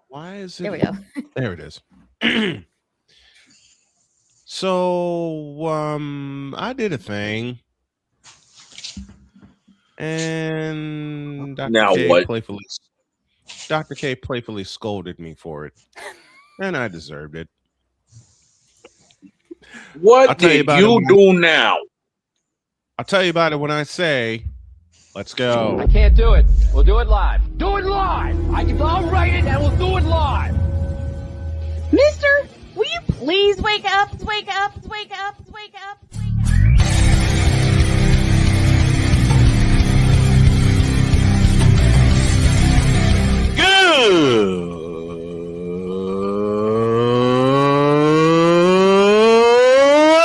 Why is it? There we go. There it is. So, I did a thing, and Now what? Dr. K playfully scolded me for it, and I deserved it. What did you do now? I'll tell you about it when I say, let's go. I can't do it. We'll do it live. Do it live. I'll write it and we'll do it live. Mister, will you please wake up? Wake up, wake up, wake up, wake up.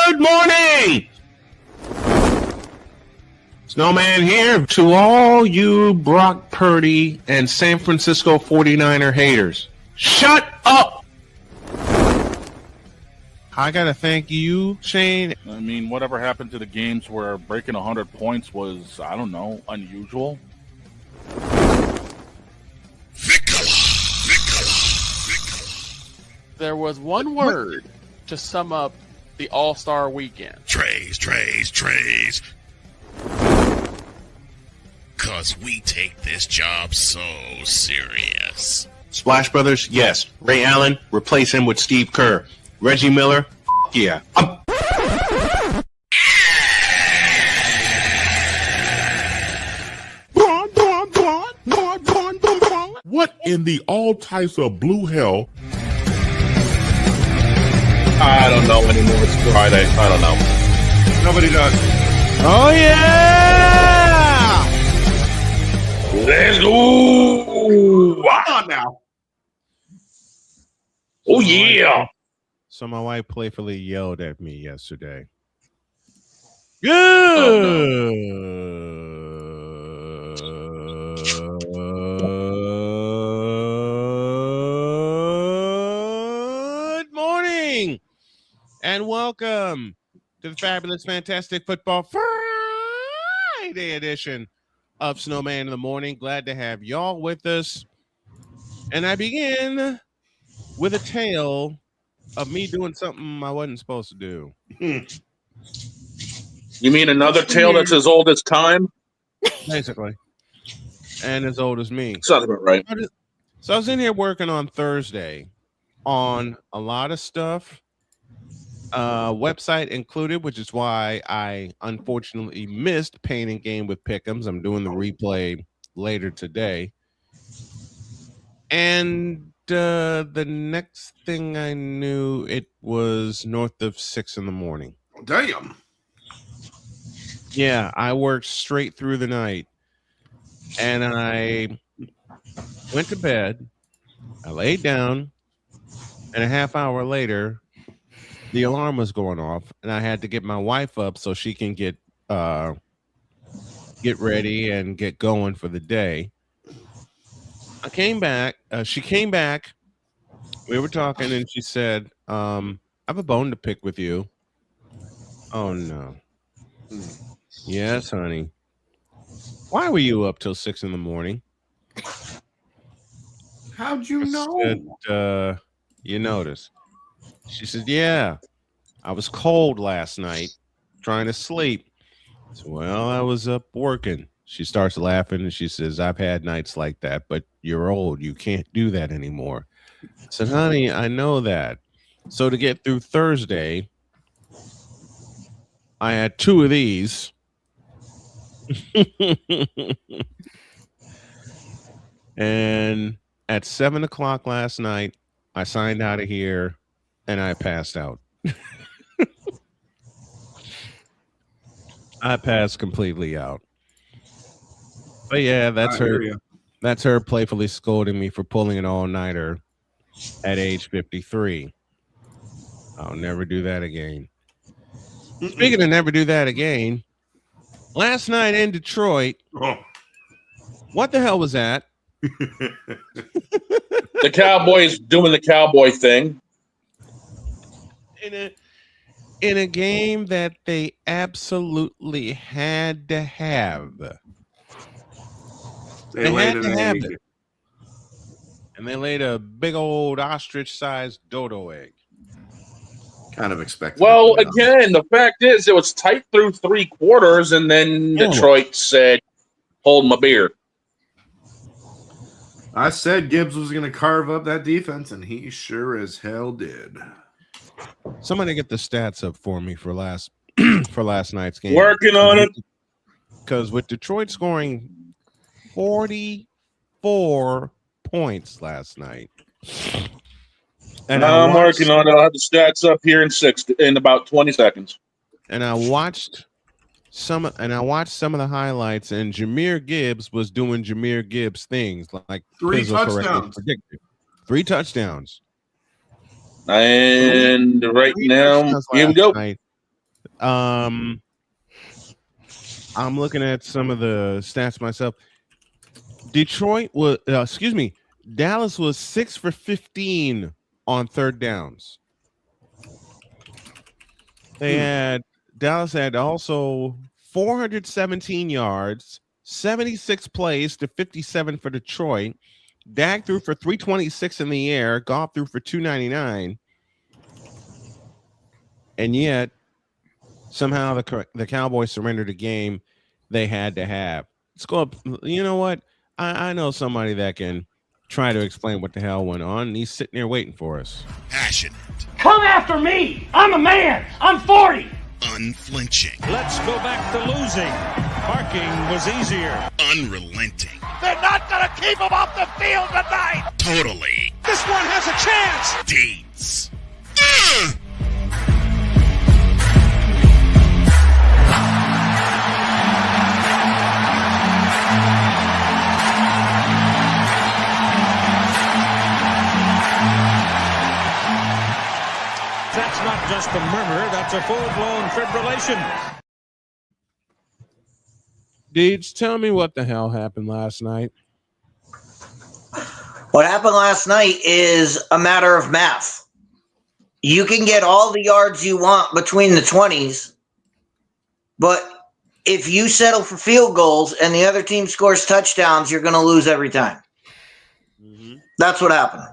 Good morning! Snowman here to all you Brock Purdy and San Francisco 49er haters. Shut up! I gotta thank you, Shane. I mean, whatever happened to the games where breaking 100 points was, I don't know, unusual? There was one word to sum up the All-Star weekend. Trays. Cause we take this job so serious. Splash Brothers, yes. Ray Allen, replace him with Steve Kerr. Reggie Miller, yeah. What in the all types of blue hell? I don't know anymore. It's Friday. I don't know. Nobody does. Oh, yeah! Let's go! Come on now. Oh, yeah! So my wife playfully yelled at me yesterday. Good morning and welcome to the fabulous, fantastic football Friday edition of Snowman in the Morning. Glad to have y'all with us. And I begin with a tale of me doing something I wasn't supposed to do. You mean another tale that's as old as time? Basically. And as old as me. Sounds about right. So I was in here working on Thursday on a lot of stuff, website included, which is why I unfortunately missed Pain and Game with Pick'ems. I'm doing the replay later today. And the next thing I knew, it was north of 6 a.m. Damn. Yeah, I worked straight through the night. And I went to bed. I laid down. And a half hour later, the alarm was going off. And I had to get my wife up so she can get ready and get going for the day. I came back. She came back. We were talking, and she said, I have a bone to pick with you. Oh, no. Yes, honey. Why were you up till 6 a.m? How'd you know? Said, you noticed. She said, yeah. I was cold last night, trying to sleep. I said, well, I was up working. She starts laughing, and she says, I've had nights like that, but you're old. You can't do that anymore. I said, honey, I know that. So to get through Thursday, I had 2 of these. And at 7 o'clock last night, I signed out of here and I passed out. I passed completely out. But yeah, that's her. That's her playfully scolding me for pulling an all-nighter at age 53. I'll never do that again. Speaking of never do that again, last night in Detroit, what the hell was that? The Cowboys doing the cowboy thing. In a game that they absolutely had to have. They had to have it. And they laid a big old ostrich-sized dodo egg. Kind of expected. Well, again, the fact is it was tight through 3 quarters, and then Detroit said, hold my beer. I said Gibbs was going to carve up that defense, and he sure as hell did. Somebody get the stats up for me for last night's game. Working on it. Because with Detroit scoring 44 points last night. And I'm working on it. I'll have the stats up here in about 20 seconds. And I watched some of the highlights, and Jahmyr Gibbs was doing Jahmyr Gibbs things, like 3 touchdowns. 3 touchdowns. And right now, here we go. Night. I'm looking at some of the stats myself. Dallas was 6 for 15 on third downs. Dallas had also 417 yards, 76 plays to 57 for Detroit. Dak threw for 326 in the air. Goff threw for 299. And yet, somehow the Cowboys surrendered a game they had to have. Let's go up. You know what? I know somebody that can try to explain what the hell went on, and he's sitting there waiting for us. Passionate. Come after me! I'm a man! I'm 40! Unflinching. Let's go back to losing. Parking was easier. Unrelenting. They're not going to keep him off the field tonight! Totally. This one has a chance! Deeds. That's not just a murmur, that's a full-blown fibrillation. Deeds, tell me what the hell happened last night. What happened last night is a matter of math. You can get all the yards you want between the 20s, but if you settle for field goals and the other team scores touchdowns, you're going to lose every time. Mm-hmm. That's what happened.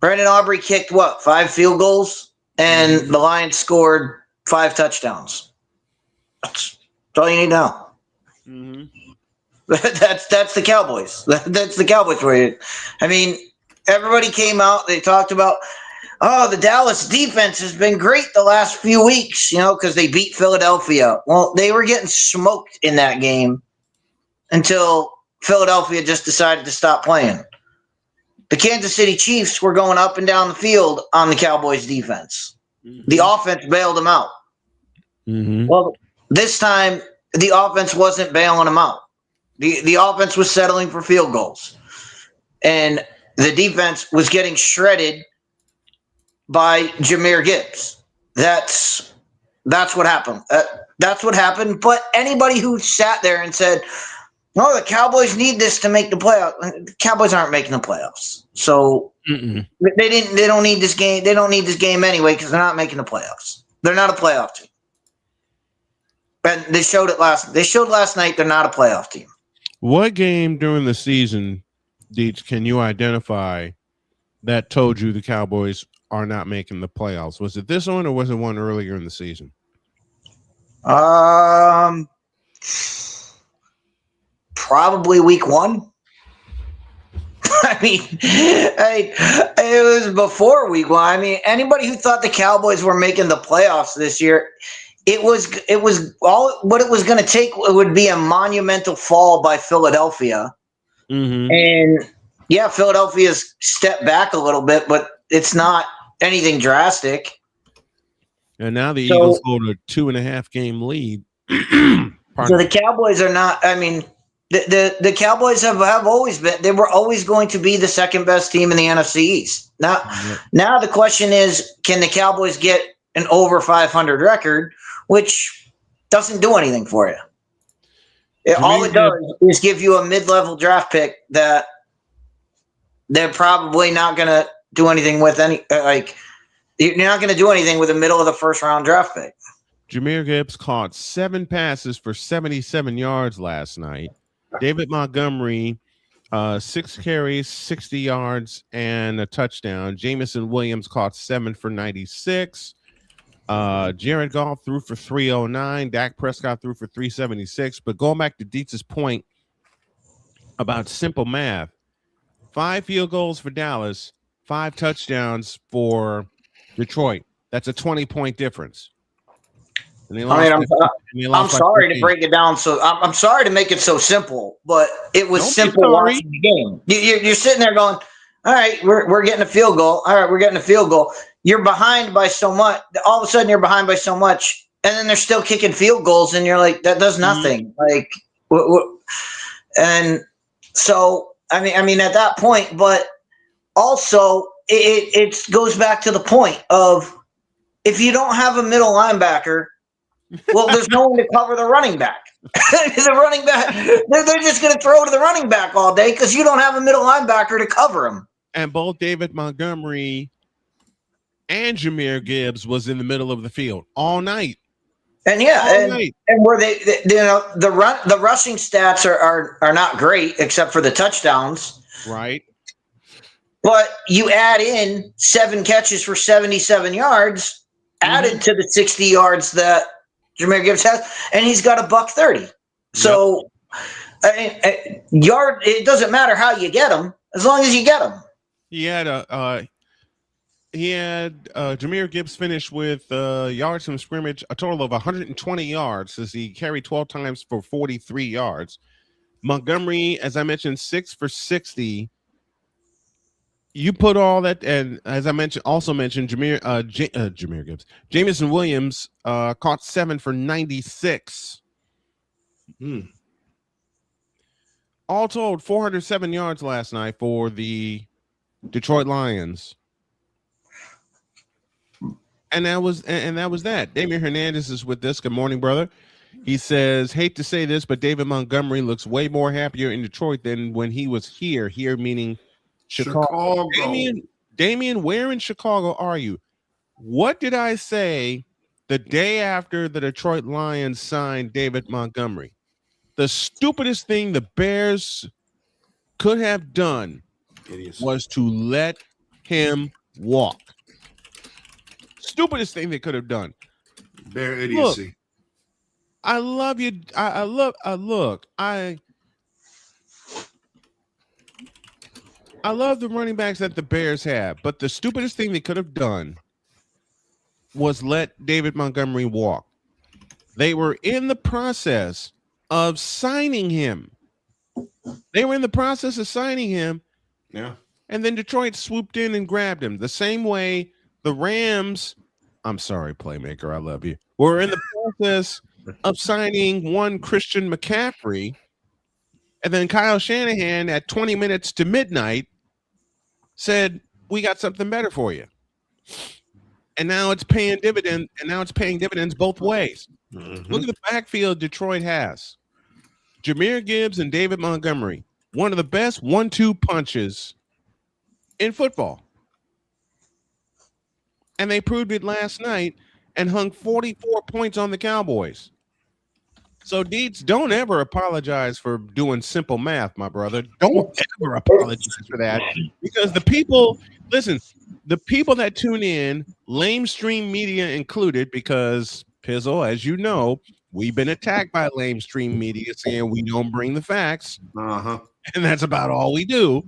Brandon Aubrey kicked 5 field goals, and the Lions scored 5 touchdowns. That's all you need to know. Mm-hmm. That's the Cowboys. That's the Cowboys for you. I mean, everybody came out. They talked about, the Dallas defense has been great the last few weeks, because they beat Philadelphia. Well, they were getting smoked in that game until Philadelphia just decided to stop playing. The Kansas City Chiefs were going up and down the field on the Cowboys defense. Mm-hmm. The offense bailed them out. Mm-hmm. Well, this time the offense wasn't bailing them out. The offense was settling for field goals. And the defense was getting shredded by Jahmyr Gibbs. That's what happened. That's what happened. But anybody who sat there and said, "No, the Cowboys need this to make the playoffs," the Cowboys aren't making the playoffs. So they don't need this game. They don't need this game anyway because they're not making the playoffs. They're not a playoff team. And they showed it last night. They're not a playoff team. What game during the season, Deech, can you identify that told you the Cowboys are not making the playoffs? Was it this one or was it one earlier in the season? Probably week 1. I mean, it was before week 1. I mean, anybody who thought the Cowboys were making the playoffs this year, it was all what it was going to take would be a monumental fall by Philadelphia. Mm-hmm. And yeah, Philadelphia's stepped back a little bit, but it's not anything drastic. And now the Eagles hold a 2.5 game lead. So the Cowboys are not, I mean, the Cowboys have always been, they were always going to be the second best team in the NFC East. Now the question is, can the Cowboys get an over 500 record, which doesn't do anything for you. All it does is give you a mid-level draft pick that they're probably not going to do anything with you're not going to do anything with a middle of the first round draft pick. Jahmyr Gibbs caught 7 passes for 77 yards last night. David Montgomery 6 carries, 60 yards, and a touchdown. Jamison Williams caught 7 for 96. Jared Goff threw for 309. Dak Prescott threw for 376. But going back to Dietz's point about simple math, 5 field goals for Dallas, 5 touchdowns for Detroit. That's a 20-point difference. And they lost I'm sorry to break it down. So I'm sorry to make it so simple, but it was simple watching the game. You're sitting there going, all right, we're getting a field goal. All right, we're getting a field goal. You're behind by so much. All of a sudden, you're behind by so much, and then they're still kicking field goals, and you're like, that does nothing. Like, and so I mean, at that point, but also it goes back to the point of if you don't have a middle linebacker. Well, there's no one to cover the running back. The running back, they're just going to throw to the running back all day because you don't have a middle linebacker to cover him. And both David Montgomery and Jahmyr Gibbs was in the middle of the field all night. And and where they the rushing stats are not great except for the touchdowns. Right. But you add in 7 catches for 77 yards added to the 60 yards that Jahmyr Gibbs has, and he's got $130. So, yard. It doesn't matter how you get him, as long as you get him. He had Jahmyr Gibbs finish with yards from scrimmage, a total of 120 yards, as he carried 12 times for 43 yards. Montgomery, as I mentioned, 6 for 60. You put all that, and as I mentioned, Jahmyr Gibbs, Jamison Williams caught 7 for 96. All told, 407 yards last night for the Detroit Lions, and that was that. Damian Hernandez is with this. Good morning, brother. He says, "Hate to say this, but David Montgomery looks way more happier in Detroit than when he was here. Here meaning." Chicago. Damian, where in Chicago are you? What did I say the day after the Detroit Lions signed David Montgomery? The stupidest thing the Bears could have done was to let him walk. Stupidest thing they could have done. Bear idiocy. Look, I love you. I love the running backs that the Bears have, but the stupidest thing they could have done was let David Montgomery walk. They were in the process of signing him. Yeah. And then Detroit swooped in and grabbed him. The same way the Rams, I'm sorry, Playmaker, I love you, were in the process of signing one Christian McCaffrey. And then Kyle Shanahan at 20 minutes to midnight said, we got something better for you. And now it's paying dividends both ways. Look at the backfield Detroit has. Jahmyr Gibbs and David Montgomery, one of the best 1-2 punches in football. And they proved it last night and hung 44 points on the Cowboys. So, Deets, don't ever apologize for doing simple math, my brother. Don't ever apologize for that. Because the people that tune in, lamestream media included, because, Pizzle, as you know, we've been attacked by lamestream media saying we don't bring the facts. And that's about all we do.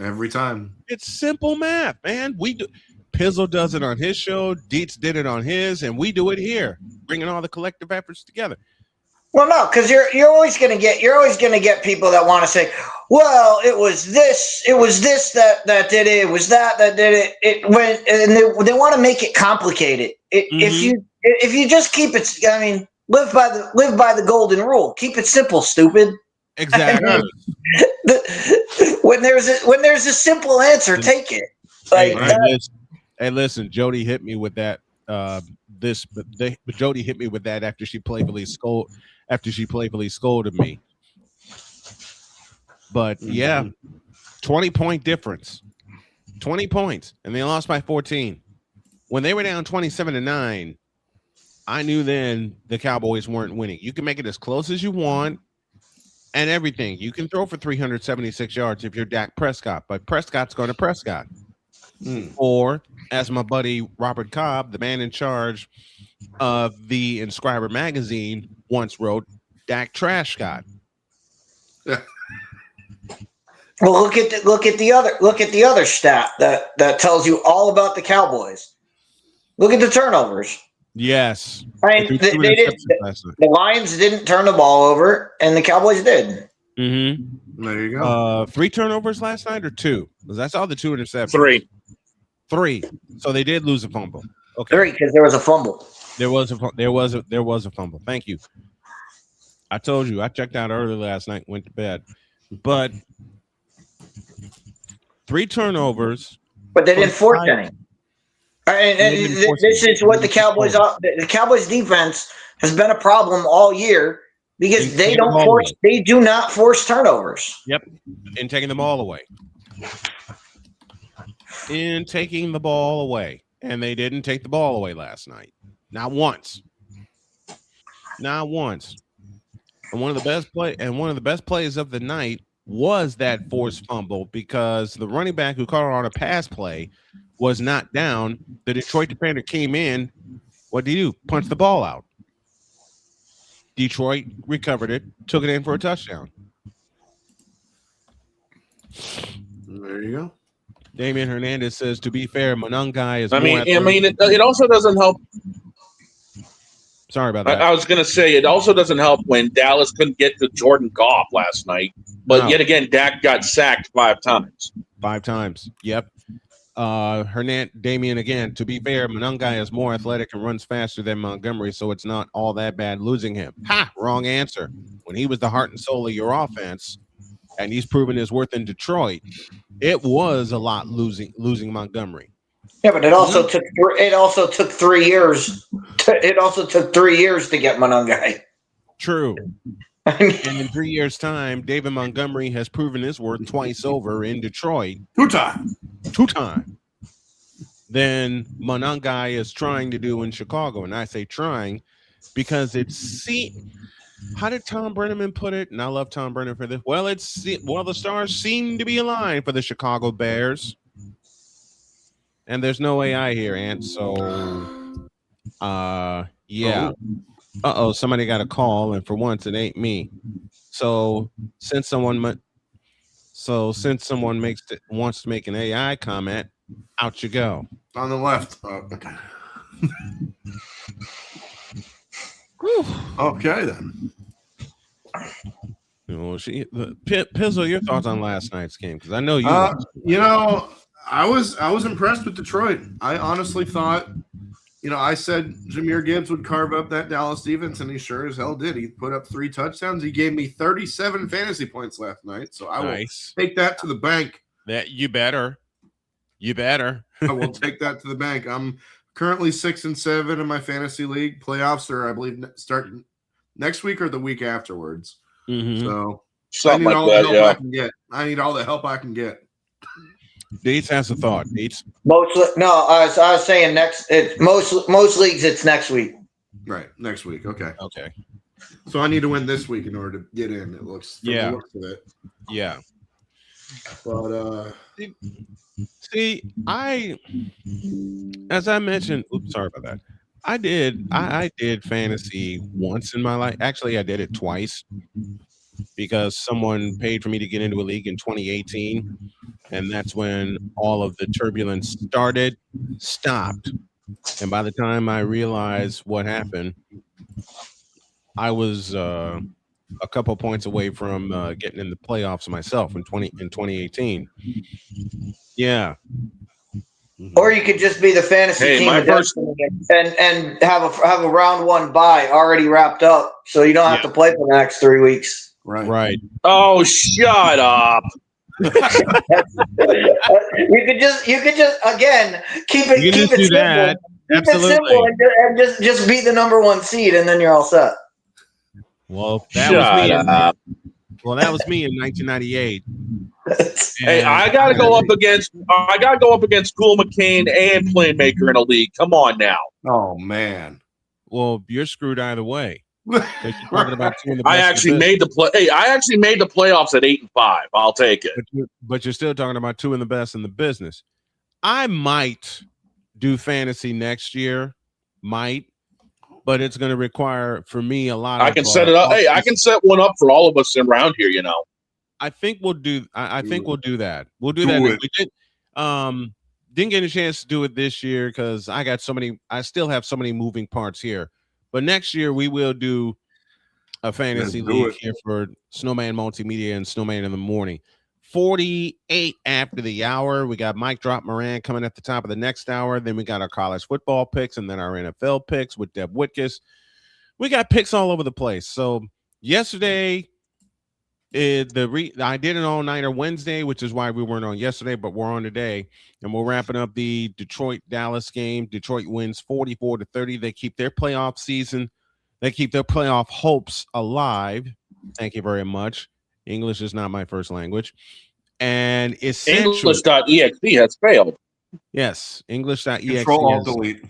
Every time. It's simple math, man. We do. Pizzle does it on his show. Deets did it on his, and we do it here, bringing all the collective efforts together. Well, no, because you're always going to get people that want to say, well, it was this that did it. It was that did it. It went, and they want to make it complicated. If you just keep it, I mean, live by the golden rule. Keep it simple, stupid. Exactly. When there's a simple answer, take it. Like hey, listen, Jody hit me with that. Jody hit me with that after she playfully scolded me. But yeah, 20-point difference. 20 points, and they lost by 14. When they were down 27-9, I knew then the Cowboys weren't winning. You can make it as close as you want. and everything. You can throw for 376 yards if you're Dak Prescott, but Prescott's going to Prescott. Or, as my buddy Robert Cobb, the man in charge of the Inscriber magazine, once wrote, Dak Trash Scott. Well, look at the other stat that tells you all about the Cowboys. Look at the turnovers. Yes, I mean, the Lions didn't turn the ball over, and the Cowboys did. Mm-hmm. There you go. 3 turnovers last night or 2? Because I saw the 2 interceptions. 3. So they did lose a fumble. Okay. 3 because there was a fumble. There was a fumble. Thank you. I told you I checked out early last night, went to bed, but 3 turnovers. But they didn't force any. And this is what the Cowboys are. The Cowboys defense has been a problem all year because they do not force turnovers. Yep. In taking the ball away. And they didn't take the ball away last night. Not once. And one of the best plays of the night was that forced fumble because the running back who caught it on a pass play was not down. The Detroit defender came in. What did he do? Punch the ball out. Detroit recovered it, took it in for a touchdown. There you go. Damian Hernandez says, to be fair, Monangai is it also doesn't help. Sorry about that. I was going to say it also doesn't help when Dallas couldn't get to Jordan Goff last night. But yet again, Dak got sacked 5 times. 5 times. Yep. Damian again, to be fair, Monangai is more athletic and runs faster than Montgomery, so it's not all that bad losing him. Wrong answer. When he was the heart and soul of your offense, and he's proven his worth in Detroit, it was a lot losing Montgomery. Yeah, but it also took 3 years. It also took 3 years to get Monangai. True. And in 3 years' time, David Montgomery has proven his worth twice over in Detroit. 2 times. 2 times. Then Monangai is trying to do in Chicago. And I say trying because how did Tom Brenneman put it? And I love Tom Brennan for this. Well, the stars seem to be aligned for the Chicago Bears. And there's no AI here, Ant. So, yeah. Somebody got a call, and for once, it ain't me. So, since someone wants to make an AI comment, out you go. On the left. Okay. Okay, then. Pizzle, your thoughts on last night's game? Because I know you. I was impressed with Detroit. I honestly thought, I said Jahmyr Gibbs would carve up that Dallas defense, and he sure as hell did. He put up 3 touchdowns. He gave me 37 fantasy points last night, so I will take that to the bank. That you better. I will take that to the bank. I'm currently 6-7 in my fantasy league. Playoffs are, I believe, starting next week or the week afterwards. Mm-hmm. So something like that. I need all the help I can get. Deets has a thought. Deets. I was saying most leagues it's next week. Right, next week. Okay. So I need to win this week in order to get in. It looks. Yeah. The looks of it. Yeah. But as I mentioned, sorry about that. I did fantasy once in my life. Actually, I did it twice because someone paid for me to get into a league in 2018. And that's when all of the turbulence stopped. And by the time I realized what happened, I was a couple points away from getting in the playoffs myself in 2018. Yeah. Or you could just be the fantasy team and have a round 1 bye already wrapped up, so you don't have to play for the next 3 weeks. Right. Oh, shut up. You could just again keep it simple. That. Keep it simple and just be the number 1 seed, and then you're all set. Well, that was me in 1998. Hey, I gotta go up against Cool McCain and Playmaker in a league. Come on now. Oh man. Well, you're screwed either way. You're talking about two in the best. I actually made the play. Hey, I actually made the playoffs at 8-5. I'll take it. But you're still talking about two in the best in the business. I might do fantasy next year, but it's going to require for me a lot. I can set it up. Hey, I can set one up for all of us around here. You know. I think we'll do. I think we'll do that. We'll do that. We did. Didn't get a chance to do it this year because I got so many. I still have so many moving parts here. But next year we will do a fantasy league here for Snowman Multimedia and Snowman in the Morning. 48 after the hour. We got Mike Drop Moran coming at the top of the next hour. Then we got our college football picks and then our NFL picks with Deb Whitkus. We got picks all over the place. So yesterday, I did an all-nighter Wednesday, which is why we weren't on yesterday, but we're on today. And we're wrapping up the Detroit-Dallas game. Detroit wins 44-30. They keep their playoff season. They keep their playoff hopes alive. Thank you very much. English is not my first language. And essentially, English.exe has failed. Yes, English.exe. Control-Alt-Delete.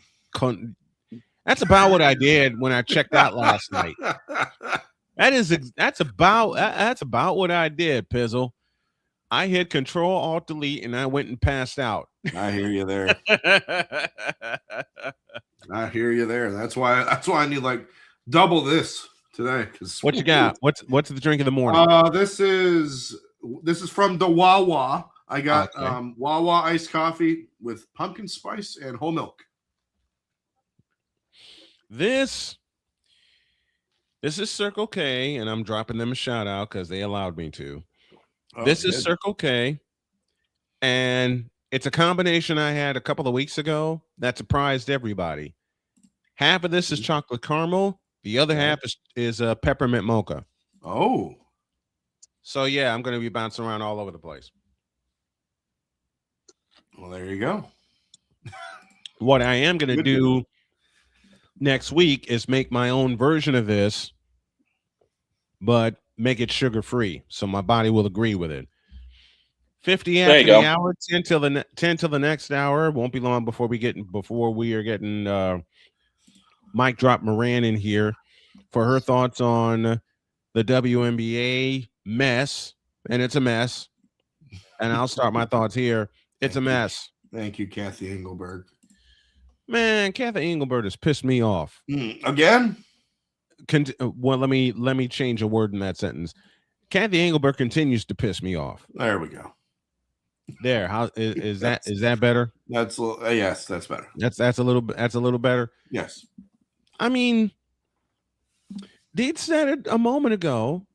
That's about what I did when I checked out last night. That's about what I did, Pizzle. I hit Control-Alt-Delete and I went and passed out. I hear you there. I hear you there. That's why I need like double this today. What you got? What's the drink of the morning? This is from the Wawa. I got Wawa iced coffee with pumpkin spice and whole milk. This is Circle K, and I'm dropping them a shout out because they allowed me to. This is Circle K, and it's a combination I had a couple of weeks ago that surprised everybody. Half of this is chocolate caramel. The other half is peppermint mocha. Oh. So, yeah, I'm going to be bouncing around all over the place. Well, there you go. What I am going to do next week is make my own version of this, but make it sugar-free, so my body will agree with it. 50 after the hour, 10 till the next hour. Won't be long before we are getting Mike Drop Moran in here for her thoughts on the WNBA mess, and it's a mess. And I'll start my thoughts here. It's a mess. Thank you, Kathy Engelberg. Man, Kathy Engelberg has pissed me off again. Well, let me change a word in that sentence. Kathy Engelberg continues to piss me off. There we go. There, how is that? Is that better? That's yes, that's better. That's a little better. Yes. I mean, Deed said it a moment ago,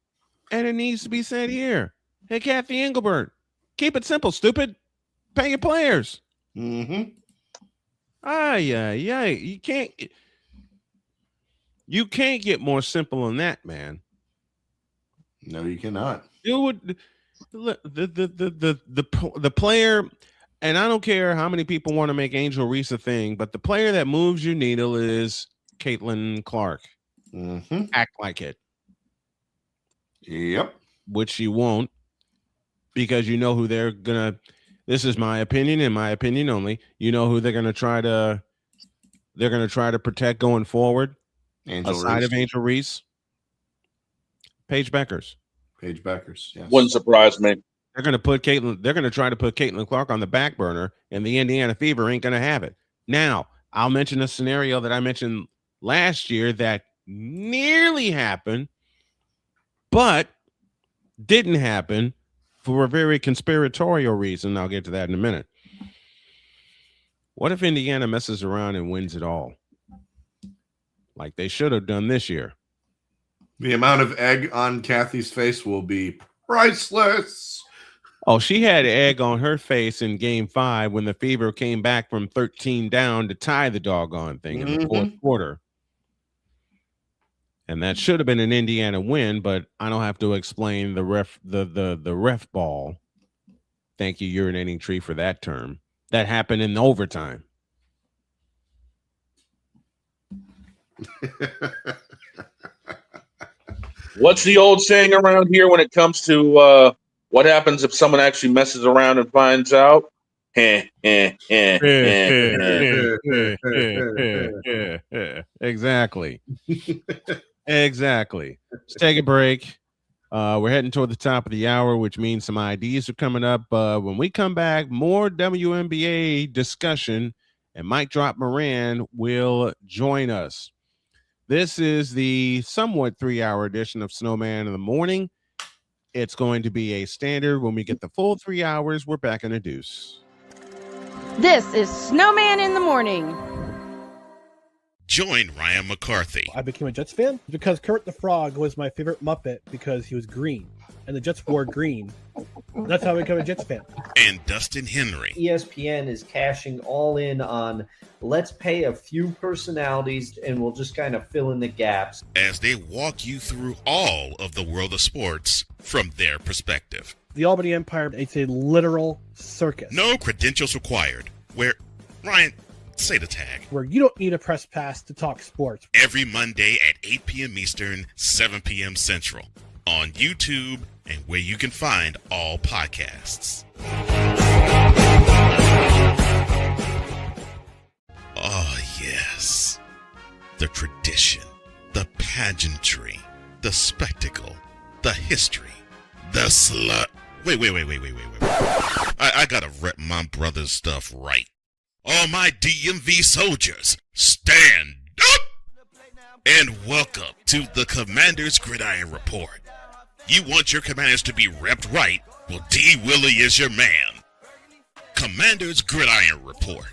and it needs to be said here. Hey, Kathy Engelberg, keep it simple, stupid. Pay your players. Mm-hmm. Yeah. You can't get more simple than that, man. No, you cannot. You would the player, and I don't care how many people want to make Angel Reese a thing, but the player that moves your needle is Caitlin Clark. Mm-hmm. Act like it. Yep. Which you won't, because you know who they're gonna. This is my opinion, and my opinion only. You know who they're gonna try to protect going forward. Aside of Angel Reese, Paige Beckers. Yes. Wouldn't surprise me. They're gonna try to put Caitlin Clark on the back burner, and the Indiana Fever ain't gonna have it. Now, I'll mention a scenario that I mentioned last year that nearly happened, but didn't happen for a very conspiratorial reason. I'll get to that in a minute. What if Indiana messes around and wins it all? Like they should have done this year. The amount of egg on Kathy's face will be priceless. Oh, she had egg on her face in Game 5 when the Fever came back from 13 down to tie the doggone thing in the fourth quarter. And that should have been an Indiana win, but I don't have to explain the ref ball. Thank you, urinating tree, for that term. That happened in overtime. What's the old saying around here when it comes to what happens if someone actually messes around and finds out? Exactly. Exactly. Let's take a break. We're heading toward the top of the hour, which means some IDs are coming up. When we come back, more WNBA discussion, and Mike Drop Moran will join us. This is the somewhat 3-hour edition of Snowman in the Morning. It's going to be a standard. When we get the full 3 hours, we're back in a deuce. This is Snowman in the Morning. Join Ryan McCarthy. I became a Jets fan because Kermit the Frog was my favorite Muppet because he was green, and the Jets wore green. That's how I became a Jets fan. And Dustin Henry. ESPN is cashing all in on let's pay a few personalities and we'll just kind of fill in the gaps. As they walk you through all of the world of sports from their perspective. The Albany Empire, it's a literal circus. No credentials required. Where, Ryan, say the tag. Where you don't need a press pass to talk sports. Every Monday at 8 p.m. Eastern, 7 p.m. Central. On YouTube and where you can find all podcasts. Oh, yes. The tradition, the pageantry, the spectacle, the history, the slut. Wait. I gotta rep my brother's stuff right. All my DMV soldiers, stand up! And welcome to the Commander's Gridiron Report. You want your commanders to be repped right? Well, D. Willie is your man. Commander's Gridiron Report.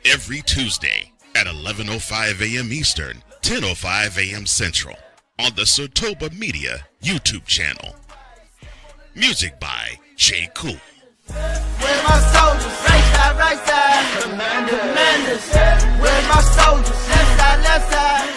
Every Tuesday at 11:05 a.m. Eastern, 10:05 a.m. Central. On the Sotoba Media YouTube channel. Music by J. Cool. Where's my soldiers? Right side. Commanders. Where's my soldiers? Left side.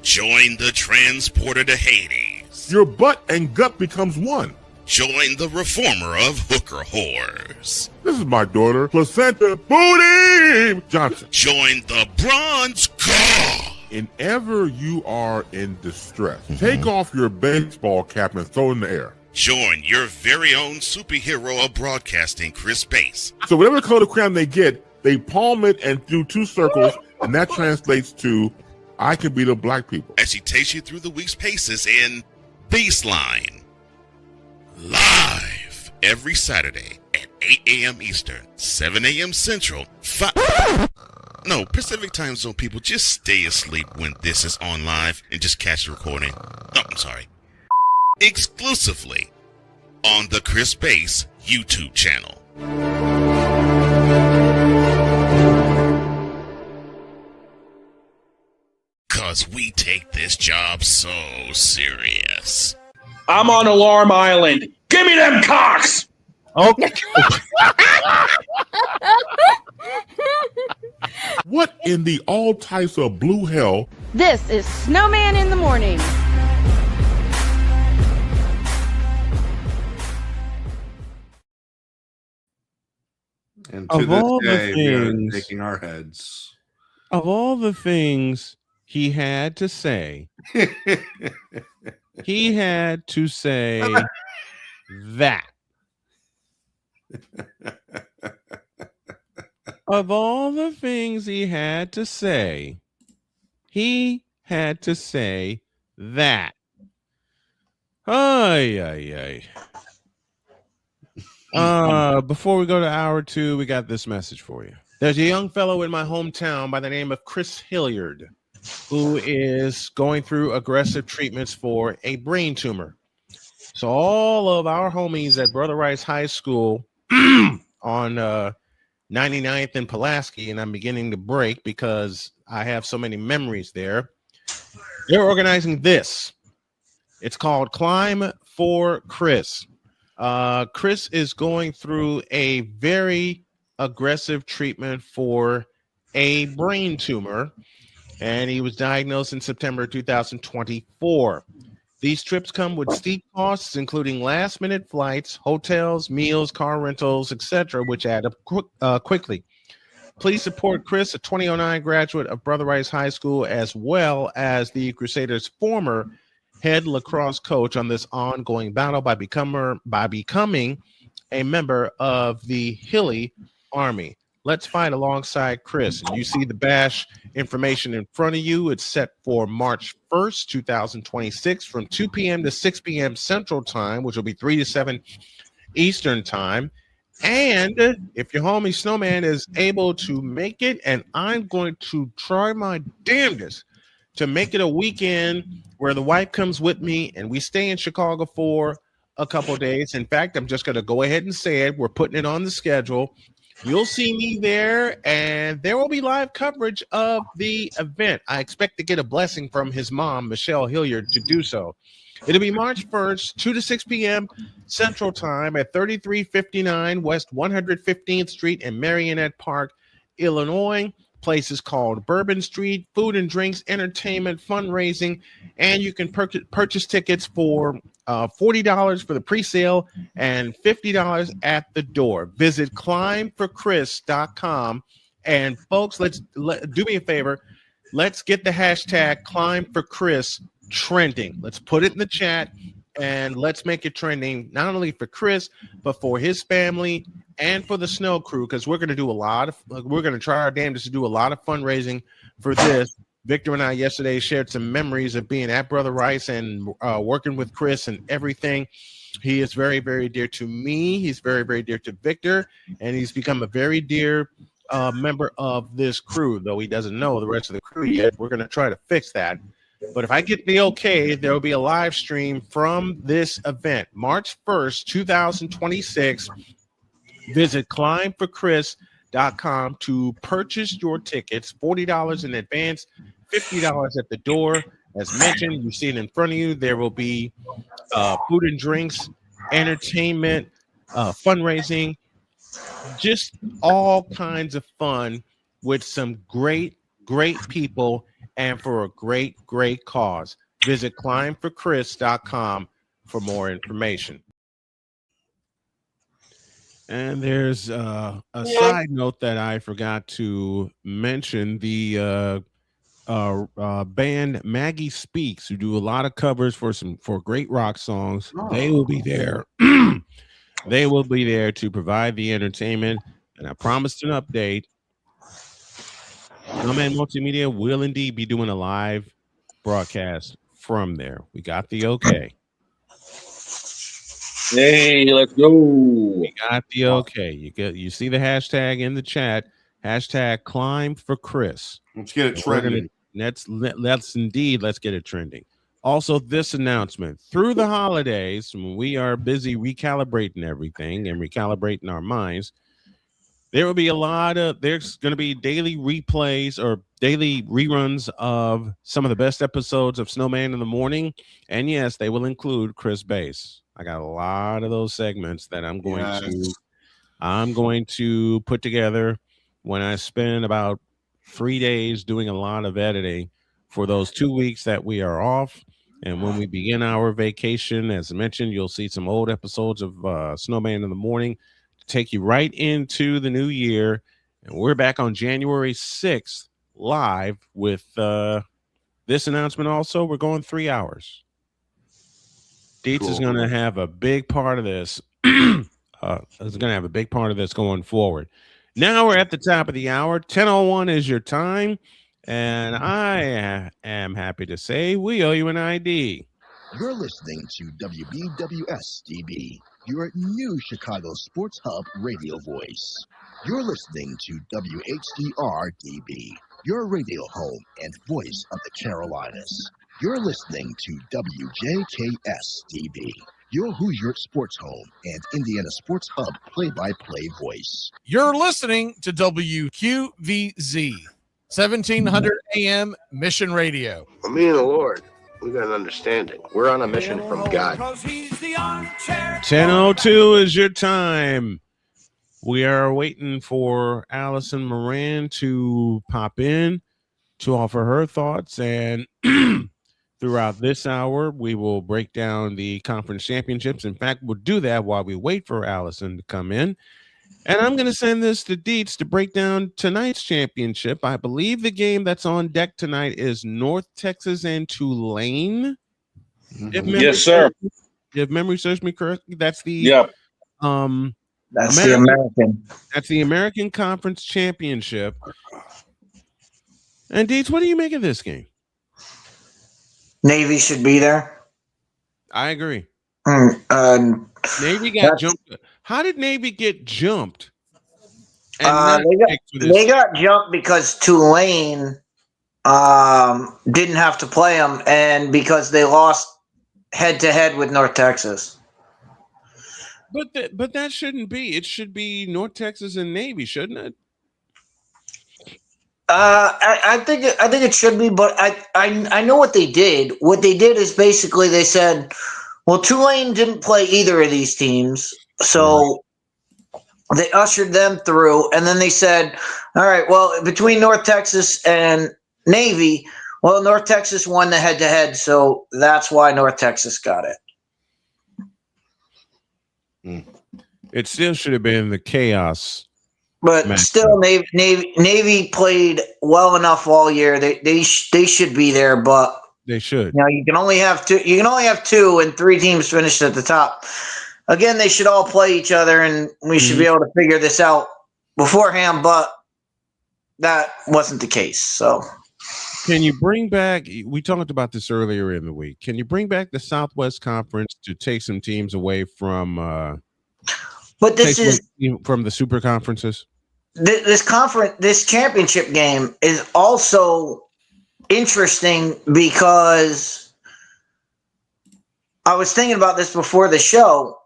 Join the transporter to Hades. Your butt and gut becomes one. Join the reformer of hooker whores. This is my daughter, Placenta Booty Johnson. Join the bronze god. Whenever you are in distress, take off your baseball cap and throw it in the air. Join your very own superhero of broadcasting, Chris Bass. So whatever color crayon they get, they palm it and do 2 circles, and that translates to, I can beat up black people. As she takes you through the week's paces in Baseline. Live every Saturday at 8 a.m. Eastern, 7 a.m. Central, Pacific Time Zone people, just stay asleep when this is on live and just catch the recording. Oh, I'm sorry. Exclusively on the Chris Bass YouTube channel. Cause we take this job so serious. I'm on Alarm Island. Give me them cocks! Okay. What in the all types of blue hell? This is Snowman in the Morning. And to this day, we are shaking our heads. Of all the things he had to say, he had to say that. Of all the things he had to say, he had to say that. Ay. Before we go to hour 2, we got this message for you. There's a young fellow in my hometown by the name of Chris Hilliard who is going through aggressive treatments for a brain tumor. So all of our homies at Brother Rice High School on 99th and Pulaski, and I'm beginning to break because I have so many memories there. They're organizing this. It's called Climb for Chris. Chris is going through a very aggressive treatment for a brain tumor, and he was diagnosed in September 2024. These trips come with steep costs, including last-minute flights, hotels, meals, car rentals, etc., which add up quickly. Please support Chris, a 2009 graduate of Brother Rice High School, as well as the Crusaders' former head lacrosse coach on this ongoing battle by becoming a member of the Hilly Army. Let's fight alongside Chris. And you see the bash information in front of you. It's set for March 1st, 2026 from 2 p.m. to 6 p.m. Central Time, which will be 3 to 7 Eastern Time. And if your homie Snowman is able to make it, and I'm going to try my damnedest to make it a weekend where the wife comes with me and we stay in Chicago for a couple days. In fact, I'm just going to go ahead and say it. We're putting it on the schedule. You'll see me there, and there will be live coverage of the event. I expect to get a blessing from his mom, Michelle Hilliard, to do so. It'll be March 1st, 2 to 6 p.m. Central Time at 3359 West 115th Street in Marionette Park, Illinois. Place is called Bourbon Street. Food and drinks, entertainment, fundraising, and you can purchase tickets for $40 for the pre-sale and $50 at the door. Visit climbforchris.com. And folks, do me a favor. Let's get the hashtag #ClimbForChris trending. Let's put it in the chat and let's make it trending, not only for Chris, but for his family and for the Snow Crew, because we're going to try our damnedest to do a lot of fundraising for this. Victor and I yesterday shared some memories of being at Brother Rice and working with Chris and everything. He is very, very dear to me. He's very, very dear to Victor, and he's become a very dear member of this crew, though he doesn't know the rest of the crew yet. We're going to try to fix that. But if I get the okay, there will be a live stream from this event, March 1st, 2026. Visit climbforchris.com to purchase your tickets, $40 in advance, $50 at the door. As mentioned, you see it in front of you. There will be food and drinks, entertainment, fundraising, just all kinds of fun with some great, great people and for a great, great cause. Visit climbforchris.com for more information. And there's a side note that I forgot to mention. The band Maggie Speaks, who do a lot of covers for great rock songs, they will be there. They will be there to provide the entertainment. And I promised an update. Snowman Multimedia will indeed be doing a live broadcast from there. We got the okay. Hey, let's go. We got the okay. You see the hashtag in the chat, hashtag Climb for Chris. Let's get it trending. Let's get it trending. Also, this announcement: through the holidays, when we are busy recalibrating everything and recalibrating our minds, there will be there's going to be daily replays or daily reruns of some of the best episodes of Snowman in the Morning. And yes, they will include Chris Bass. I got a lot of those segments that I'm going to put together when I spend about 3 days doing a lot of editing for those 2 weeks that we are off. And when we begin our vacation, as I mentioned, you'll see some old episodes of Snowman in the Morning to take you right into the new year. And we're back on January 6th live with this announcement. Also, we're going 3 hours. Dietz is going to have a big part of this. Is going to have a big part of this going forward. Now we're at the top of the hour. 10:01 is your time. And I am happy to say we owe you an ID. You're listening to WBWS-DB, your new Chicago Sports Hub radio voice. You're listening to WHDR-DB, your radio home and voice of the Carolinas. You're listening to WJKS-DB, your Hoosier Sports Home and Indiana Sports Hub play-by-play voice. You're listening to WQVZ, 1700 AM Mission Radio. Well, me and the Lord, we got an understanding. We're on a mission from God. 10:02 is your time. We are waiting for Allison Moran to pop in to offer her thoughts. And throughout this hour, we will break down the conference championships. In fact, we'll do that while we wait for Allison to come in. And I'm going to send this to Dietz to break down tonight's championship. I believe the game that's on deck tonight is North Texas and Tulane. Yes, sir. If memory serves me correctly, that's the That's the American. That's the American Conference Championship. And Deets, what do you make of this game? Navy should be there. I agree. Navy got jumped. How did Navy get jumped? They got jumped because Tulane didn't have to play them, and because they lost head-to-head with North Texas. But that shouldn't be. It should be North Texas and Navy, shouldn't it? I think it should be, but I know what they did. What they did is basically they said, well, Tulane didn't play either of these teams, so they ushered them through, and then they said, all right, well, between North Texas and Navy, well, North Texas won the head-to-head, so that's why North Texas got it. It still should have been the chaos. But still, Navy played well enough all year. They should be there, but they should. You can only have two. You can only have two, and three teams finished at the top. Again, they should all play each other, and we should be able to figure this out beforehand. But that wasn't the case. So, can you bring back? We talked about this earlier in the week. Can you bring back the Southwest Conference to take some teams away from? But this is from the super conferences. This championship game is also interesting because I was thinking about this before the show.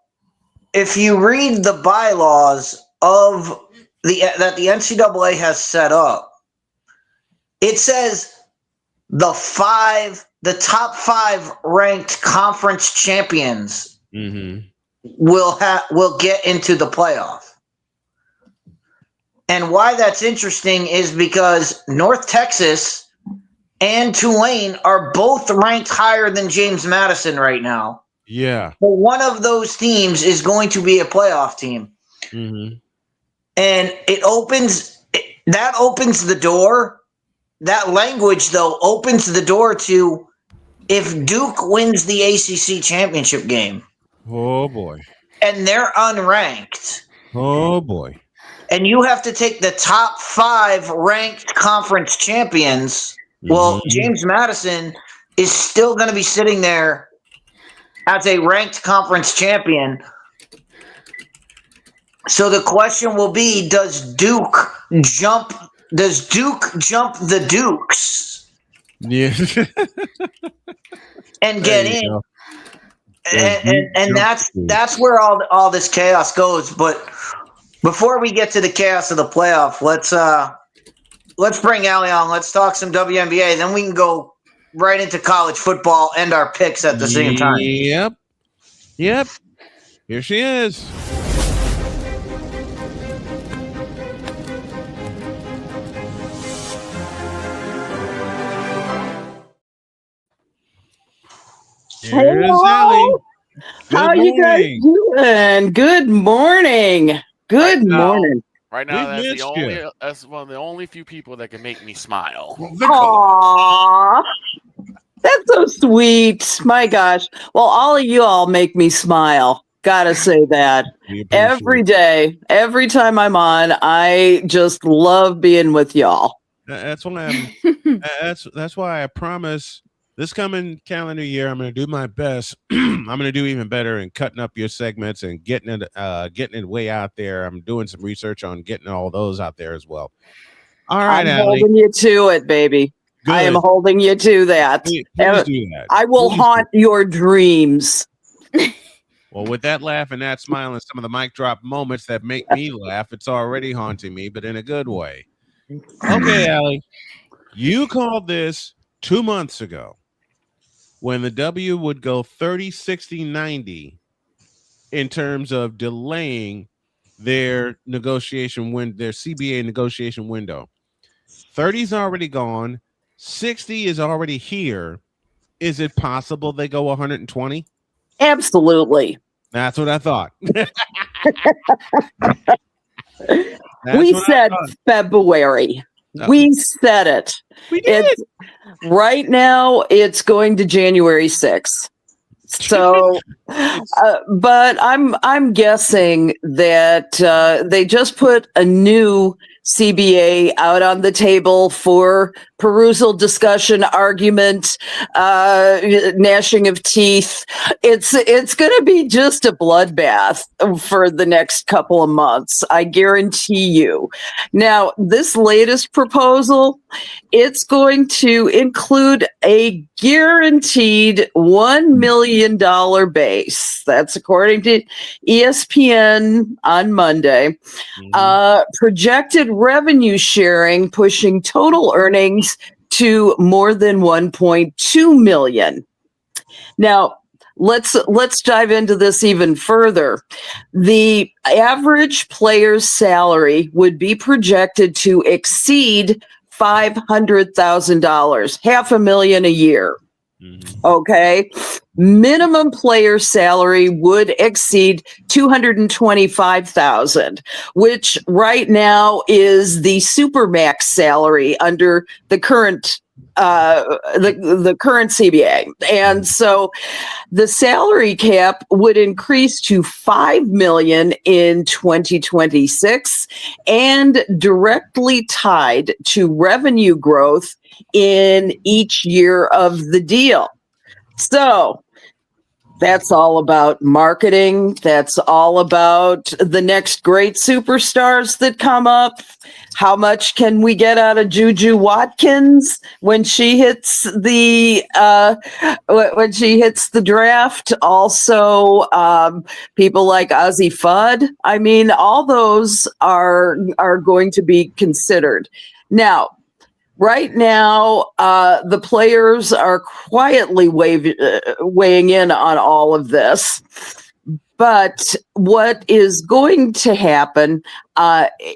If you read the bylaws of that the NCAA has set up, it says the top 5 ranked conference champions will get into the playoff. And why that's interesting is because North Texas and Tulane are both ranked higher than James Madison right now. Yeah. But one of those teams is going to be a playoff team. And it opens the door. That language, though, opens the door to if Duke wins the ACC championship game. Oh, boy. And they're unranked. Oh, boy. And you have to take the top 5 ranked conference champions. Well, James Madison is still going to be sitting there as a ranked conference champion. So the question will be, does Duke jump the Dukes? Yeah. And get in. And that's where all this chaos goes. But before we get to the chaos of the playoff, let's bring Allie on. Let's talk some WNBA. Then we can go right into college football and our picks at the same time. Yep. Here she is. Here's Allie. How you guys doing? Good morning. Good morning. Right now, that's one of the only few people that can make me smile. Aww. That's so sweet. My gosh. Well, all of you all make me smile. Gotta say that. Every day, every time I'm on, I just love being with y'all. That's why that's why I promise this coming calendar year, I'm going to do my best. I'm going to do even better in cutting up your segments and getting it way out there. I'm doing some research on getting all those out there as well. All right, I'm Allie. holding you to it, baby. Good. I am holding you to that. Please do that. I will haunt your dreams. Well, with that laugh and that smile and some of the mic drop moments that make me laugh, it's already haunting me, but in a good way. Okay, Allie, you called this 2 months ago when the W would go 30, 60, 90 in terms of delaying their negotiation their CBA negotiation window. 30's already gone. 60 is already here. Is it possible they go 120? Absolutely. That's what I thought. We said February. We said it. We did. Right now, it's going to January 6th. So, but I'm guessing that they just put a new CBA out on the table for perusal, discussion, argument, gnashing of teeth. It's going to be just a bloodbath for the next couple of months. I guarantee you. Now, this latest proposal, it's going to include a guaranteed $1 million base. That's according to ESPN on Monday. Projected revenue sharing pushing total earnings to more than 1.2 million. Now, let's dive into this even further. The average player's salary would be projected to exceed $500,000, $500,000 a year. Okay. Minimum player salary would exceed $225,000, which right now is the supermax salary under the current the current CBA. And so the salary cap would increase to $5 million in 2026 and directly tied to revenue growth in each year of the deal. So that's all about marketing. That's all about the next great superstars that come up. How much can we get out of Juju Watkins when she hits the draft? Also, people like Ozzie Fudd. I mean, all those are going to be considered. Now, right now, the players are quietly weighing in on all of this. But what is going to happen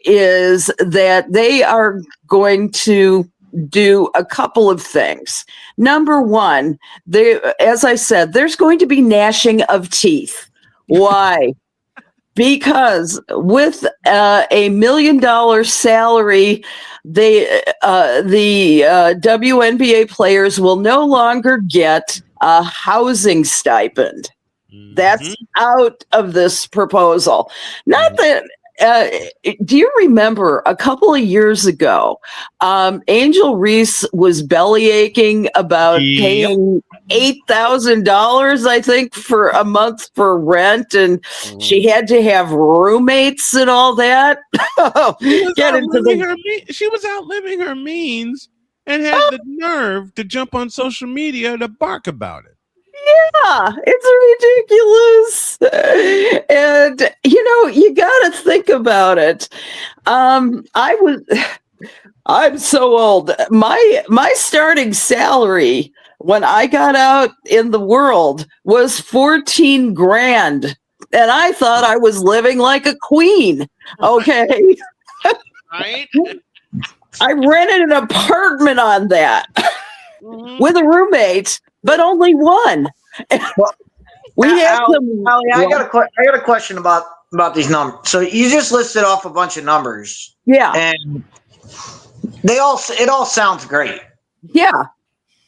is that they are going to do a couple of thing. Number one, as I said, there's going to be gnashing of teeth. Why? Because with a $1 million salary, the WNBA players will no longer get a housing stipend. That's out of this proposal. Not that. Do you remember a couple of years ago, Angel Reese was bellyaching about paying $8,000, I think, for a month for rent, and she had to have roommates and all that. She was outliving her means and had the nerve to jump on social media to bark about it. Yeah, it's ridiculous. And you gotta think about it. I'm so old. My starting salary when I got out in the world was 14 grand. And I thought I was living like a queen. Okay. Right? I rented an apartment on that with a roommate, but only one. We have Allie, I got a question about these numbers. So you just listed off a bunch of numbers. Yeah. And it all sounds great. Yeah.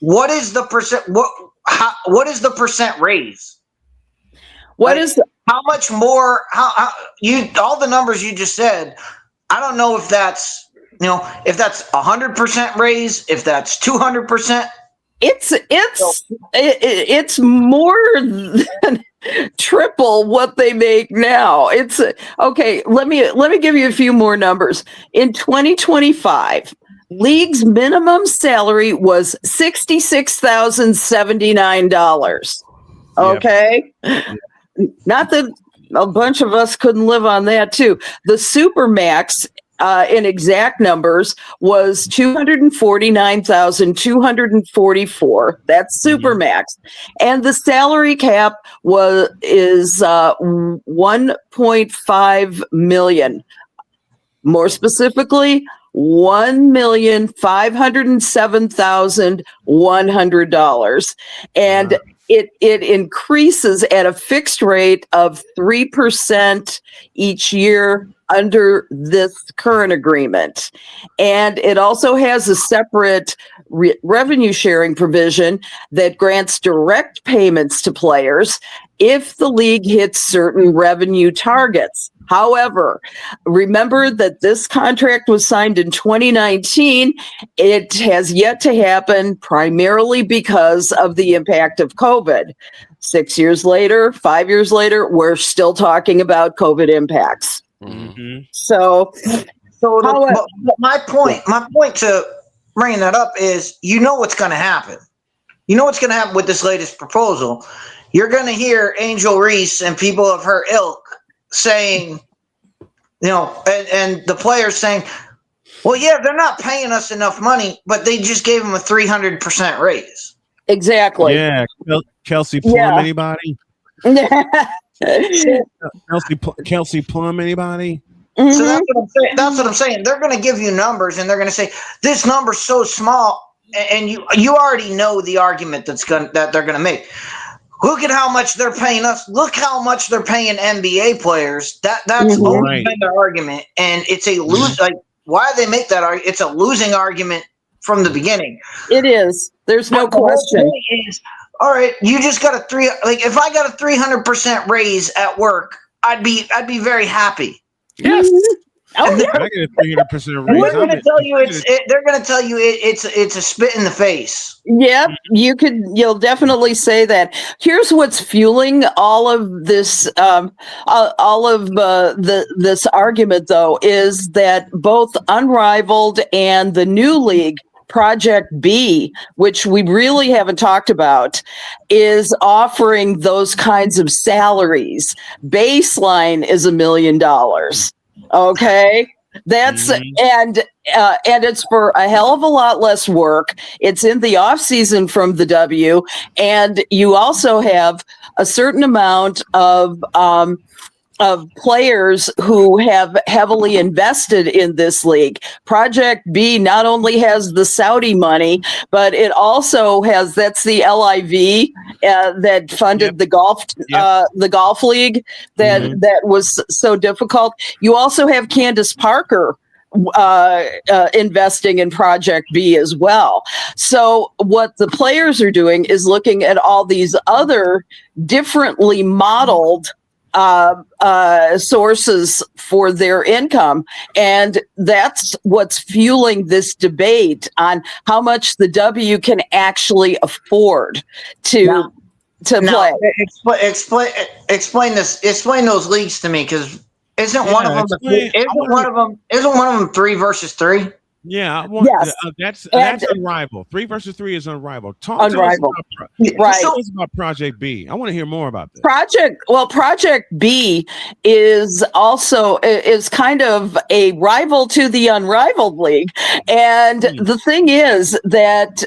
What is the percent what is the percent raise? How much more all the numbers you just said, I don't know if that's if that's 100% raise, if that's 200%. It's more than triple what they make now. It's okay. Let me give you a few more numbers. In 2025, league's minimum salary was $66,079. Okay, not that a bunch of us couldn't live on that too. The supermax, in exact numbers, was $249,244. That's supermax, and the salary cap is 1.5 million. More specifically, $1,507,100, and it increases at a fixed rate of 3% each year under this current agreement. And it also has a separate revenue sharing provision that grants direct payments to players if the league hits certain revenue targets. However, remember that this contract was signed in 2019. It has yet to happen primarily because of the impact of COVID. 6 years later, 5 years later, we're still talking about COVID impacts. Mm-hmm. So but my point to bringing that up is, you know what's going to happen. You know what's going to happen with this latest proposal. You're going to hear Angel Reese and people of her ilk saying, and the players saying, well, yeah, they're not paying us enough money, but they just gave them a 300% raise. Exactly. Yeah. Kelsey Plum, anybody? Kelsey Plum, anybody? Mm-hmm. So that's what I'm saying. They're going to give you numbers, and they're going to say this number's so small, and you already know the argument that they're going to make. Look at how much they're paying us. Look how much they're paying NBA players. That's always been their argument, and it's a lose. Like, why they make that argument? It's a losing argument from the beginning. It is. There's no question. All right, you just got if I got a 300% raise at work, I'd be very happy. Yes. I get a 300% raise. They're going to tell you it's a spit in the face. Yep, you'll definitely say that. Here's what's fueling all of this, this argument, though, is that both Unrivaled and the new league, Project B, which we really haven't talked about, is offering those kinds of salaries. Baseline is $1 million. Okay. That's and it's for a hell of a lot less work. It's in the off season from the W, and you also have a certain amount of players who have heavily invested in this league. Project B not only has the Saudi money, but it also has, that's the LIV that funded the golf league that was so difficult. You also have Candace Parker investing in Project B as well. So what the players are doing is looking at all these other differently modeled sources for their income, and that's what's fueling this debate on how much the W can actually afford to play. Explain those leagues to me, because isn't one of them 3 versus 3? Yeah, that's Unrivaled. 3 versus 3 is Unrivaled. Unrivaled. Right. Tell us about Project B. I want to hear more about this. Project B is also kind of a rival to the Unrivaled League, and the thing is that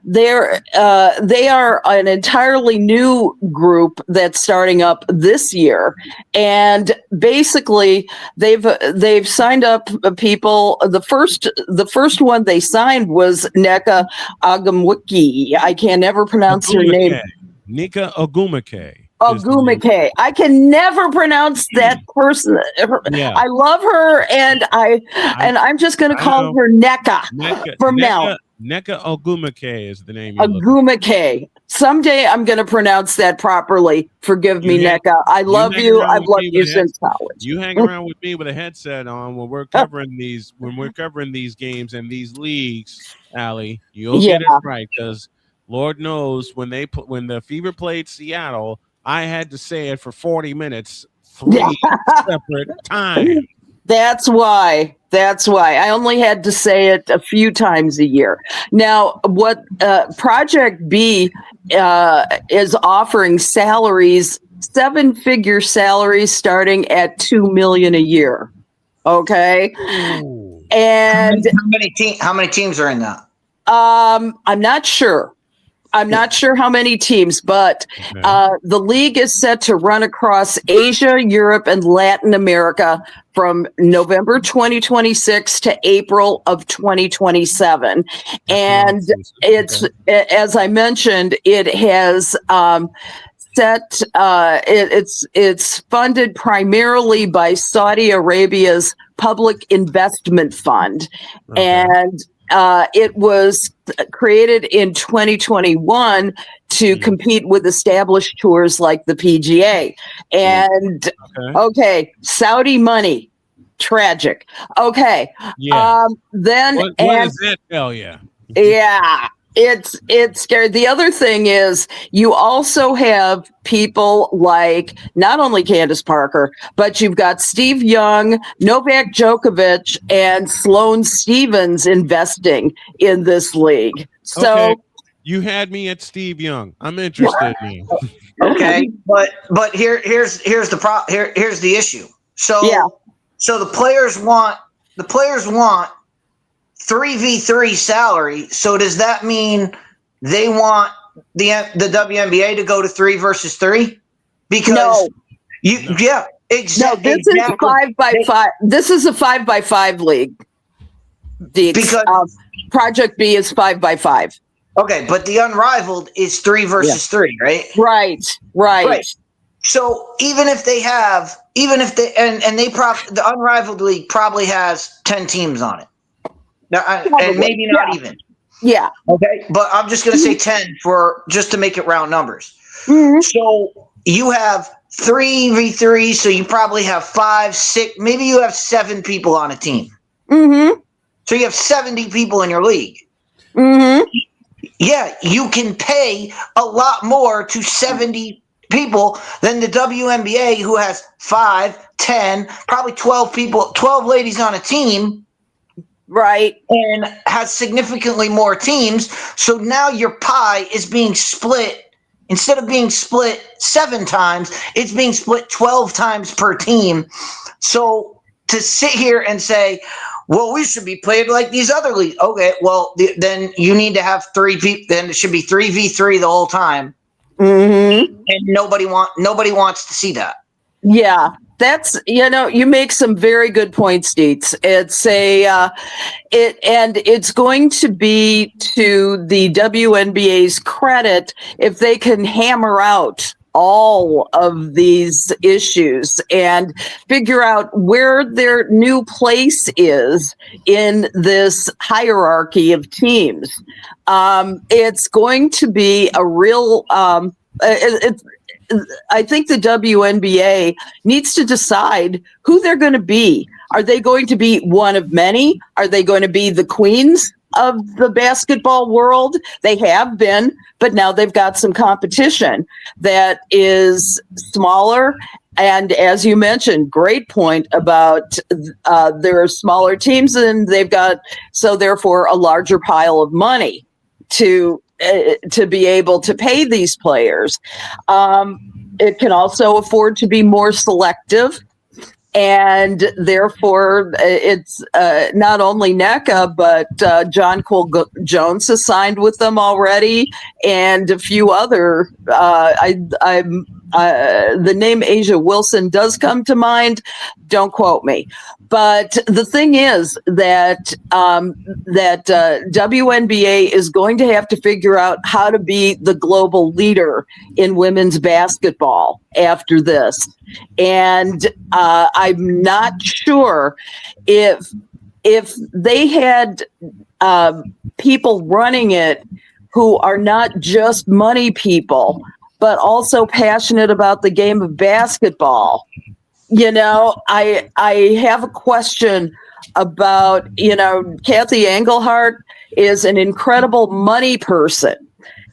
they are an entirely new group that's starting up this year, and basically they've signed up people. The first one they signed was Nneka Ogumike. I can never pronounce her name. Nneka Ogumike. Ogumike. I can never pronounce that person. I love her, and I'm just going to call her Nneka from now. Nneka Ogumike is the name. Ogumike. Someday I'm going to pronounce that properly. Forgive me, Nneka. I love you. I've loved you since college. You hang around with me with a headset on when we're covering these games and these leagues, Allie. You'll get it right, because Lord knows when the Fever played Seattle, I had to say it for 40 minutes 3 separate times. That's why I only had to say it a few times a year. Now, what Project B is offering salaries, 7-figure salaries starting at $2 million a year. Okay. Ooh. And how many teams are in that? I'm not sure. I'm not sure how many teams, but the league is set to run across Asia, Europe, and Latin America from November 2026 to April of 2027. And it's, as I mentioned, it has it's funded primarily by Saudi Arabia's Public Investment Fund. And it was created in 2021 to compete with established tours like the PGA. And okay, Saudi money, tragic. Okay, Yeah. then What and does that tell you? yeah, it's scary. The other thing is you also have people like not only Candace Parker, but you've got Steve Young, Novak Djokovic, and Sloane Stephens investing in this league. So Okay. You had me at Steve Young. I'm interested in you. Okay, but here's the issue. So so the players want 3v3 salary. So does that mean they want the WNBA to go to 3 versus 3? Because exactly. No, this is 5x5. This is a 5x5 league. Because Project B is 5x5. Okay, but the Unrivaled is 3 versus 3, right? Right. So even if the Unrivaled League probably has 10 teams on it. Now, and maybe not even. Yeah. Okay, but I'm just going to say 10 just to make it round numbers. Mm-hmm. So you have 3v3, so you probably have 5, 6, maybe you have 7 people on a team. Mm-hmm. So you have 70 people in your league. Mm-hmm. Yeah, you can pay a lot more to 70 people than the WNBA, who has 5, 10, probably 12 people, 12 ladies on a team. Right. And has significantly more teams. So now your pie is being split. Instead of being split 7 times, it's being split 12 times per team. So to sit here and say, well, we should be played like these other leagues. Okay, well, then you need to have 3 people. Then it should be 3v3 the whole time. Mm-hmm. And nobody wants to see that. Yeah, that's, you make some very good points, Dietz. It's it's going to be to the WNBA's credit if they can hammer out all of these issues and figure out where their new place is in this hierarchy of teams. It's going to be a real, I think the WNBA needs to decide who they're going to be. Are they going to be one of many? Are they going to be the queens of the basketball world? They have been, but now they've got some competition that is smaller. And as you mentioned, great point about there are smaller teams and they've got, so therefore a larger pile of money to be able to pay these players. It can also afford to be more selective. And therefore, it's not only NECA, but John Cole Jones has signed with them already, and a few other. The name Asia Wilson does come to mind. Don't quote me. But the thing is that WNBA is going to have to figure out how to be the global leader in women's basketball after this. And I'm not sure if they had people running it who are not just money people, but also passionate about the game of basketball. I have a question about, Kathy Engelhart is an incredible money person.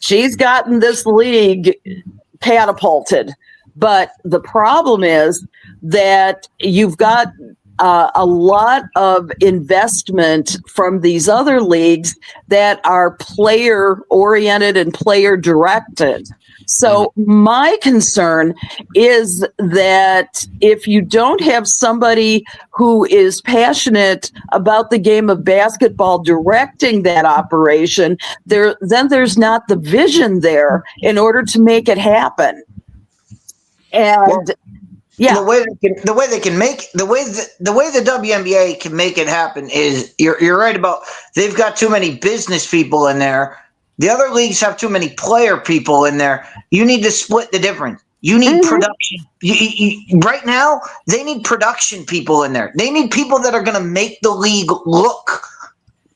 She's gotten this league catapulted. But the problem is that you've got a lot of investment from these other leagues that are player oriented and player directed. So my concern is that if you don't have somebody who is passionate about the game of basketball directing that operation, then there's not the vision there in order to make it happen. And the way the WNBA can make it happen is you're right about, they've got too many business people in there. The other leagues have too many player people in there. You need to split the difference. You need production. Right now, they need production people in there. They need people that are going to make the league look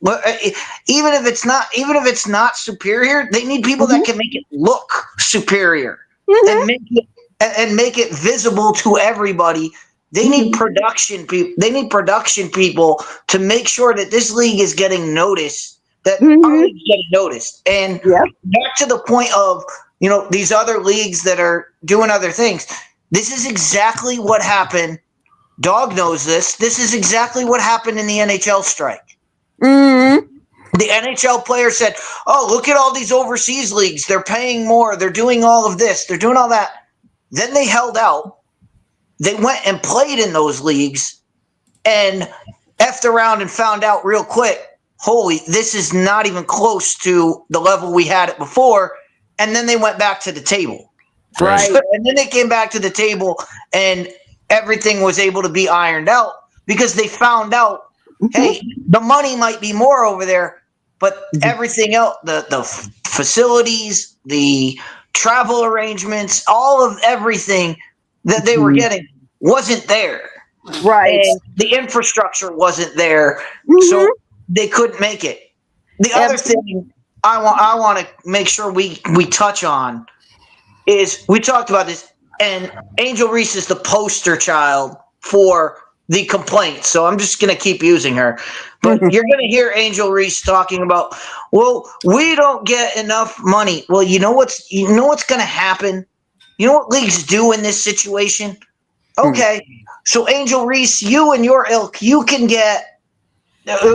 Even if it's not superior, they need people that can make it look superior and make it visible to everybody. They need production people. They need production people to make sure that this league is getting noticed. That our league's getting noticed. And back to the point of these other leagues that are doing other things. This is exactly what happened. Dog knows this. This is exactly what happened in the NHL strike. The NHL players said, "Oh, look at all these overseas leagues. They're paying more. They're doing all of this. They're doing all that." Then they held out. They went and played in those leagues and effed around and found out real quick, holy, this is not even close to the level we had it before. And then they went back to the table. Right. And then they came back to the table and everything was able to be ironed out because they found out, hey, the money might be more over there, but everything else, the facilities, the travel arrangements, all of everything that they were getting wasn't there. Right. And the infrastructure wasn't there. So they couldn't make it. The other thing I want to make sure we touch on is we talked about this, and Angel Reese is the poster child for the complaint. So I'm just going to keep using her. But you're going to hear Angel Reese talking about, well, we don't get enough money. Well, you know what's going to happen? You know what leagues do in this situation? Okay, so Angel Reese, you and your ilk, you can get.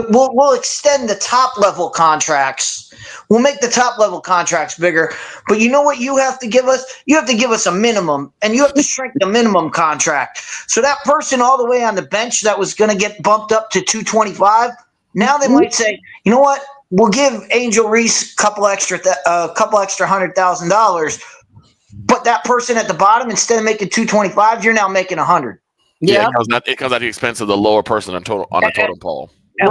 We'll extend the top level contracts. We'll make the top level contracts bigger. But you know what you have to give us? You have to give us a minimum, and you have to shrink the minimum contract. So that person all the way on the bench that was going to get bumped up to $225, now they might say, you know what? We'll give Angel Reese a couple extra $100,000. But that person at the bottom, instead of making $225, you're now making $100. Yeah, it comes at the expense of the lower person on a totem pole. And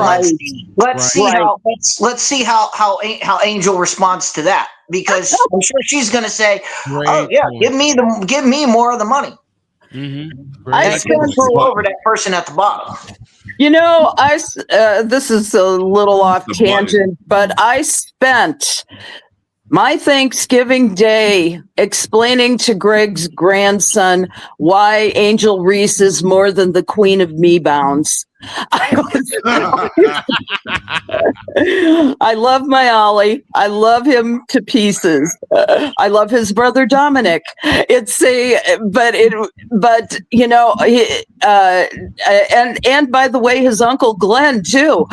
let's see how Angel responds to that, because I'm sure she's going to say, "Oh yeah, give me more of the money." I control over that person at the bottom. This is a little off tangent, but I spent my Thanksgiving Day explaining to Greg's grandson why Angel Reese is more than the queen of me-bounds. I love my Ollie. I love him to pieces. I love his brother Dominic. And by the way, his uncle Glenn too.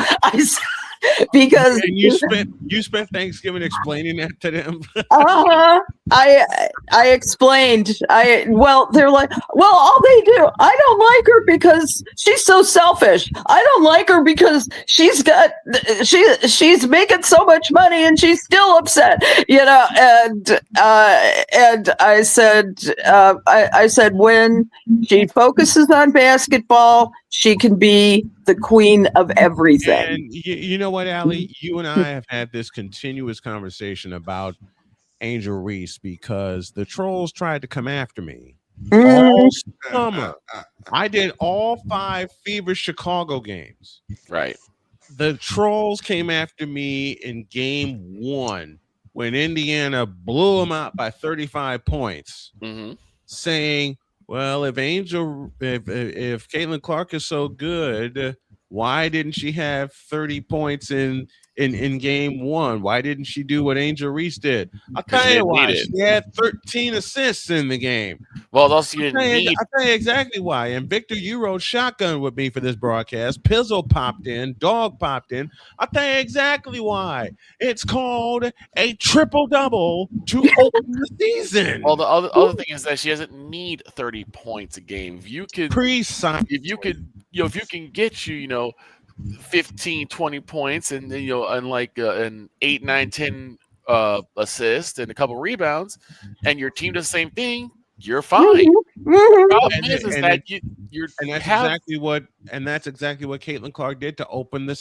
Because and you spent Thanksgiving explaining that to them. I explained. They're like, well, all they do. I don't like her because she's so selfish. I don't like her because she's making so much money and she's still upset. And I said when she focuses on basketball, she can be the queen of everything. And you know what, Allie? You and I have had this continuous conversation about Angel Reese because the trolls tried to come after me all summer. I did all 5 Fever Chicago games. Right. The trolls came after me in game 1 when Indiana blew them out by 35 points, saying, well, if Caitlin Clark is so good, why didn't she have 30 points in game 1? Why didn't she do what Angel Reese did? I'll tell you why. She had 13 assists in the game. Well, also you I'll tell you exactly why. And Victor, you rode shotgun with me for this broadcast. Pizzle popped in. Dog popped in. I'll tell you exactly why. It's called a triple-double to open the season. Well, the other thing is that she doesn't need 30 points a game. If you can get you 15, 20 points and like an 8, 9, 10 assists and a couple rebounds, and your team does the same thing, you're fine. The problem is that that's exactly what Caitlin Clark did to open the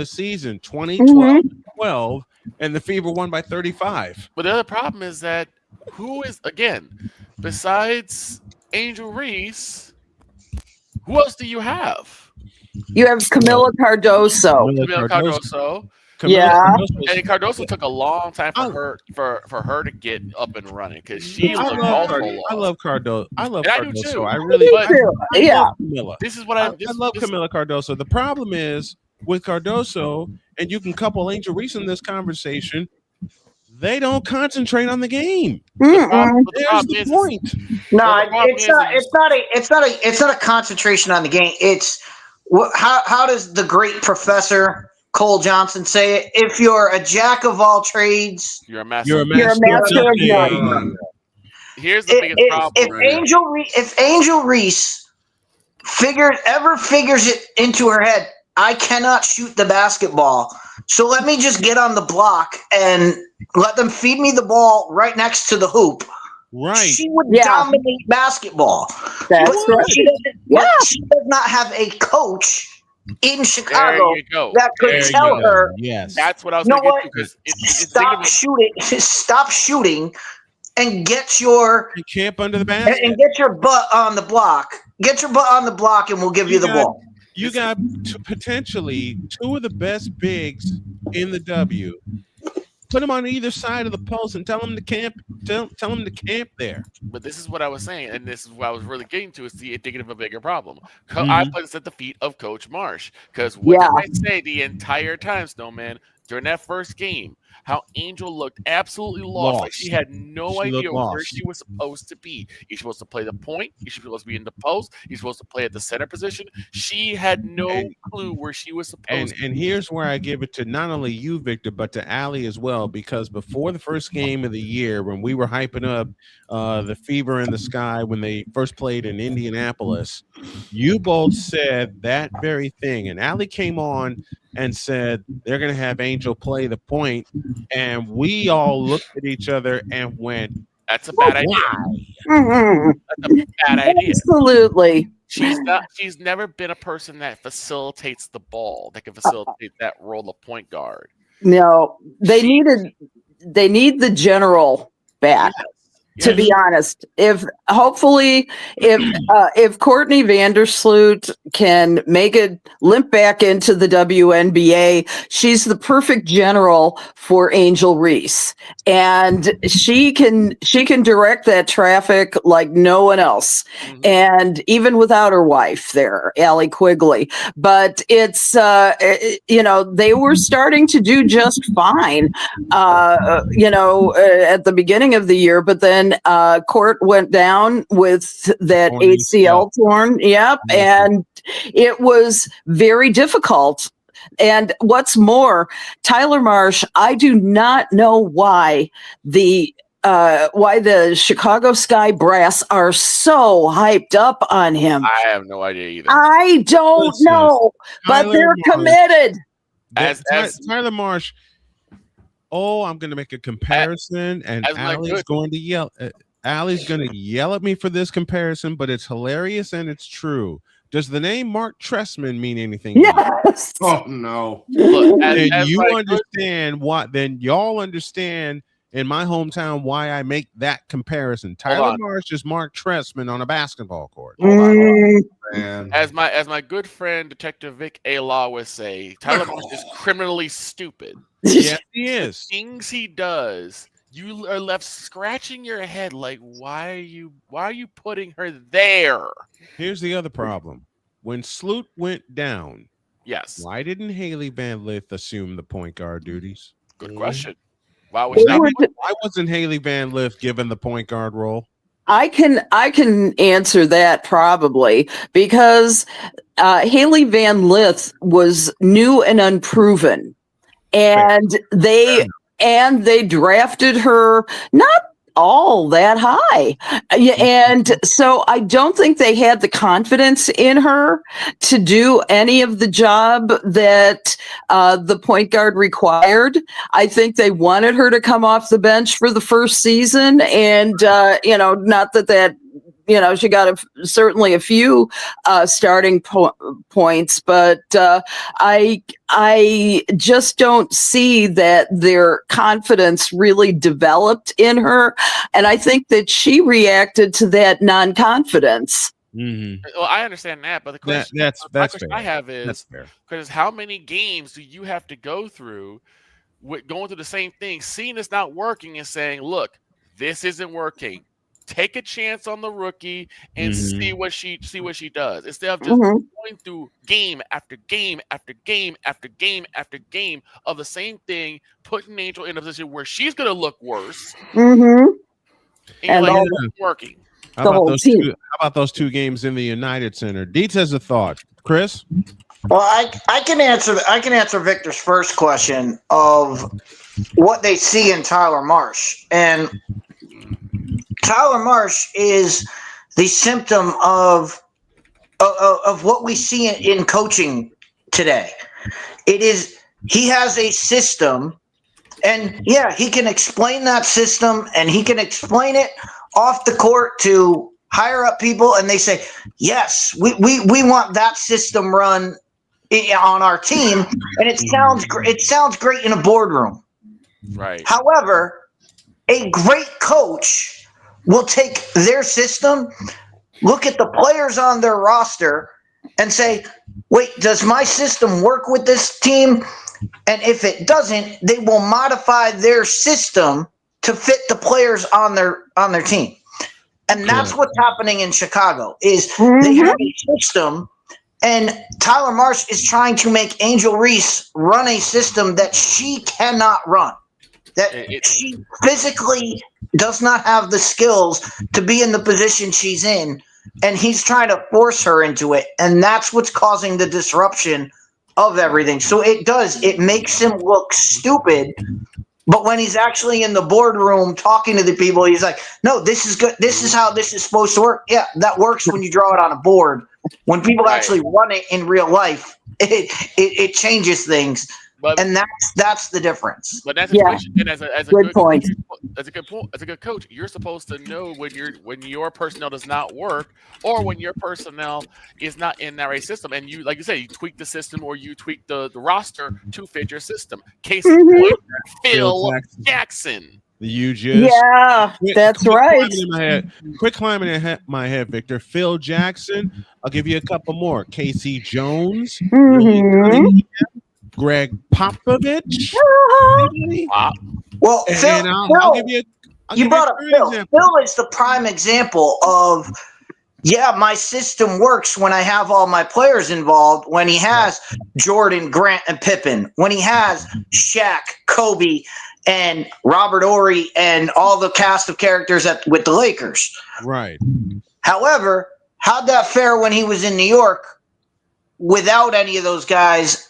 season 2012, and the Fever won by 35. But the other problem is that who is, again, besides Angel Reese, who else do you have? You have Camila Cardoso. Camila Cardoso. Yeah. And Cardoso took a long time for her to get up and running because she looked also lost. I love Cardoso. I love And I do Cardoso. too. I really yeah. love Camila. This is what I love Camila Cardoso. The problem is with Cardoso, and you can couple Angel Reese in this conversation, they don't concentrate on the game. There's the point. No, it's not a concentration on the game. It's how does the great Professor Cole Johnson say it? If you're a jack of all trades, you're a master of none. Here's the biggest problem. If Angel Reese ever figures it into her head, I cannot shoot the basketball, so let me just get on the block and let them feed me the ball right next to the hoop. Right. She would dominate basketball. That's right. She does not have a coach in Chicago that could tell her. Yes. That's what I was You know going what? to get to. Stop shooting and get your camp under the basket and get your butt on the block. Get your butt on the block, and we'll give you the ball. You got potentially two of the best bigs in the W. Put them on either side of the post and tell them to camp. Tell them to camp there. But this is what I was saying, and this is what I was really getting to: is the indicative of a bigger problem. I put this at the feet of Coach Marsh because what did I say the entire time, Snowman, during that first game? How Angel looked absolutely lost. Like she had no idea where she was supposed to be. You're supposed to play the point. You're supposed to be in the post. You're supposed to play at the center position. She had no clue where she was supposed to be. And here's where I give it to not only you, Victor, but to Allie as well, because before the first game of the year, when we were hyping up the Fever in the Sky when they first played in Indianapolis, you both said that very thing. And Allie came on and said they're going to have Angel play the point, and we all looked at each other and went, "That's a bad idea." That's a bad idea. Absolutely. She's never been a person that facilitates the ball, that can facilitate that role of point guard. No, they need the general back. To be honest, if Courtney Vandersloot can make it limp back into the WNBA, she's the perfect general for Angel Reese, and she can direct that traffic like no one else, and even without her wife there, Allie Quigley. But it's they were starting to do just fine, at the beginning of the year, but then Court went down with that ACL torn. Yep. And it was very difficult. And what's more, Tyler Marsh, I do not know why the Chicago Sky brass are so hyped up on him. I have no idea either. I don't know, but they're committed. Tyler Marsh. Oh, I'm going to make a comparison, and Allie's going to yell. Allie's going to yell at me for this comparison, but it's hilarious and it's true. Does the name Mark Trestman mean anything? Yes. Oh no. Look, understand what? Then y'all understand in my hometown why I make that comparison. Tyler Marsh is Mark Trestman on a basketball court. Hold on. As my good friend Detective Vic A. Law would say, Tyler Marsh is criminally stupid. Yes, he is. The things he does, you are left scratching your head like, why are you putting her there? Here's the other problem. When Sloot went down, yes, why didn't Haley Van Lith assume the point guard duties? Good question. Why wasn't Haley Van Lith given the point guard role? I can answer that probably because Haley Van Lith was new and unproven, and they drafted her not all that high, and so I don't think they had the confidence in her to do any of the job that the point guard required. I think they wanted her to come off the bench for the first season, and not that she got certainly a few starting points, but I just don't see that their confidence really developed in her, and I think that she reacted to that non-confidence. Well, I understand that, but the question, that's my question fair. I have That's is fair. because how many games do you have to go through with going through the same thing, seeing it's not working, and saying, "Look, this isn't working. Take a chance on the rookie and see what she does," instead of just going through game after game after game after game after game of the same thing, putting Angel in a position where she's going to look worse. Mm-hmm. And like, it's working. How about those two? How about those 2 games in the United Center? Deets has a thought. Chris? Well, I can answer Victor's first question of what they see in Tyler Marsh. And Tyler Marsh is the symptom of what we see in coaching today. He has a system, and yeah, he can explain that system, and he can explain it off the court to higher up people, and they say, yes, we want that system run on our team, and it sounds great in a boardroom. Right. However, a great coach will take their system, look at the players on their roster, and say, wait, does my system work with this team? And if it doesn't, they will modify their system to fit the players on their team. And that's what's happening in Chicago is they have a system, and Tyler Marsh is trying to make Angel Reese run a system that she cannot run. That she physically does not have the skills to be in the position she's in, and he's trying to force her into it, and that's what's causing the disruption of everything. So it makes him look stupid, but when he's actually in the boardroom talking to the people, he's like, no, this is good. This is how this is supposed to work. Yeah, that works when you draw it on a board. When people actually run it in real life, it changes things. And that's the difference. But that's a question. And as a good point. As a good coach, you're supposed to know when your personnel does not work, or when your personnel is not in that right system. And you, like you say, you tweak the system, or you tweak the roster to fit your system. Case in point, Phil Jackson. That's right. Quick climbing in my head, Victor. Phil Jackson. I'll give you a couple more. Casey Jones. Greg Popovich. Well, Phil, I'll give you. You brought up Phil. Phil is the prime example of, yeah, my system works when I have all my players involved. When he has Jordan, Grant, and Pippen. When he has Shaq, Kobe, and Robert Horry, and all the cast of characters with the Lakers. Right. However, how'd that fare when he was in New York without any of those guys?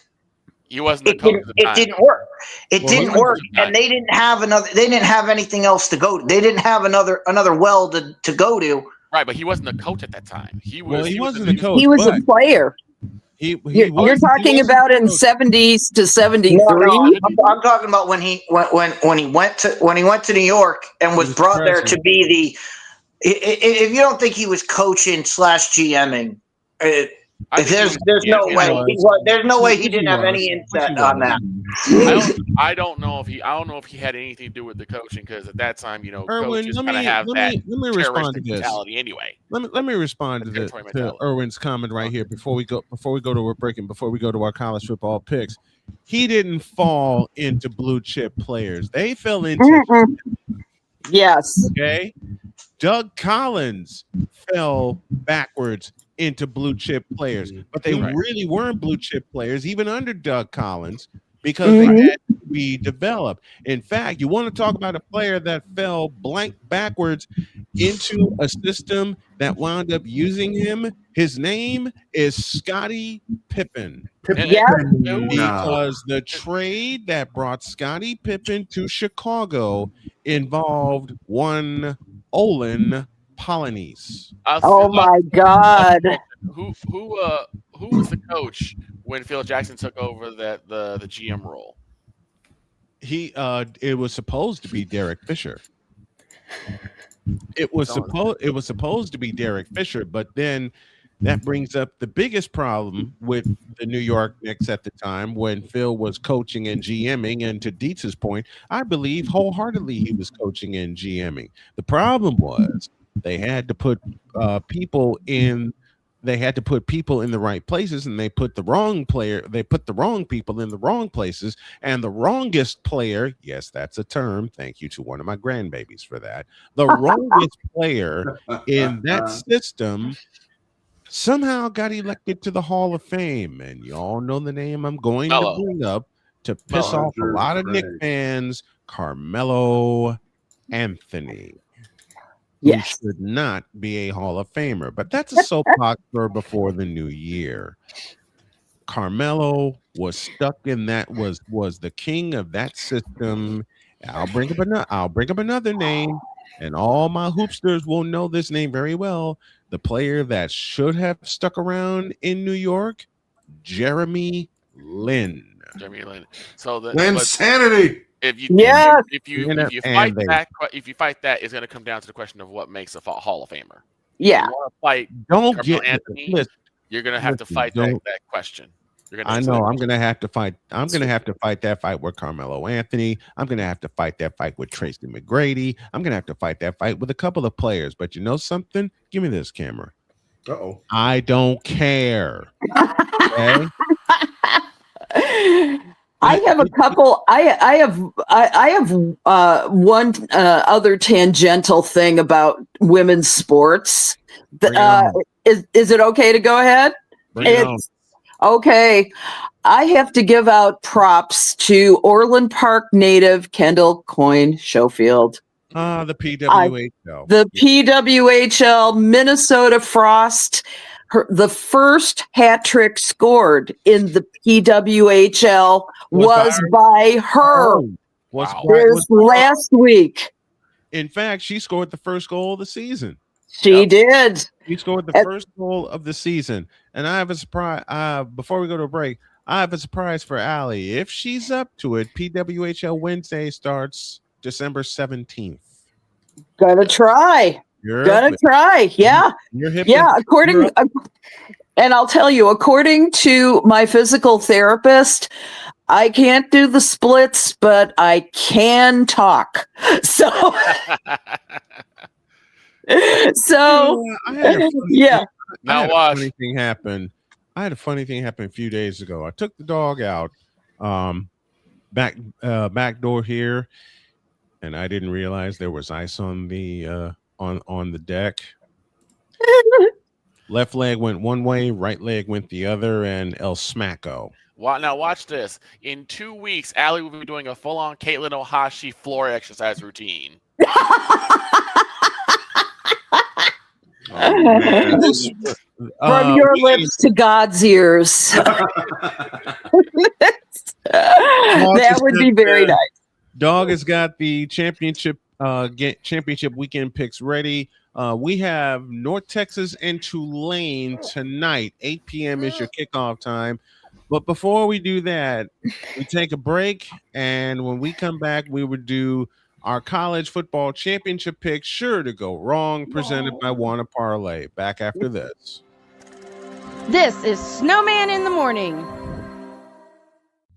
He wasn't the coach at the time. It didn't work. It didn't work, and they didn't have another. They didn't have anything else to go to. They didn't have another well to go to. Right, but he wasn't the coach at that time. He wasn't the coach. He was a player. You're talking about in 70s to 73. No, I'm talking about when he went to New York and was brought there to be the. If you don't think he was coaching / GMing. There's no way. There's no way he didn't have any insight on that. I don't know if he had anything to do with the coaching, because at that time, Erwin, coaches kind of have that respond to this mentality anyway. Let me respond to Erwin's comment right here before we go to a break and before we go to our college football picks. He didn't fall into blue chip players. They fell into yes. Okay. Doug Collins fell backwards into blue chip players, but they really weren't blue chip players even under Doug Collins, because they had to be developed. In fact, you want to talk about a player that fell blank backwards into a system that wound up using him. His name is Scottie Pippen. Because the trade that brought Scottie Pippen to Chicago involved one Olin Polynice. Oh my God! Who was the coach when Phil Jackson took over the GM role? It was supposed to be Derek Fisher. It was supposed to be Derek Fisher, but then that brings up the biggest problem with the New York Knicks at the time when Phil was coaching and GMing. And to Dietz's point, I believe wholeheartedly he was coaching and GMing. The problem was they had to put people in they had to put people in the right places, and they put the wrong people in the wrong places, and the wrongest player, yes, that's a term, thank you to one of my grandbabies for that, the wrongest player in that system somehow got elected to the Hall of Fame. And you all know the name I'm going to bring up to piss off a lot of Knick fans, Carmelo Anthony. Yes. Who should not be a Hall of Famer, but that's a soapbox for before the new year. Carmelo was stuck in that, was the king of that system. I'll bring up another name, and all my hoopsters will know this name very well. The player that should have stuck around in New York, Jeremy Lin. So the insanity. If you fight that, it's going to come down to the question of what makes a Hall of Famer. Yeah. You want to fight Don't Carmelo get Anthony, you're going to have to fight that question. I know I'm going to have to fight. I'm going to have to fight that fight with Carmelo Anthony. I'm going to have to fight that fight with Tracy McGrady. I'm going to have to fight that fight with a couple of players. But you know something? Give me this camera. Uh-oh. I don't care. Okay? I have a couple. I have one other tangential thing about women's sports. Is it okay to go ahead? Okay. I have to give out props to Orland Park native Kendall Coyne Schofield. The PWHL. The PWHL Minnesota Frost. The first hat trick scored in the PWHL was by her this last week. In fact, she scored the first goal of the season. She did. She scored the first goal of the season. And I have a surprise. Before we go to a break, I have a surprise for Allie. If she's up to it, PWHL Wednesday starts December 17th. Gonna try. Yeah. And I'll tell you, according to my physical therapist, I can't do the splits, but I can talk. So, I had a funny thing happen a few days ago. I took the dog out back door here, and I didn't realize there was ice on the on the deck. Left leg went one way, right leg went the other, and El Smacko. Now watch this. In 2 weeks, Allie will be doing a full-on Caitlin Ohashi floor exercise routine. From your lips to God's ears. That would be very nice. Dog has got the championship weekend picks ready. We have North Texas and Tulane tonight. 8 p.m. is your kickoff time. But before we do that, we take a break, and when we come back, we would do our college football championship pick, sure to go wrong, presented by Wanna Parlay. Back after this. This is Snowman in the Morning.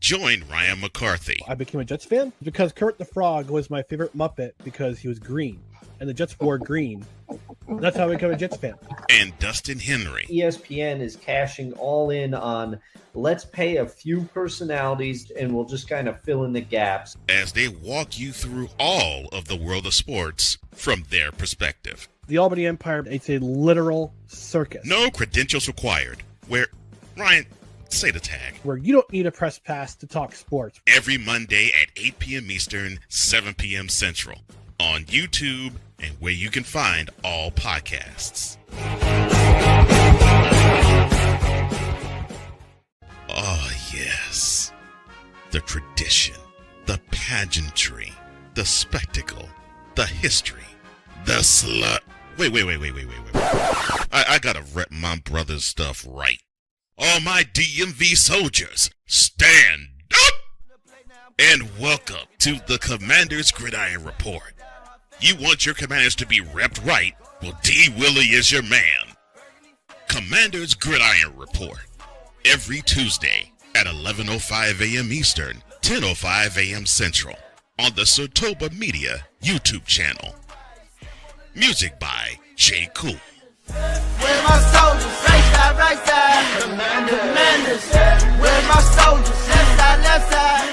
Join Ryan McCarthy. I became a Jets fan because Kurt the Frog was my favorite Muppet because he was green, and the Jets wore green. That's how I became a Jets fan. And Dustin Henry. ESPN is cashing all in on let's pay a few personalities and we'll just kind of fill in the gaps. As they walk you through all of the world of sports from their perspective. The Albany Empire, it's a literal circus. No credentials required. Where, Ryan, say the tag. Where you don't need a press pass to talk sports. Every Monday at 8 p.m. Eastern, 7 p.m. Central. On YouTube and where you can find all podcasts. Oh, yes. The tradition, the pageantry, the spectacle, the history, the slut. Wait. I gotta rep my brother's stuff right. All my DMV soldiers, stand up! And welcome to the Commander's Gridiron Report. You want your commanders to be repped right? Well, D. Willie is your man. Commander's Gridiron Report. Every Tuesday at 11:05 a.m. Eastern, 10:05 a.m. Central. On the Sotoba Media YouTube channel. Music by J. Cool. Where my soldiers, side, right side. Commanders. Where's my soldiers? Left side.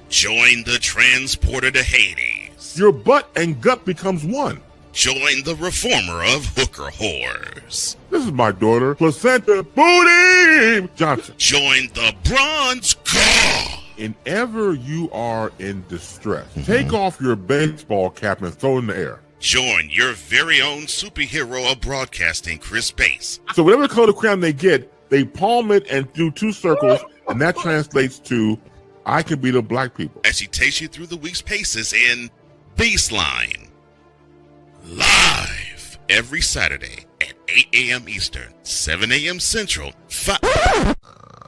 Join the transporter to Hades. Your butt and gut becomes one. Join the reformer of hooker whores. This is my daughter, Placenta Booty Johnson. Join the bronze car. And ever you are in distress, take off your baseball cap and throw it in the air. Join your very own superhero of broadcasting, Chris Bass. So whatever color crown they get, they palm it and do two circles, and that translates to, I can beat up black people. As she takes you through the week's paces in Baseline. Live every Saturday at 8 a.m. Eastern, 7 a.m. Central,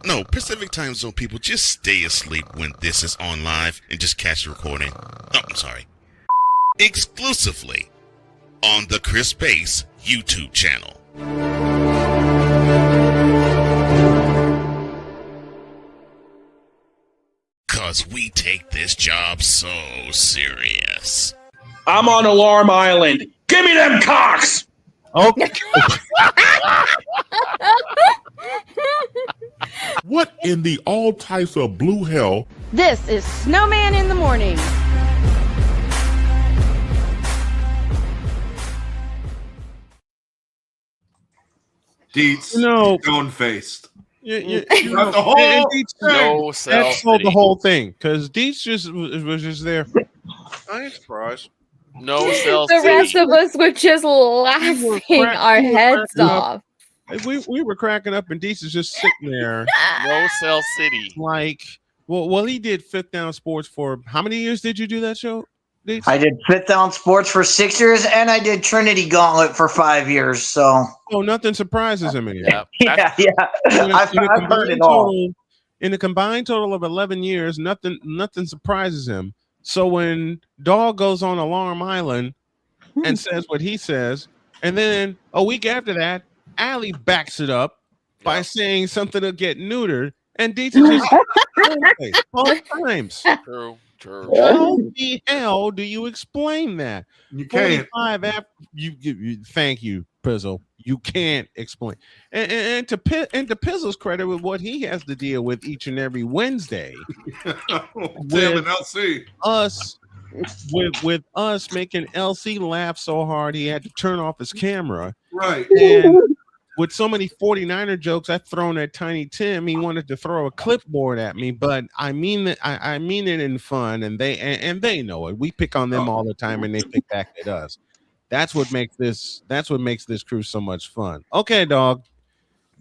No, Pacific Time Zone people, just stay asleep when this is on live and just catch the recording. Oh, I'm sorry. Exclusively on the Chris Bass YouTube channel. Cause we take this job so serious. I'm on Alarm Island. Give me them cocks. Okay. What in the all types of blue hell? This is Snowman in the morning. Deets, stone faced. The whole No that sold the whole thing because Deets just was just there. I ain't surprised. No cell The rest of us were just laughing our heads off. We were cracking up, and Deets is just sitting there. No Cell City. Like, well, he did Fifth Down Sports for how many years did you do that show? Deets? I did Fifth Down Sports for 6 years, and I did Trinity Gauntlet for 5 years. So, nothing surprises him anymore. yeah. I've heard it all. In a combined total of 11 years, nothing surprises him. So when Dog goes on Alarm Island and says what he says, and then a week after that, Allie backs it up by saying something to get neutered, and Deets just both times. True. How the hell do you explain that? You can't. 45 after you thank you, Pizzle. You can't explain. And to Pizzle's credit, with what he has to deal with each and every Wednesday, Damn it, LC. With us making LC laugh so hard he had to turn off his camera. Right. And with so many 49er jokes I've thrown at Tiny Tim, he wanted to throw a clipboard at me, but I mean that I mean it in fun, and they know it. We pick on them all the time, and they pick back at us. That's what makes this crew so much fun. Okay, Dog,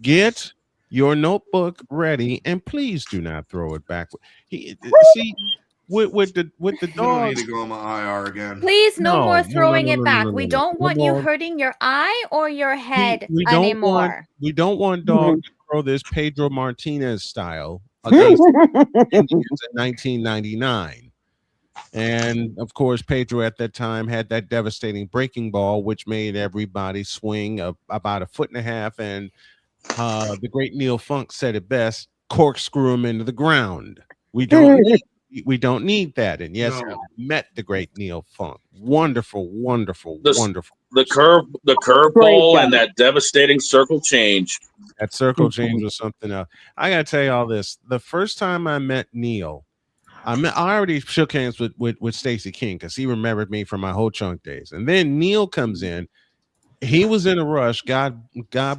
get your notebook ready, and please do not throw it back. See, with the You don't dog. need to go on my IR again. Please, no more throwing it back. no, We no. don't want No you more. hurting your eye or your head We don't anymore. want Dog to throw this Pedro Martinez style against the Indians in 1999. And of course, Pedro at that time had that devastating breaking ball, which made everybody swing about 1.5 feet. And the great Neil Funk said it best: corkscrew him into the ground. We don't need that. And yes, I met the great Neil Funk. Wonderful. The curveball and that devastating circle change. That circle change was something else. I gotta tell you all this. The first time I met Neil, I already shook hands with Stacey King because he remembered me from my Ho Chunk days. And then Neil comes in. He was in a rush. God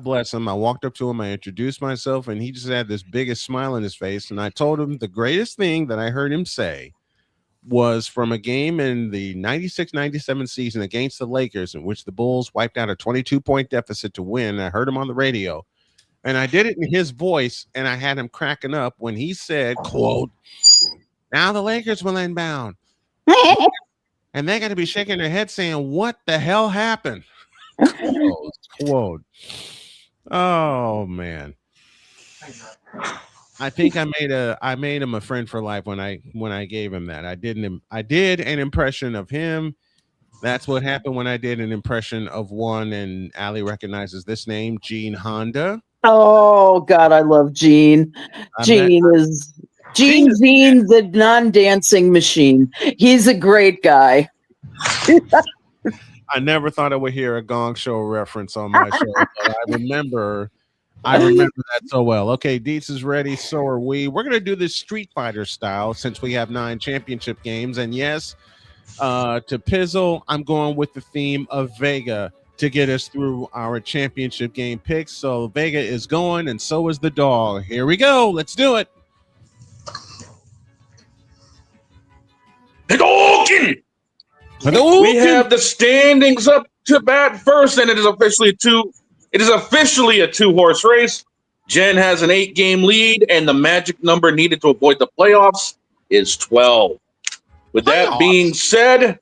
bless him. I walked up to him. I introduced myself, and he just had this biggest smile on his face. And I told him the greatest thing that I heard him say was from a game in the 96-97 season against the Lakers, in which the Bulls wiped out a 22-point deficit to win. I heard him on the radio, and I did it in his voice, and I had him cracking up when he said, quote, "Now the Lakers will inbound." And they're going to be shaking their head saying, "What the hell happened?" Quote. Oh man. I think I made him a friend for life when I gave him that. I did an impression of him. That's what happened when I did an impression of one, and Allie recognizes this name, Gene Honda. Oh God, I love Gene. Gene's the non-dancing machine. He's a great guy. I never thought I would hear a Gong Show reference on my show, but I remember that so well. Okay, Dietz is ready. So are we. We're going to do this Street Fighter style since we have 9 championship games. And yes, to Pizzle, I'm going with the theme of Vega to get us through our championship game picks. So Vega is going, and so is the dog. Here we go. Let's do it. Hadouken! We have the standings up to bat first, and it is officially a 2-horse race. Jen has an 8-game lead, and the magic number needed to avoid the playoffs is 12. With that being said,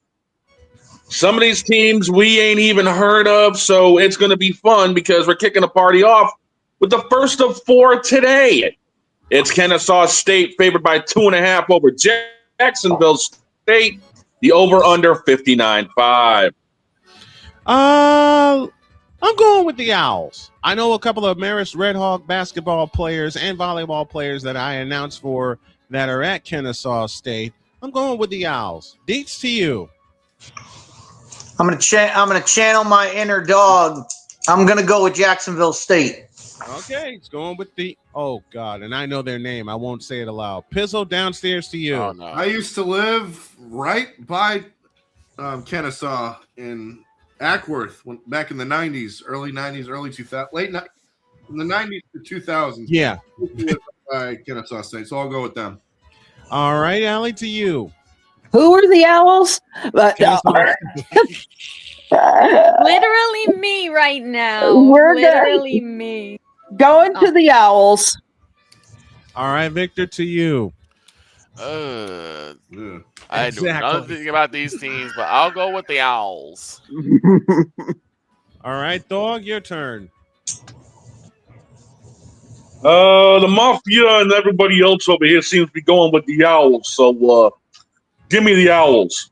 some of these teams we ain't even heard of, so it's going to be fun because we're kicking the party off with the first of 4 today. It's Kennesaw State favored by 2.5 over Jacksonville State. The over-under 59.5. I'm going with the Owls. I know a couple of Marist Red Hawk basketball players and volleyball players that I announced for that are at Kennesaw State. I'm going with the Owls. Dietz, to you. I'm gonna channel my inner dog. I'm gonna go with Jacksonville State. Okay, it's going with the. Oh God, and I know their name. I won't say it aloud. Pizzle, downstairs to you. Oh, no. I used to live right by Kennesaw in Ackworth back in the 90s, early 90s, early 2000s, in the 90s to 2000s. Yeah. By Kennesaw State, so I'll go with them. All right, Allie, to you. Who are the Owls? But Literally me right now. We're Literally me. going to the Owls. All right, Victor, to you. I know nothing about these teams, but I'll go with the Owls. All right, dog, your turn. The Mafia and everybody else over here seems to be going with the Owls, so give me the Owls.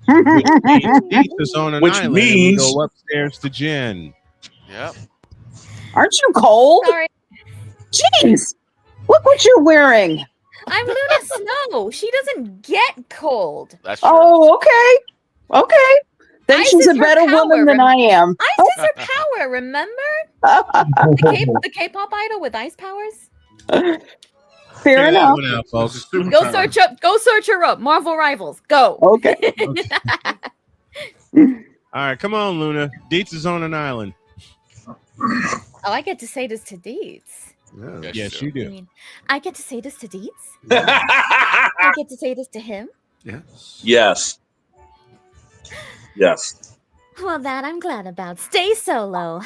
Which means go upstairs to Jen. Yep. Aren't you cold? Sorry. Jeez, look what you're wearing. I'm Luna Snow. She doesn't get cold. That's true. Oh, okay. Then Ice she's is a her better power, woman than I am. Ice is her power, remember? The K-pop idol with ice powers? Fair enough. Folks. Go search her up. Marvel Rivals. Go. Okay. All right, come on, Luna. Dietz is on an island. Oh, I get to say this to Dietz. Yeah. Yes, you do. I mean, I get to say this to Dietz. I get to say this to him. Yes. Well, that I'm glad about. Stay solo.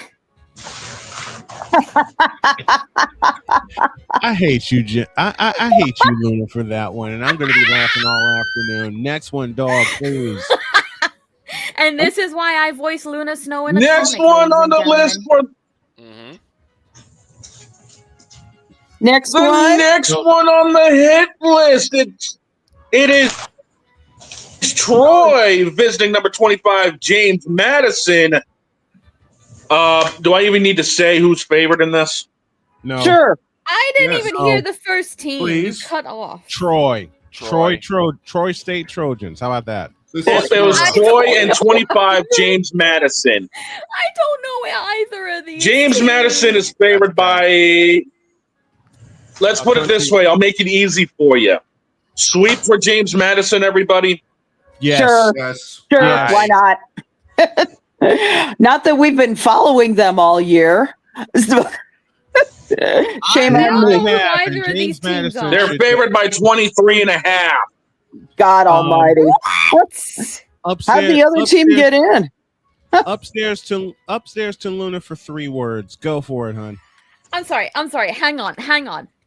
I hate you, Jen. I hate you, Luna, for that one, and I'm going to be laughing all afternoon. Next one, dog, please. And this is why I voice Luna Snow in a Next comic, one on the gentlemen. list for Next the one. next one on the hit list. It is Troy visiting number 25, James Madison. Do I even need to say who's favored in this? No. Sure. I didn't even hear the first team. Please. You cut off. Troy State Trojans. How about that? It was Troy and 25, James Madison. I don't know either of these. James teams. Madison is favored by. Let's put it this way. I'll make it easy for you. Sweep for James Madison, everybody. Yes. Sure. Yes. Sure. Yes. Why not? Not that we've been following them all year. Shame on me. Either of these teams are. They're favored by 23.5. God Almighty. How'd the other team get in? upstairs to Luna for 3 words. Go for it, hon. I'm sorry. Hang on.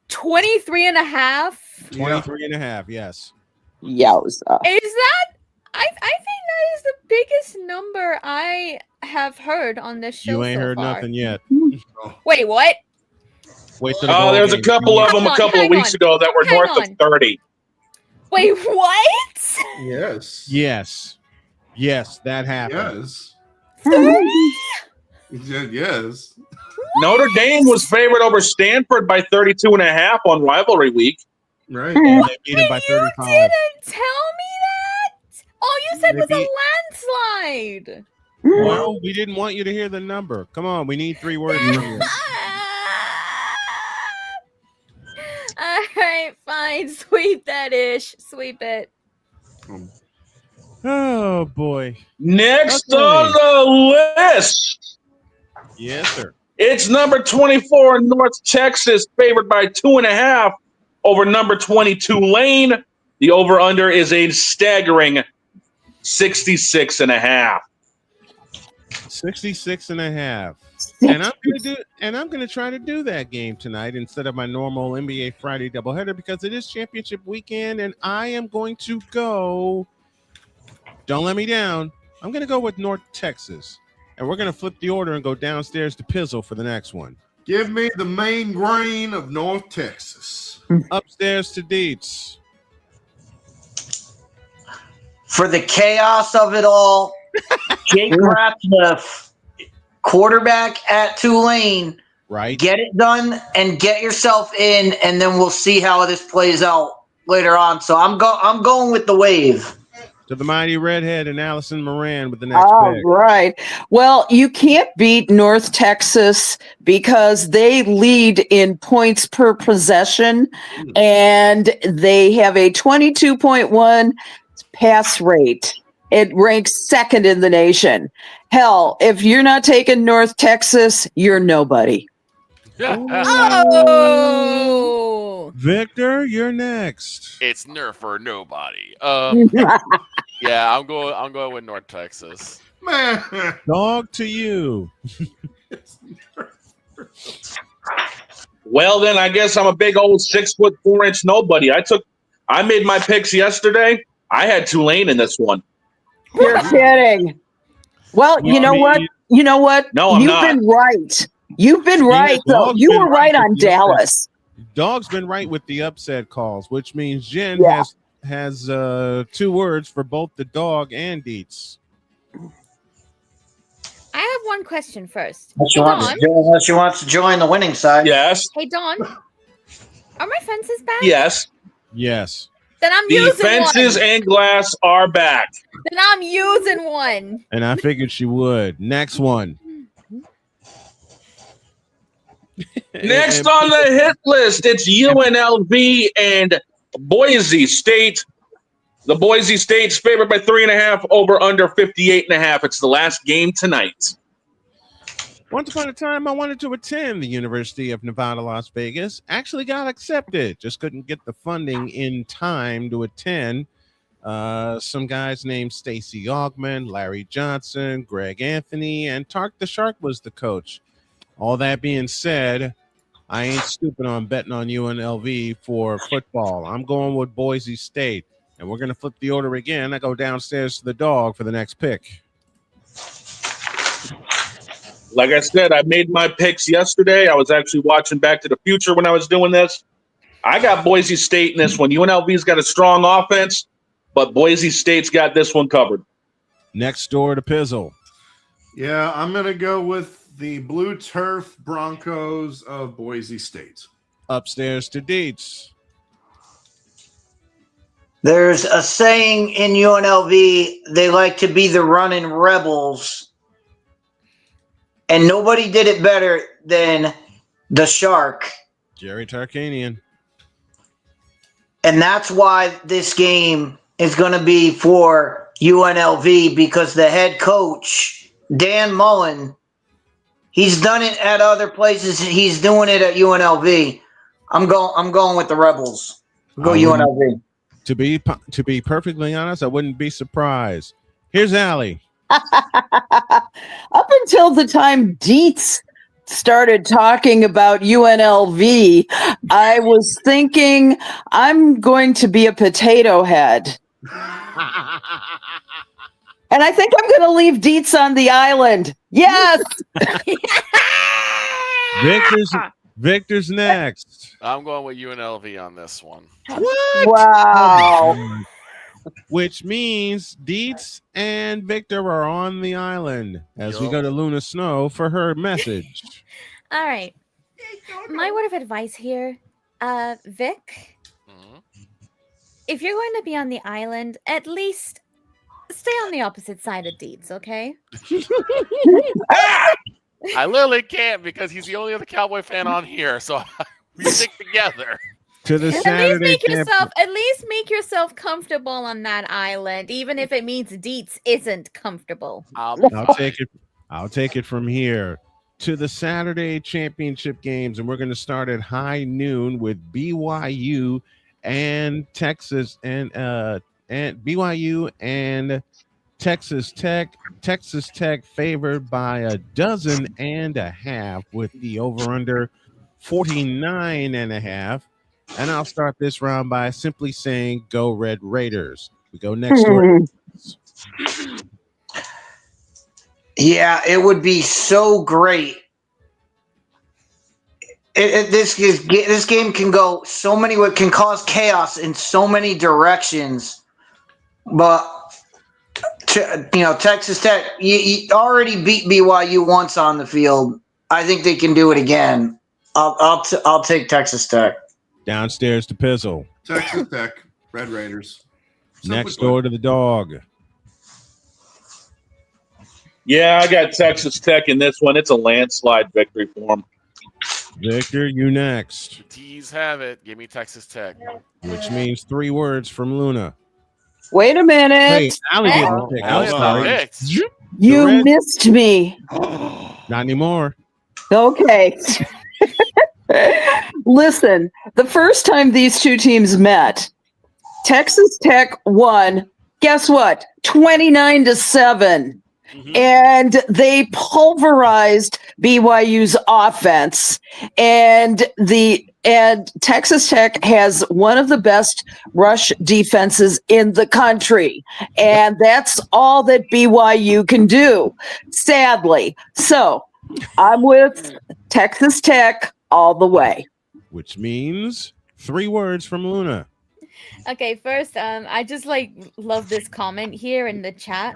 23 and a half? 23.5, yes. Yowza. Is that? I think that is the biggest number I have heard on this show. You ain't so heard far. nothing yet. Wait, what? Wait till the ball There's a game. couple of them a couple of weeks ago that were north of 30. Wait, what? Yes. Yes, that happened. Yes. Notre Dame was favored over Stanford by 32.5 on rivalry week. Right. And they beat him by 35. Didn't tell me that? All you said was a landslide. Well, we didn't want you to hear the number. Come on, we need 3 words from you. All right, fine. Sweep that ish. Sweep it. Oh boy. Next Okay. on the list. Yes, sir. It's number 24, North Texas, favored by 2.5 over number 22, Lane. The over-under is a staggering 66.5. 66.5. And I'm gonna try to do that game tonight instead of my normal NBA Friday doubleheader because it is championship weekend, and I am going to go. Don't let me down. I'm gonna go with North Texas, and we're gonna flip the order and go downstairs to Pizzle for the next one. Give me the main grain of North Texas. Upstairs to Deets. For the chaos of it all, Jake Ratcliffe, quarterback at Tulane. Right. Get it done and get yourself in, and then we'll see how this plays out later on. So I'm going with the wave. To the mighty redhead and Allison Moran with the next All pick. right. Well, you can't beat North Texas because they lead in points per possession, and they have a 22.1 pass rate. It ranks second in the nation. Hell, if you're not taking North Texas, you're nobody. Oh, Victor, you're next. It's Nerf or nobody. Yeah, I'm going with North Texas. Man, dog to you. Well, then I guess I'm a big old 6'4" nobody. I made my picks yesterday. I had Tulane in this one. You're kidding. Well, you know what? You know what? No, I'm not. Been right. You've been right, though. You were right on Dallas. Dog's been right with the upset calls, which means Jen has 2 words for both the dog and Deets. I have one question first. Unless she wants to join the winning side. Yes. Hey, Dawn. Are my fences back? Yes. Yes. Then I'm The using fences one. and glass are back. Then I'm using one. And I figured she would. Next one. Next on the hit list, it's UNLV and Boise State. The Boise State's favored by 3.5 over under 58.5. It's the last game tonight. Once upon a time, I wanted to attend the University of Nevada, Las Vegas. Actually got accepted. Just couldn't get the funding in time to attend. Some guys named Stacy Augman, Larry Johnson, Greg Anthony, and Tark the Shark was the coach. All that being said, I ain't stupid on betting on UNLV for football. I'm going with Boise State, and we're going to flip the order again. I go downstairs to the dog for the next pick. Like I said, I made my picks yesterday. I was actually watching Back to the Future when I was doing this. I got Boise State in this one. UNLV's got a strong offense, but Boise State's got this one covered. Next door to Pizzle. Yeah, I'm going to go with the Blue Turf Broncos of Boise State. Upstairs to Deets. There's a saying in UNLV, they like to be the running rebels. And nobody did it better than the Shark. Jerry Tarkanian. And that's why this game is going to be for UNLV, because the head coach, Dan Mullen, he's done it at other places. He's doing it at UNLV. I'm going with the Rebels. Go UNLV. To be perfectly honest, I wouldn't be surprised. Here's Allie. Up until the time Deets started talking about UNLV, I was thinking I'm going to be a potato head. And I think I'm going to leave Deets on the island. Yes. Victor's next. I'm going with UNLV on this one. What? Wow. Which means Deets and Victor are on the island as we go to Luna Snow for her message. All right. My word of advice here, Vic, if you're going to be on the island, at least stay on the opposite side of Deeds, okay? I literally can't because he's the only other Cowboy fan on here. So we stick together. To the Saturday At least make yourself comfortable on that island, even if it means Deets isn't comfortable. I'll take it from here to the Saturday championship games, and we're going to start at high noon with BYU and Texas and BYU and Texas Tech. Texas Tech favored by 12.5 with the over/under 49.5. And I'll start this round by simply saying, "Go Red Raiders." We go next door. Yeah, it would be so great. This game can go so many. What can cause chaos in so many directions, but Texas Tech you already beat BYU once on the field. I think they can do it again. I'll take Texas Tech. Downstairs to Pizzle. Texas Tech, Red Raiders. Next door to the dog. Yeah, I got Texas Tech in this one. It's a landslide victory for them. Victor, you next. D's have it. Give me Texas Tech. Which means 3 words from Luna. Wait a minute. Wait, Allie didn't pick. I'm sorry. You missed me. Not anymore. Okay. Listen, the first time these two teams met, Texas Tech won, guess what? 29-7. And they pulverized BYU's offense. And Texas Tech has one of the best rush defenses in the country. And that's all that BYU can do, sadly. So I'm with Texas Tech all the way. Which means 3 words from Luna. Okay, first, I just love this comment here in the chat.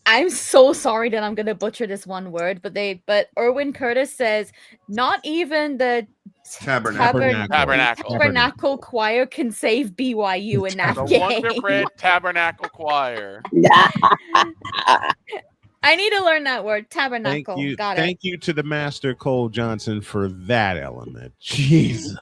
I'm so sorry that I'm gonna butcher this one word, but Erwin Curtis says not even the Tabernacle Choir can save BYU in that The game. Wonder Bread Tabernacle Choir. I need to learn that word. Tabernacle. Got it. Thank you to the master Cole Johnson for that element. Jesus.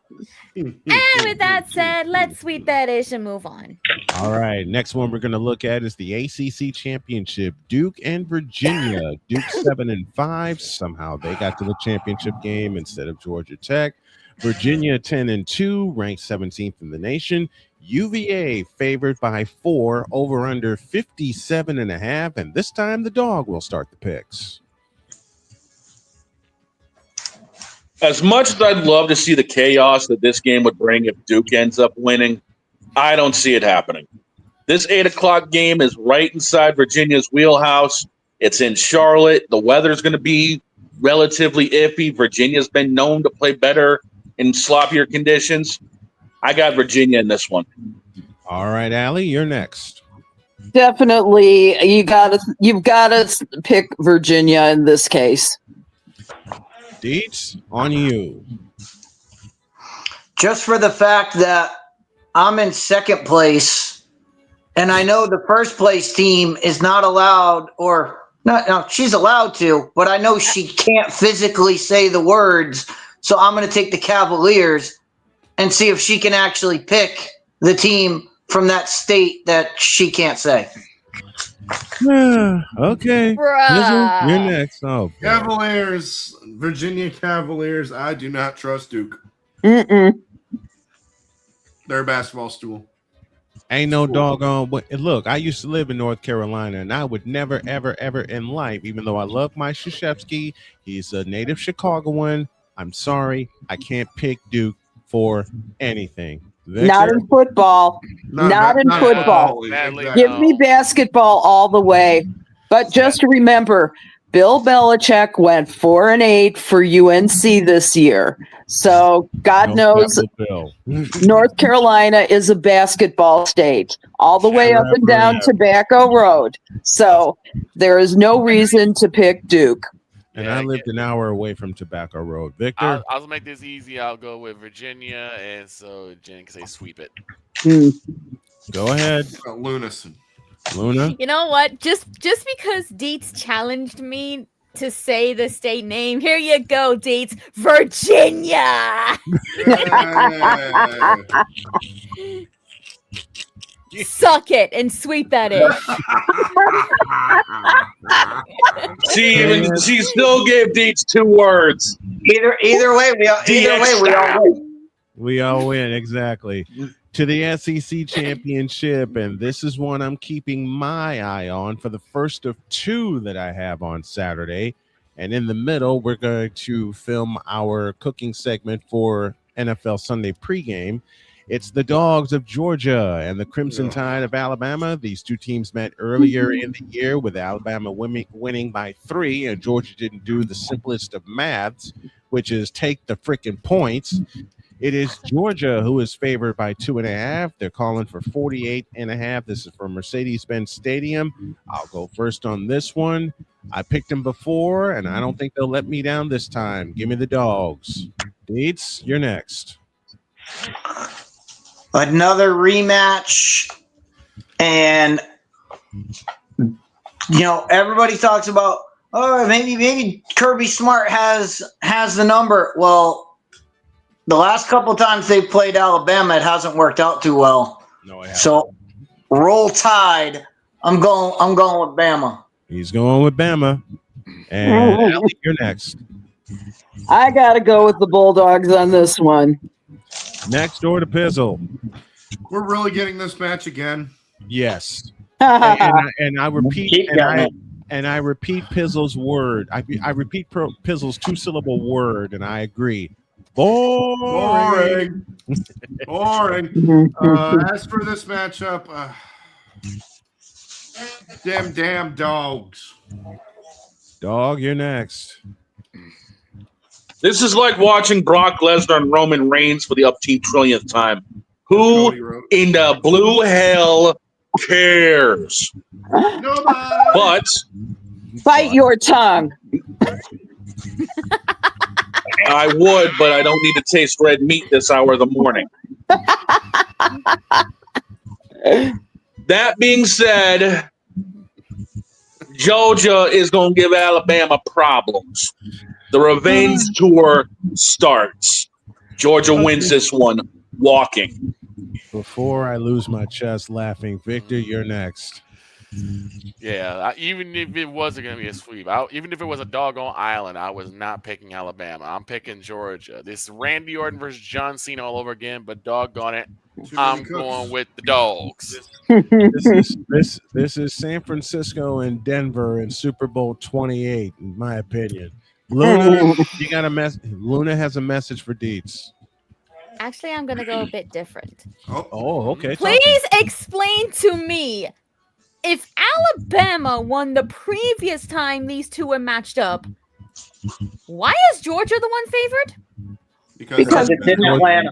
And with that said, let's sweep that ish and move on. All right. Next one we're going to look at is the ACC Championship. Duke and Virginia. Duke 7-5. Somehow they got to the championship game instead of Georgia Tech. Virginia 10-2, ranked 17th in the nation. UVA favored by 4, over under 57.5. And this time the dog will start the picks. As much as I'd love to see the chaos that this game would bring if Duke ends up winning, I don't see it happening. This 8 o'clock game is right inside Virginia's wheelhouse. It's in Charlotte. The weather's going to be relatively iffy. Virginia's been known to play better in sloppier conditions. I got Virginia in this one. All right, Allie, you're next. Definitely, you've got to pick Virginia in this case. Deets, on you. Just for the fact that I'm in second place, and I know the first place team is not allowed, or no, she's allowed to, but I know she can't physically say the words, so I'm going to take the Cavaliers and see if she can actually pick the team from that state that she can't say. Okay. Bruh. You're next. Oh, Cavaliers, Virginia Cavaliers. I do not trust Duke. Mm-mm. They're a basketball stool. Ain't no doggone. Look, I used to live in North Carolina, and I would never, ever, ever in life, even though I love my Krzyzewski, he's a native Chicagoan. I'm sorry, I can't pick Duke for anything. Victor? Not in football. Not in football. Give me basketball all the way. But just remember, Bill Belichick went 4-8 for UNC this year. So God knows North Carolina is a basketball state all the way up and down Tobacco Road. So there is no reason to pick Duke. And I lived an hour away from Tobacco Road. Victor? I'll make this easy. I'll go with Virginia, and so Jen can say sweep it. Go ahead. Lunison. Luna? You know what? Just because Dietz challenged me to say the state name, here you go, Dietz. Virginia. Suck it and sweep that in. She still gave Dietz 2 words. Either way, we all win. We all win, exactly. To the SEC championship, and this is one I'm keeping my eye on for the first of 2 that I have on Saturday. And in the middle, we're going to film our cooking segment for NFL Sunday pregame. It's the Dogs of Georgia and the Crimson Tide of Alabama. These 2 teams met earlier in the year with Alabama winning by 3, and Georgia didn't do the simplest of maths, which is take the freaking points. It is Georgia who is favored by 2.5. They're calling for 48.5. This is from Mercedes-Benz Stadium. I'll go first on this one. I picked them before, and I don't think they'll let me down this time. Give me the Dogs. Dietz, you're next. Another rematch, and everybody talks about, maybe Kirby Smart has the number. Well, the last couple times they've played Alabama, it hasn't worked out too well. No, it hasn't. So roll Tide. I'm going with Bama. He's going with Bama. And Allie, you're next. I got to go with the Bulldogs on this one. Next door to Pizzle. We're really getting this match again. Yes. and I repeat, I repeat Pizzle's word. I repeat Pizzle's 2-syllable word, and I agree. Boring. Boring. As for this matchup, damn dogs. Dog, you're next. This is like watching Brock Lesnar and Roman Reigns for the upteen trillionth time. Who in the blue hell cares? Nobody. But bite your tongue. I would, but I don't need to taste red meat this hour of the morning. That being said, Georgia is going to give Alabama problems. The revenge tour starts. Georgia wins this one walking. Before I lose my chest laughing, Victor, you're next. Yeah, even if it wasn't going to be a sweep, even if it was a doggone island, I was not picking Alabama. I'm picking Georgia. This is Randy Orton versus John Cena all over again, but doggone it, I'm going with the Dogs. This is San Francisco and Denver in Super Bowl 28, in my opinion. Luna, you got a Luna has a message for Dietz. Actually, I'm going to go a bit different. Oh, okay. Please explain to me, if Alabama won the previous time these 2 were matched up, why is Georgia the one favored? Because it's in Atlanta.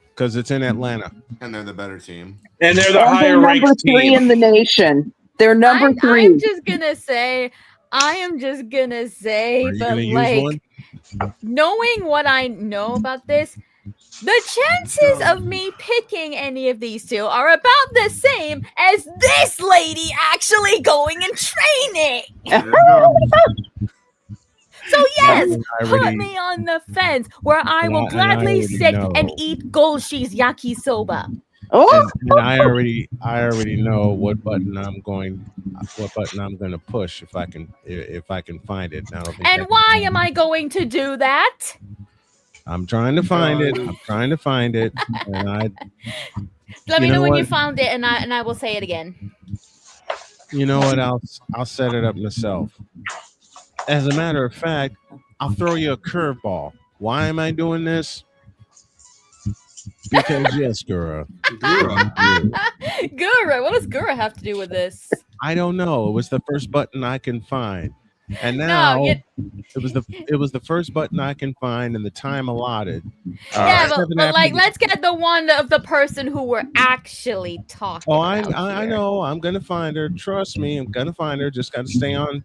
Because it's in Atlanta. And they're the better team. And they're the And higher they're ranked number 3 team. in the nation. They're number 3. I'm just going to say, but like, knowing what I know about this, the chances of me picking any of these 2 are about the same as this lady actually going and training. So yes, put me on the fence where I will gladly sit and eat Golshi's yakisoba. Oh, and I already know what button I'm going to push if I can find it. Now, and why am I going to do that? I'm trying to find it. And let me know when you found it, and I will say it again. You know what? I'll set it up myself. As a matter of fact, I'll throw you a curveball. Why am I doing this? Because yes, Gura. Gura, what does Gura have to do with this? I don't know. It was the first button I can find. And now it was the first button I can find in the time allotted. Yeah, but like, let's get the one of the person who we're actually talking. Oh, I know. I'm gonna find her. Trust me, I'm gonna find her. Just gotta stay on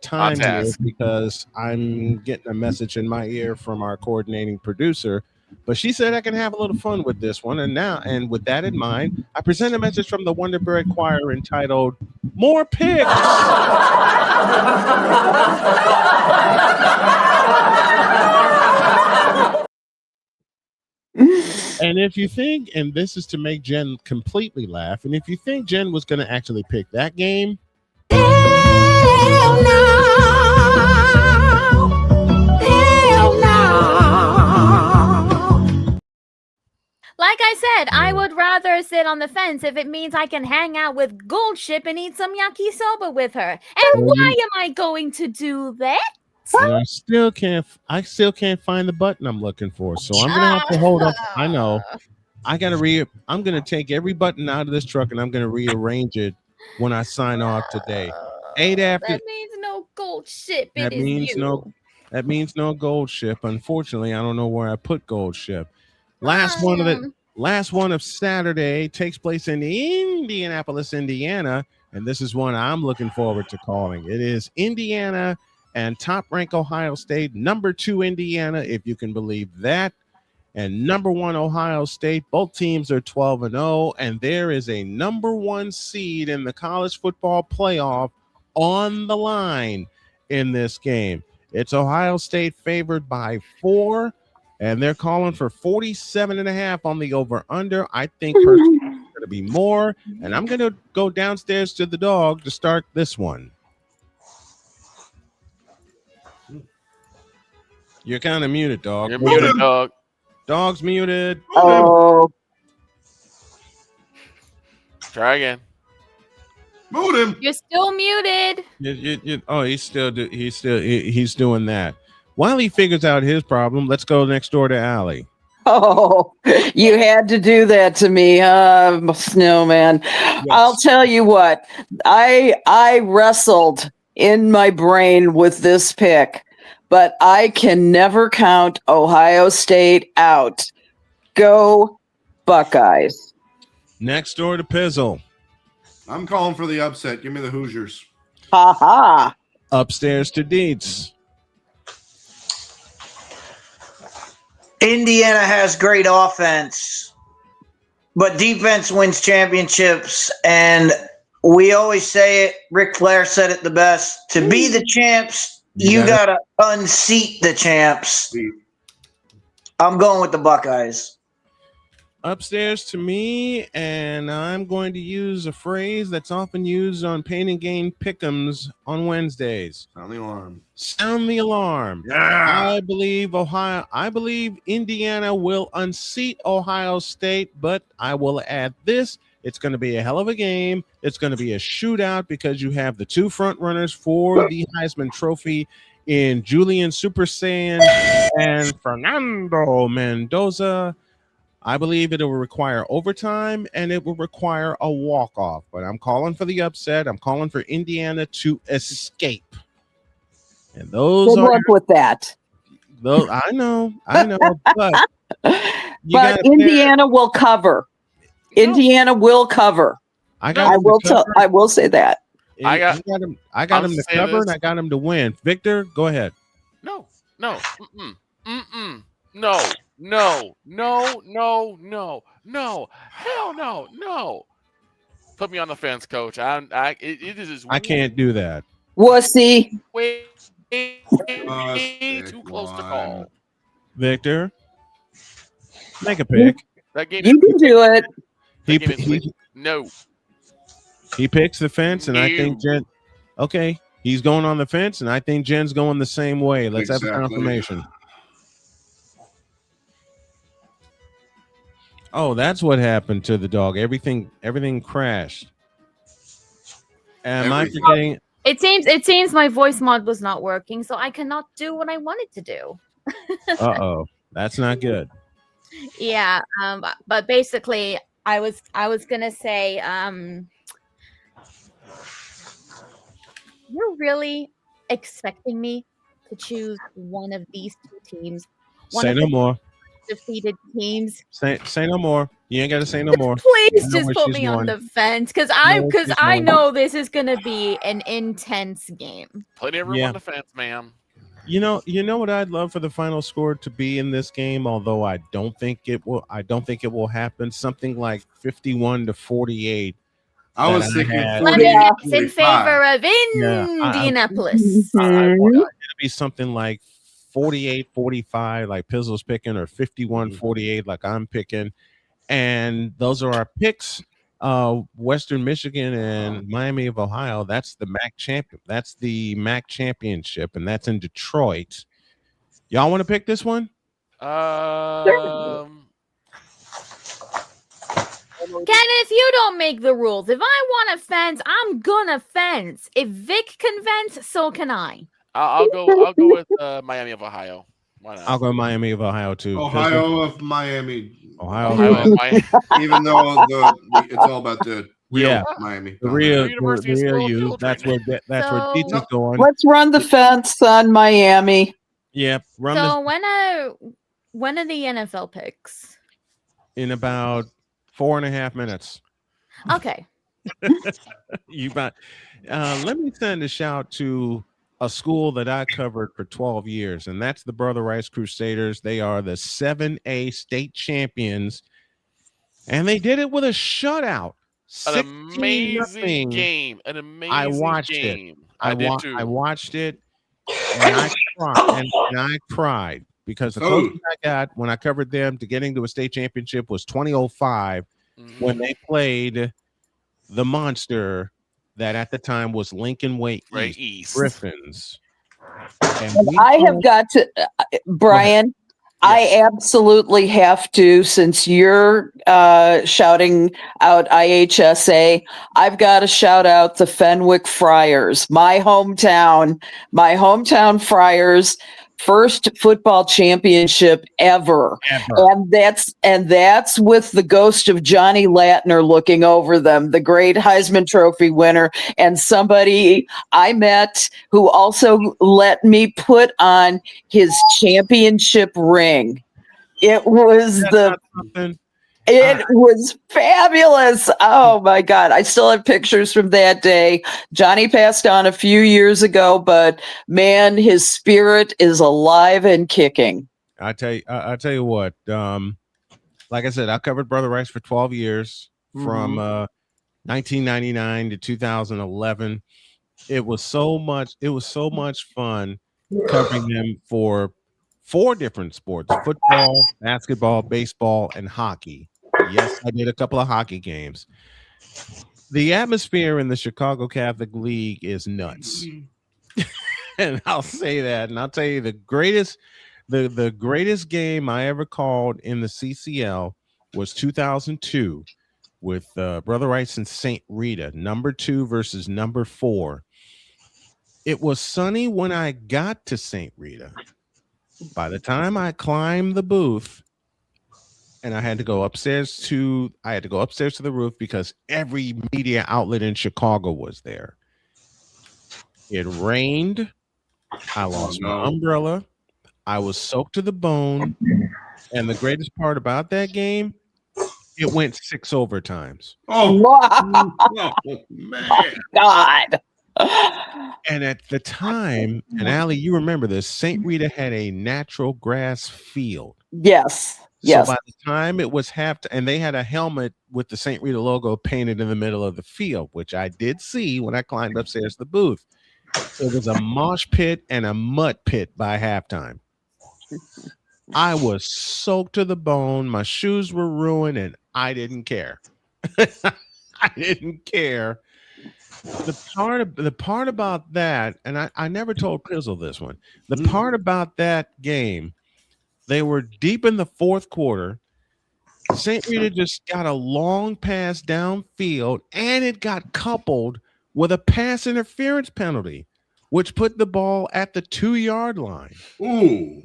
time here because I'm getting a message in my ear from our coordinating producer But she said I can have a little fun with this one. And with that in mind, I present a message from the Wonder Bread Choir entitled More Picks. And if you think, and this is to make Jen completely laugh, and if you think Jen was going to actually pick that game, Like I said, I would rather sit on the fence if it means I can hang out with Gold Ship and eat some yakisoba with her. And why am I going to do that? and I still can't find the button I'm looking for. So I'm gonna have to hold up. I know. I'm gonna take every button out of this truck and I'm gonna rearrange it when I sign off today. 8 after. That means no Gold Ship. That means no Gold Ship. Unfortunately, I don't know where I put Gold Ship. Last one of Saturday takes place in Indianapolis, Indiana, and this is one I'm looking forward to calling. It is Indiana and top-ranked Ohio State, number 2 Indiana, if you can believe that, and number 1 Ohio State. Both teams are 12-0, and there is a number 1 seed in the college football playoff on the line in this game. It's Ohio State favored by 4. And they're calling for 47.5 on the over-under. I think personally it's going to be more. And I'm going to go downstairs to the dog to start this one. You're kind of muted, dog. You're muted, dog. Dog's muted. Oh. Try again. Mute him. You're still muted. He's doing that. While he figures out his problem, let's go next door to Allie. Oh, you had to do that to me, Snowman. Yes. I'll tell you what, I wrestled in my brain with this pick, but I can never count Ohio State out. Go Buckeyes. Next door to Pizzle. I'm calling for the upset. Give me the Hoosiers. Ha ha. Upstairs to Dietz. Indiana has great offense, but defense wins championships. And we always say it. Ric Flair said it the best. To be the champs, you got to unseat the champs. I'm going with the Buckeyes. Upstairs to me, and I'm going to use a phrase that's often used on Pain and Gain Pick'ems on Wednesdays. Sound the alarm. Sound the alarm. Yeah. I believe Indiana will unseat Ohio State, but I will add this. It's going to be a hell of a game. It's going to be a shootout because you have the 2 front runners for the Heisman Trophy in Julian Super Saiyan and Fernando Mendoza. I believe it will require overtime and it will require a walk-off. But I'm calling for the upset. I'm calling for Indiana to escape. And those Good luck with that. Those I know, but Indiana will cover. Indiana will cover. I will say that. I got him to cover and I got him to win. Victor, go ahead. No. Hell no. Put me on the fence, coach. It is I can't do that. Wussy. Way too close to call. Victor, make a pick. That game you can do it. No. He picks the fence, and I think Jen. Okay, he's going on the fence, and I think Jen's going the same way. Let's have a confirmation. Oh, that's what happened to the dog. Everything crashed. Am I forgetting? It seems my voice mod was not working, so I cannot do what I wanted to do. Uh-oh. That's not good. Yeah, but basically I was gonna say, you're really expecting me to choose one of these 2 teams? Say no more. Defeated teams. Say no more. You ain't gotta say no more. Please just put me on the fence because I know this is gonna be an intense game. Put everyone on the fence, ma'am. You know what I'd love for the final score to be in this game, although I don't think it will happen. Something like 51-48. I was thinking Let me guess, in favor of Indianapolis. I want it to be something like 48-45, like Pizzle's picking, or 51-48, like I'm picking. And those are our picks. Western Michigan and Miami of Ohio. That's the MAC champion. That's the MAC championship, and that's in Detroit. Y'all want to pick this one? Kenneth, you don't make the rules. If I want to fence, I'm gonna fence. If Vic can fence, so can I. I'll go with Miami of Ohio. Why not? I'll go Miami of Ohio too. Ohio of Miami. Ohio of Miami. Even though it's all about the real Miami. The real you. That's where Pizza's going. Let's run the fence on Miami. Yeah, So when are the NFL picks? In about 4.5 minutes. Okay. You bet. Let me send a shout to a school that I covered for 12 years, and that's the Brother Rice Crusaders. They are the 7A state champions, and they did it with a shutout. An amazing game. An amazing I watched game. it. I did too. I watched it, and I cried. And I cried because the closest I got when I covered them to getting to a state championship was 2005 when they played the monster that at the time was Lincoln Way East Griffins. And I have got to, Brian, I absolutely have to, since you're shouting out IHSA, I've got to shout out the Fenwick Friars, my hometown Friars. First football championship ever. And that's with the ghost of Johnny Latner looking over them, the great Heisman Trophy winner, and somebody I met who also let me put on his championship ring. It was It was fabulous. Oh my God. I still have pictures from that day. Johnny passed on a few years ago, but man, his spirit is alive and kicking. I tell you what, like I said, I covered Brother Rice for 12 years from 1999 to 2011. It was so much fun covering them for 4 different sports: football, basketball, baseball, and hockey. Yes, I did a couple of hockey games. The atmosphere in the Chicago Catholic League is nuts. And I'll say that. And I'll tell you the greatest game I ever called in the CCL was 2002 with Brother Rice and St. Rita, number 2 versus number 4. It was sunny when I got to St. Rita. By the time I climbed the booth, and I had to go upstairs to the roof because every media outlet in Chicago was there. It rained. I lost my umbrella. I was soaked to the bone. And the greatest part about that game, it went 6 overtimes. Oh, wow. Oh man. God. And at the time, and Allie, you remember this, St. Rita had a natural grass field. Yes. So by the time it was and they had a helmet with the St. Rita logo painted in the middle of the field, which I did see when I climbed upstairs to the booth. It was a mosh pit and a mud pit by halftime. I was soaked to the bone. My shoes were ruined, and I didn't care. I didn't care. The part about that, and I never told Pizzle this one. The part about that game, they were deep in the 4th quarter. St. Rita just got a long pass downfield, and it got coupled with a pass interference penalty, which put the ball at the 2-yard line. Ooh.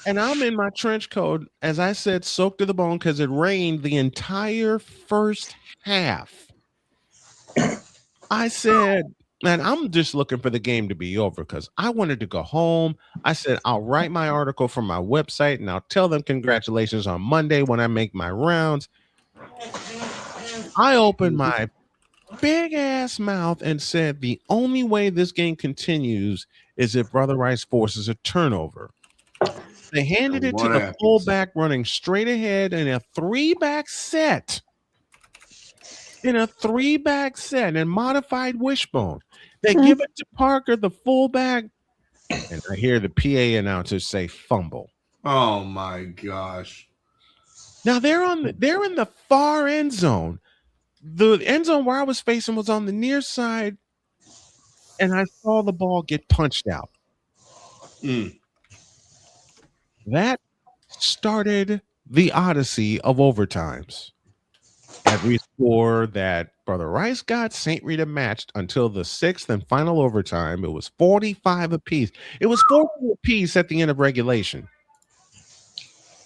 And I'm in my trench coat, as I said, soaked to the bone because it rained the entire first half. I said, man, I'm just looking for the game to be over because I wanted to go home. I said, I'll write my article for my website and I'll tell them congratulations on Monday when I make my rounds. I opened my big ass mouth and said the only way this game continues is if Brother Rice forces a turnover. They handed it to the fullback running straight ahead in a three-back set. And modified wishbone. They give it to Parker, the fullback, and I hear the PA announcer say fumble. Oh my gosh. Now they're in the far end zone. The end zone where I was facing was on the near side, and I saw the ball get punched out. That started the odyssey of overtimes. Every score that Brother Rice got, St. Rita matched until the sixth and final overtime. It was 45 apiece. It was 40 apiece at the end of regulation.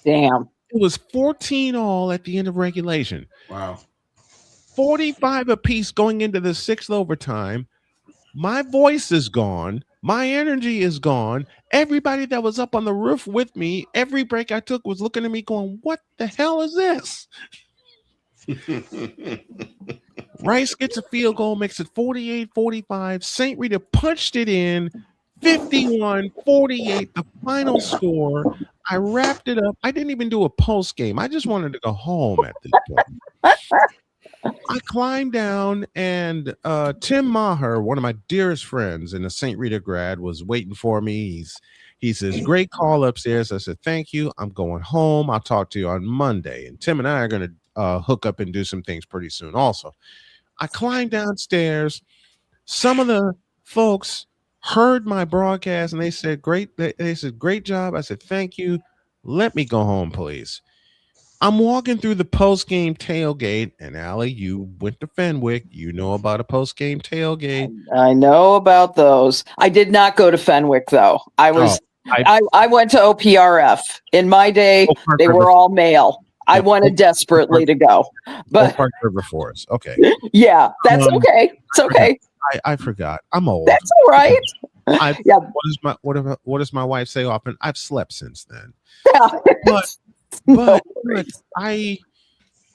Damn. It was 14 all at the end of regulation. Wow. 45 apiece going into the sixth overtime. My voice is gone. My energy is gone. Everybody that was up on the roof with me, every break I took was looking at me going, what the hell is this? Rice gets a field goal, makes it 48-45. St. Rita punched it in 51-48, the final score. I wrapped it up. I didn't even do a post game. I just wanted to go home at this point. I climbed down, and Tim Maher, one of my dearest friends and a St. Rita grad, was waiting for me. He says, great call upstairs. I said, thank you. I'm going home. I'll talk to you on Monday. And Tim and I are going to hook up and do some things pretty soon also. I climbed downstairs. Some of the folks heard my broadcast, and they said, great. They said, great job. I said, thank you. Let me go home, please. I'm walking through the post-game tailgate, and Allie, you went to Fenwick. You know about a post-game tailgate. I know about those. I did not go to Fenwick, though. I went to OPRF. In my day, they were all male. I wanted desperately to go, but Park River Forest. Okay. Yeah, that's okay. It's okay. I forgot. I'm old. That's all right. Yeah. What does my wife say often? I've slept since then. Yeah. But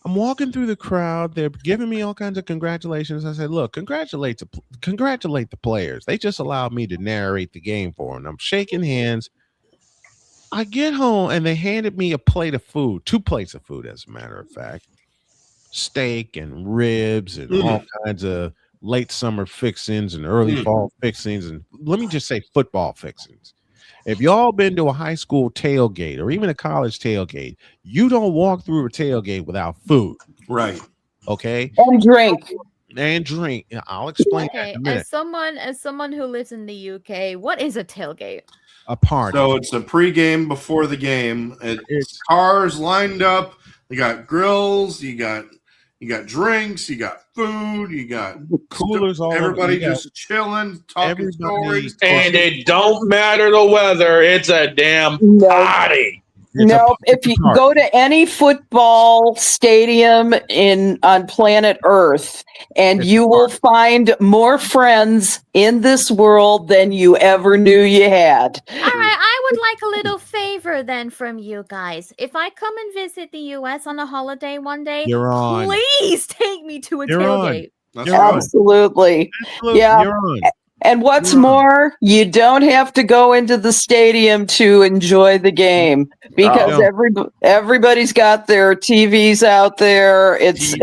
I'm walking through the crowd. They're giving me all kinds of congratulations. I said, look, congratulate the players. They just allowed me to narrate the game for them. I'm shaking hands. I get home, and they handed me a plate of food, 2 plates of food, as a matter of fact. Steak and ribs and all kinds of late summer fixings and early fall fixings. And let me just say football fixings. If y'all been to a high school tailgate or even a college tailgate, you don't walk through a tailgate without food. Right. Okay. And drink. I'll explain that Okay, in a minute. as someone who lives in the UK, what is a tailgate? A party. So it's a pregame before the game. It's cars lined up. You got grills. You got drinks. You got food. You got coolers. Everybody just chilling, talking stories. And it don't matter the weather. It's a damn party. No, if you go to any football stadium on planet Earth, and you will find more friends in this world than you ever knew you had. All right, I would like a little favor then from you guys. If I come and visit the U.S. on a holiday one day, You're on. please take me to a You're tailgate. Absolutely. Yeah. You're on. And what's more, you don't have to go into the stadium to enjoy the game because everybody's got their TVs out there. It's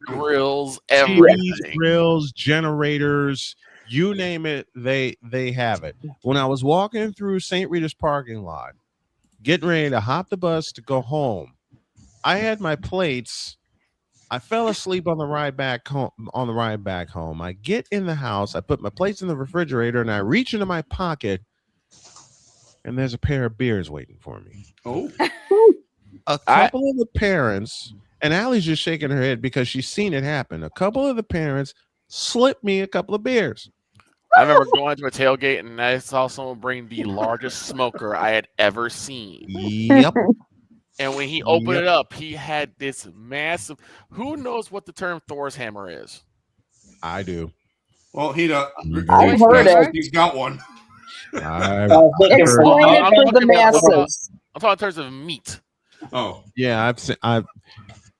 grills, everything. TVs, grills, generators, you name it, they have it. When I was walking through St. Rita's parking lot, getting ready to hop the bus to go home, I had my plates. I fell asleep on the ride back home. I get in the house, I put my plates in the refrigerator, and I reach into my pocket, and there's a pair of beers waiting for me. Oh. A couple of the parents, and Allie's just shaking her head because she's seen it happen. A couple of the parents slipped me a couple of beers. I remember going to a tailgate, and I saw someone bring the largest smoker I had ever seen. Yep. And when he opened it up, he had this massive. Who knows what the term Thor's hammer is? I do. Well, he's got one. Explain it for the masses. I'm talking in terms of meat. Oh, yeah,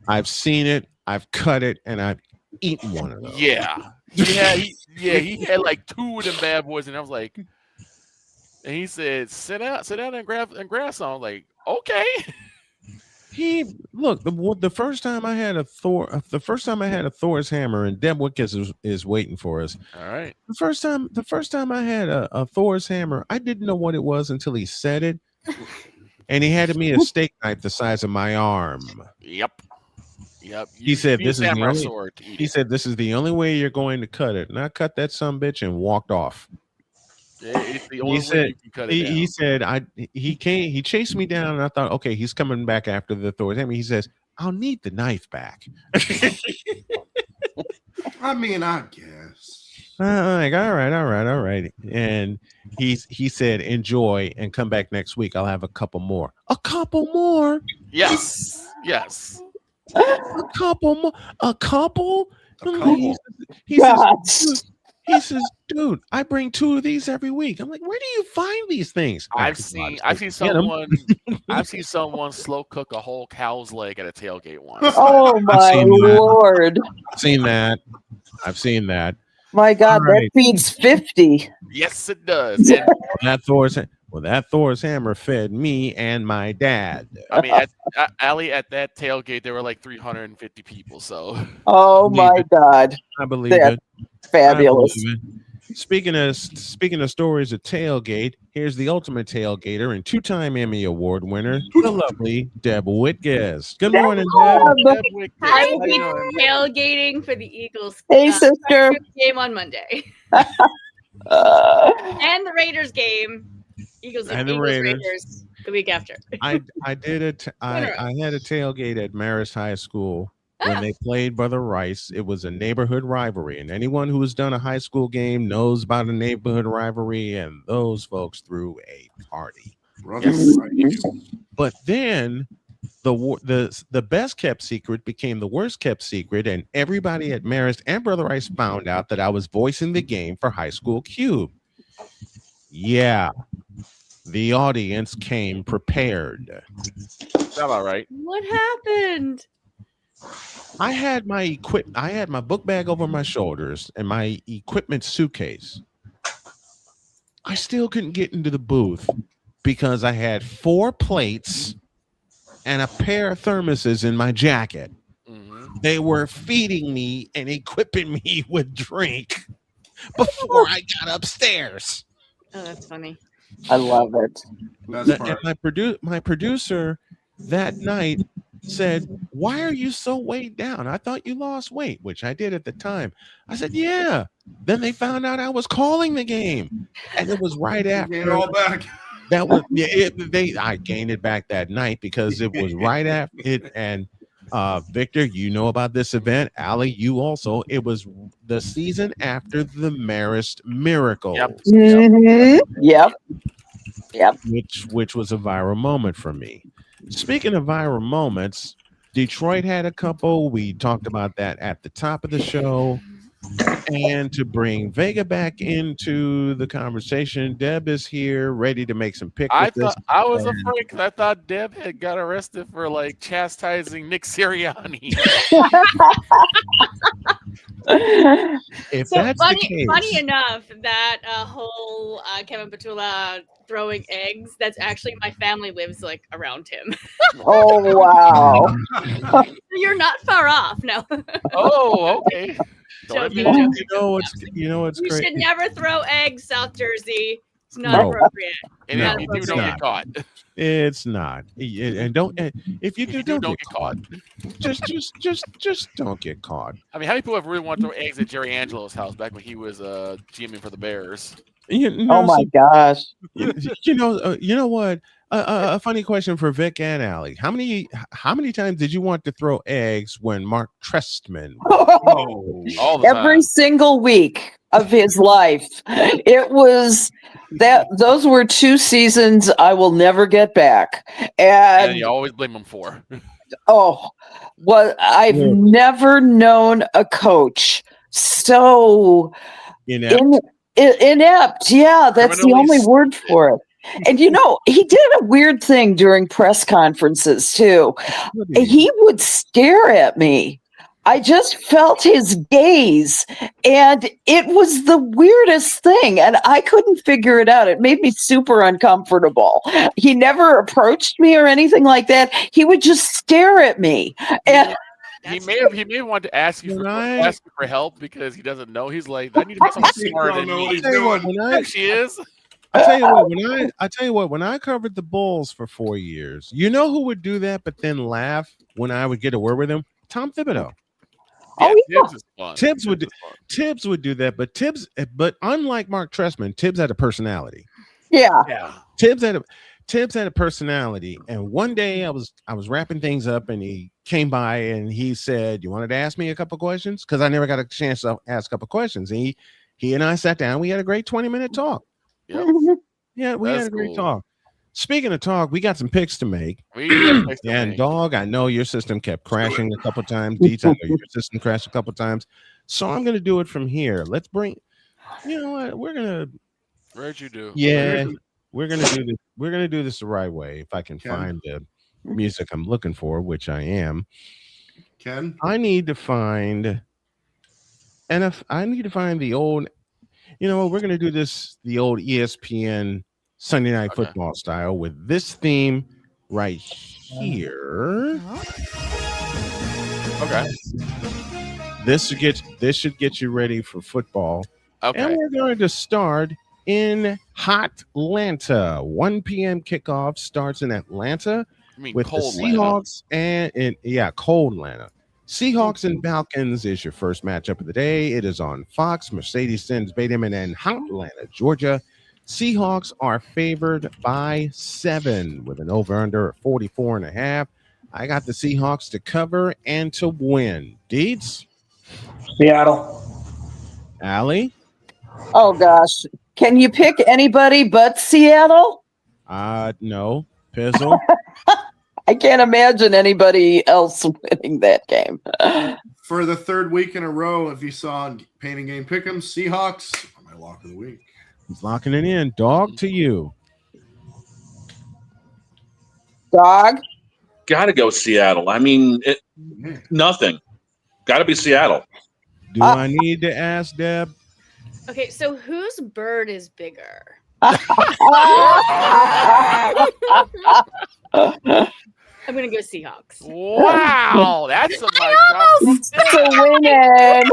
I've seen it. I've cut it, and eating one of those. Yeah. He had like 2 of them bad boys, and I was like, and he said, sit down and grab some. I was like, okay. The first time I had a Thor's hammer, and Deb Wickes is waiting for us. All right. The first time I had a Thor's hammer, I didn't know what it was until he said it, and he handed me a steak knife the size of my arm. Yep. He said, "This is the only." sword to eat He it. said, "This is the only way you're going to cut it." And I cut that sumbitch and walked off. It's the only way you can cut it down. He said, he chased me down, and I thought, okay, he's coming back after the Thor's hammer. He says, "I'll need the knife back." I mean, I guess. I'm like, all right. And he said, "Enjoy and come back next week. I'll have a couple more." A couple more? Yes. A couple more? A couple? He says, "Dude, I bring 2 of these every week." I'm like, "Where do you find these things?" I've seen someone slow cook a whole cow's leg at a tailgate once. Oh my Lord! I've seen that. My God, Right. that feeds 50. Yes, it does. And, that Thor's hammer fed me and my dad. I mean, at that tailgate, there were like 350 people. So. Oh my God! I believe That's it. fabulous. I believe it. Speaking of stories of tailgate, here's the ultimate tailgater and 2-time Emmy Award winner, the lovely Deb Wickes. Good morning, Deb. I will be tailgating for the Eagles. Hey, sister. Game on Monday. And the Raiders game. And the Raiders. the week after. I had a tailgate at Marist High School when they played Brother Rice. It was a neighborhood rivalry, and anyone who has done a high school game knows about a neighborhood rivalry, and those folks threw a party. But then the best kept secret became the worst kept secret, and everybody at Marist and Brother Rice found out that I was voicing the game for High School Cube. Yeah, the audience came prepared. That's all right. What happened? I had my book bag over my shoulders and my equipment suitcase. I still couldn't get into the booth because I had 4 plates and a pair of thermoses in my jacket. They were feeding me and equipping me with drink before I got upstairs. Oh, that's funny. I love it. And my producer that night said, "Why are you so weighed down? I thought you lost weight," which I did at the time. I said, "Yeah." Then they found out I was calling the game, and it was right after. Gain it all back. That was I gained it back that night because it was right after it. And Victor, you know about this event. Allie, you also. It was the season after the Marist Miracle. Yep. Yep. Which was a viral moment for me. Speaking of viral moments, Detroit had a couple. We talked about that at the top of the show. And to bring Vega back into the conversation, Deb is here, ready to make some picks. I was afraid because I thought Deb had got arrested for like chastising Nick Sirianni. If So that's the case, funny enough, that whole Kevin Petula throwing eggs, that's actually my family lives like around him. Oh, wow. You're not far off, no. Oh, okay. Joking, you joking. know what's You great. should never throw eggs, South Jersey. It's not No. appropriate. And No, if you do, it's don't not. get caught. It's not. And don't. And if you do, don't get caught. Just don't get caught. I mean, how many people have really wanted to throw eggs at Jerry Angelo's house back when he was GMing for the Bears? Oh my gosh. You know what? A funny question for Vic and Allie. How many times did you want to throw eggs when Mark Trestman? All the Every time. single week of his life. It was those were 2 seasons I will never get back. And And you always blame him for. I've never known a coach so Inept. inept. Yeah, that's the Criminally only word for it. And he did a weird thing during press conferences too. He would stare at me. I just felt his gaze, and it was the weirdest thing, and I couldn't figure it out. It made me super uncomfortable. He never approached me or anything like that. He would just stare at me. And He may have wanted to ask you for help because he doesn't know. He's like, I need to be someone smarter than me. There she is. I tell you what, when I covered the Bulls for 4 years, you know who would do that but then laugh when I would get a word with him? Tom Thibodeau. Tibbs would do that, but unlike Mark Trestman, Tibbs had a personality. Yeah. Tibbs had a personality, and one day I was wrapping things up, and he came by and he said, "You wanted to ask me a couple questions?" Because I never got a chance to ask a couple questions. And he and I sat down. We had a great 20-minute talk. Yep. Yeah, we had a great talk. Speaking of talk, we got some picks to make. And dog, I know your system kept crashing a couple times. Deets, I know your system crashed a couple times. So I'm gonna do it from here. Let's bring. You know what? We're gonna. Where'd you do? Yeah, we're gonna do this. We're gonna do this the right way. If I can find the music I'm looking for, which I am. Ken, I need to find. And if I need to find the old. You know, we're going to do this the old ESPN Sunday Night Football style with this theme right here. Okay. This should get you ready for football. Okay. And we're going to start in hot Atlanta. 1 p.m. kickoff starts in Atlanta with the Seahawks cold Atlanta. Seahawks and Falcons is your first matchup of the day. It is on Fox, Mercedes-Benz Stadium, and in Atlanta, Georgia. Seahawks are favored by 7 with an over-under of 44.5. I got the Seahawks to cover and to win. Deeds? Seattle. Allie? oh gosh, can you pick anybody but Seattle? No. Pizzle? I can't imagine anybody else winning that game. For the third week in a row, if you saw Painting Game Pick'em, Seahawks are my lock of the week. He's locking it in. Dog to you. Dog? Gotta go Seattle. I mean, nothing. Gotta be Seattle. Do I need to ask Deb? Okay, so whose bird is bigger? I'm gonna go Seahawks. Wow, that's a mic drop. Winning.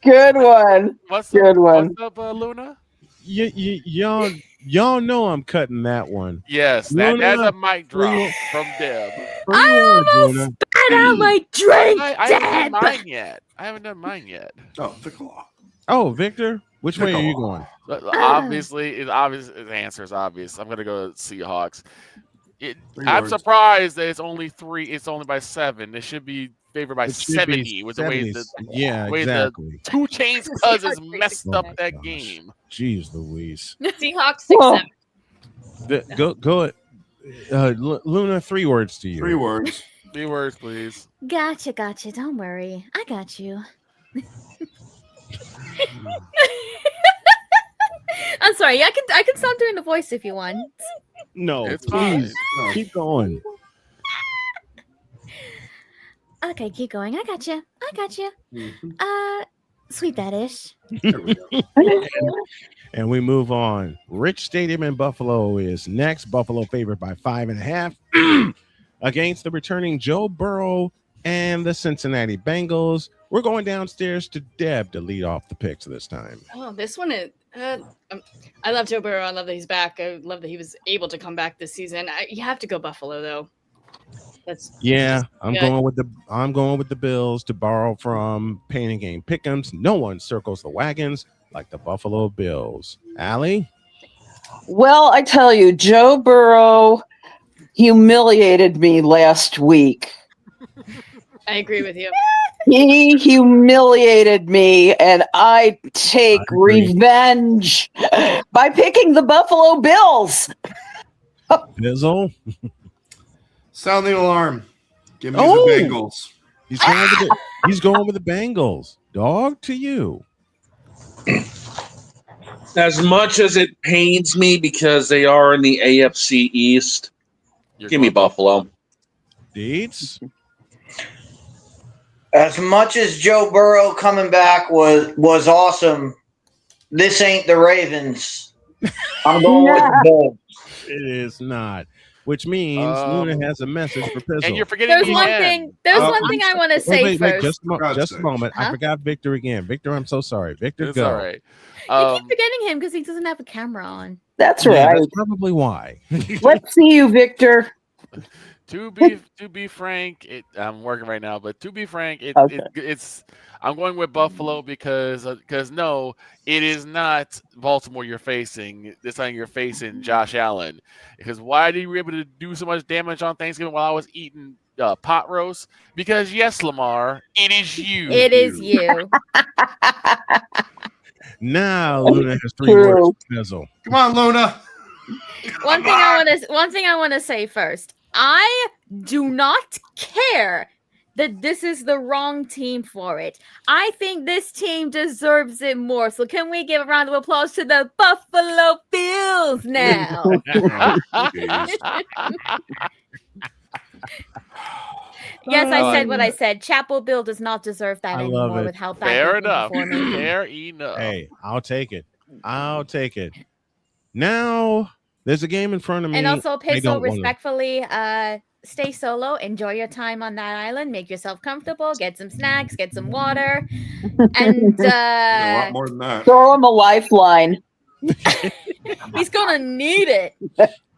Good one. Good one. What's up, Luna? Y'all know I'm cutting that one. Yes, that's a mic drop from Deb. I almost spat out my drink, I haven't done mine yet. I haven't done mine yet. Oh, the claw. Oh, Victor, which way are you going? Obviously, it's obvious. The answer is obvious. I'm gonna go Seahawks. I'm surprised that it's only 3. It's only by 7. It should be favored by 70. With the way the 2 Chainz cousins messed up that game. Jeez Louise. Seahawks 6-7. Go. Luna, 3 words to you. 3 words. 3 words, please. Gotcha. Don't worry. I got you. I'm sorry. I can stop doing the voice if you want. No, it's please fine. Keep going. Okay, keep going. I got you. Mm-hmm. Sweet that ish. And we move on. Rich Stadium in Buffalo is next. Buffalo favored by 5.5 against the returning Joe Burrow and the Cincinnati Bengals. We're going downstairs to Deb to lead off the picks this time. Oh, this one is. I love Joe Burrow. I love that he's back. I love that he was able to come back this season. You have to go Buffalo though. I'm going with the Bills to borrow from Painting Game Pick'ems. No one circles the wagons like the Buffalo Bills. Allie? Well, I tell you, Joe Burrow humiliated me last week. I agree with you. He humiliated me, and I take revenge by picking the Buffalo Bills. Bizzle? Sound the alarm. Give me the Bengals. He's going with the Bengals. Dog to you. As much as it pains me because they are in the AFC East, give me Buffalo. Deeds? As much as Joe Burrow coming back was awesome, this ain't the Ravens. I'm going with the Bills. It is not. Which means Luna has a message for Pizzle. And you're forgetting There's me one again. thing. There's one thing I want to say wait, first. just a moment. I Huh? forgot Victor again. Victor, I'm so sorry. Victor, It's go. all right. You keep forgetting him because he doesn't have a camera on. That's Yeah, right. that's probably why. Let's see you, Victor. To be frank, I'm working right now, but to be frank, Okay. it's I'm going with Buffalo because no, it is not Baltimore you're facing. This time you're facing Josh Allen. Because why did you able to do so much damage on Thanksgiving while I was eating pot roast? Because yes, Lamar, it is you. It is you. Now Luna has 3 words for Pizzle. Come on, Luna. One thing I want to say first. I do not care that this is the wrong team for it. I think this team deserves it more. So can we give a round of applause to the Buffalo Bills now? Yes, I said what I said. Chapel Bill does not deserve that I love anymore it. with how bad Fair they've been enough. performing. Fair enough. Hey, I'll take it. I'll take it. Now there's a game in front of me. And also, I Pizzo, don't wanna- respectfully, stay solo. Enjoy your time on that island. Make yourself comfortable. Get some snacks. Get some water. And A lot more than that. Throw him a lifeline. he's gonna need it.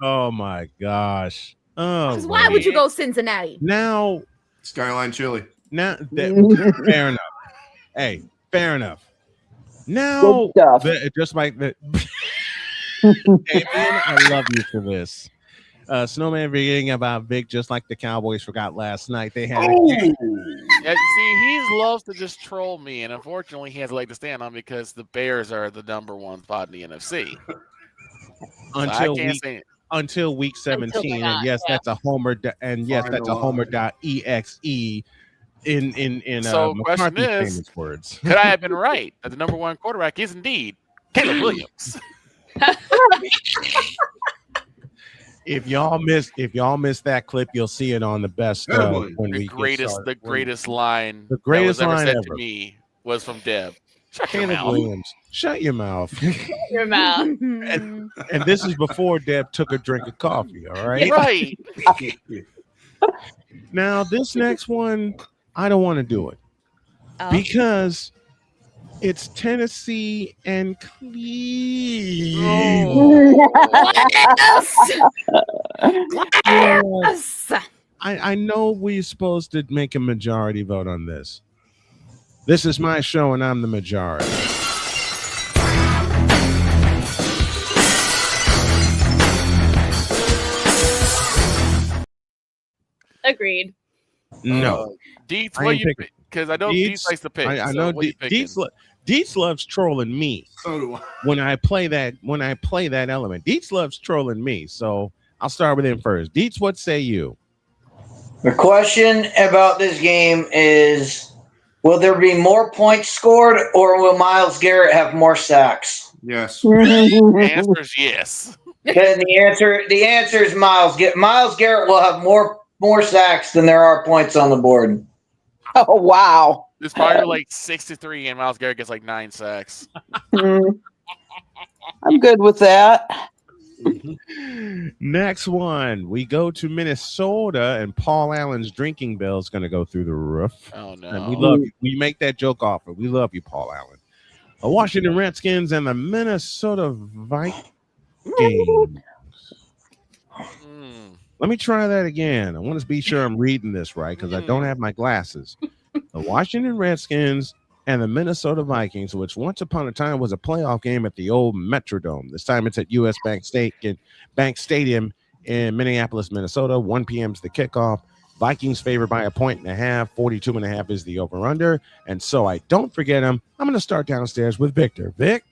Oh my gosh. Oh, Because why would you go Cincinnati? now? Skyline Chili. Now fair enough. Hey, fair enough. Now, just like that. Damien, I love you for this. Snowman forgetting about Vic, just like the Cowboys forgot last night. They had. Yeah, see, he loves to just troll me, and unfortunately, he has a leg to stand on because the Bears are the #1 spot in the NFC. Until week 17, and yes, that's a homer, and yes, that's a homer.exe in So, question McCarthy's is, famous words. could I have been right that the #1 quarterback is indeed Caleb Williams? If y'all missed that clip, you'll see it on the best when we The greatest line the greatest that was line ever said ever. to me was from Deb. Shut your Caleb mouth. Williams, shut your mouth. Your mouth. And this is before Deb took a drink of coffee. All right, Right. Now this next one, I don't want to do it because it's Tennessee and Cleveland. Yes. I know we're supposed to make a majority vote on this. This is my show, and I'm the majority. Agreed. No. Deets, I what ain't you picking. pick? Because I know Deets likes to pick. I so know what you picking? Deets loves trolling me. So do I. When I play that element. Deets loves trolling me. So I'll start with him first. Deets, what say you? The question about this game is, will there be more points scored or will Myles Garrett have more sacks? Yes. The answer is yes. Then the answer is Myles Garrett will have more sacks than there are points on the board. Oh wow. It's probably like 6-3, and Myles Garrett gets like 9 sacks. I'm good with that. Next one, we go to Minnesota, and Paul Allen's drinking bill is going to go through the roof. Oh no! And we love you. We make that joke offer. We love you, Paul Allen. The Washington Redskins and the Minnesota Vikings. Let me try that again. I want to be sure I'm reading this right because I don't have my glasses. The Washington Redskins and the Minnesota Vikings, which once upon a time was a playoff game at the old Metrodome. This time it's at US Bank Stadium in Minneapolis, Minnesota. 1 p.m. is the kickoff. Vikings favored by 1.5. 42.5 is the over-under. And so I don't forget them. I'm going to start downstairs with Victor. Vic?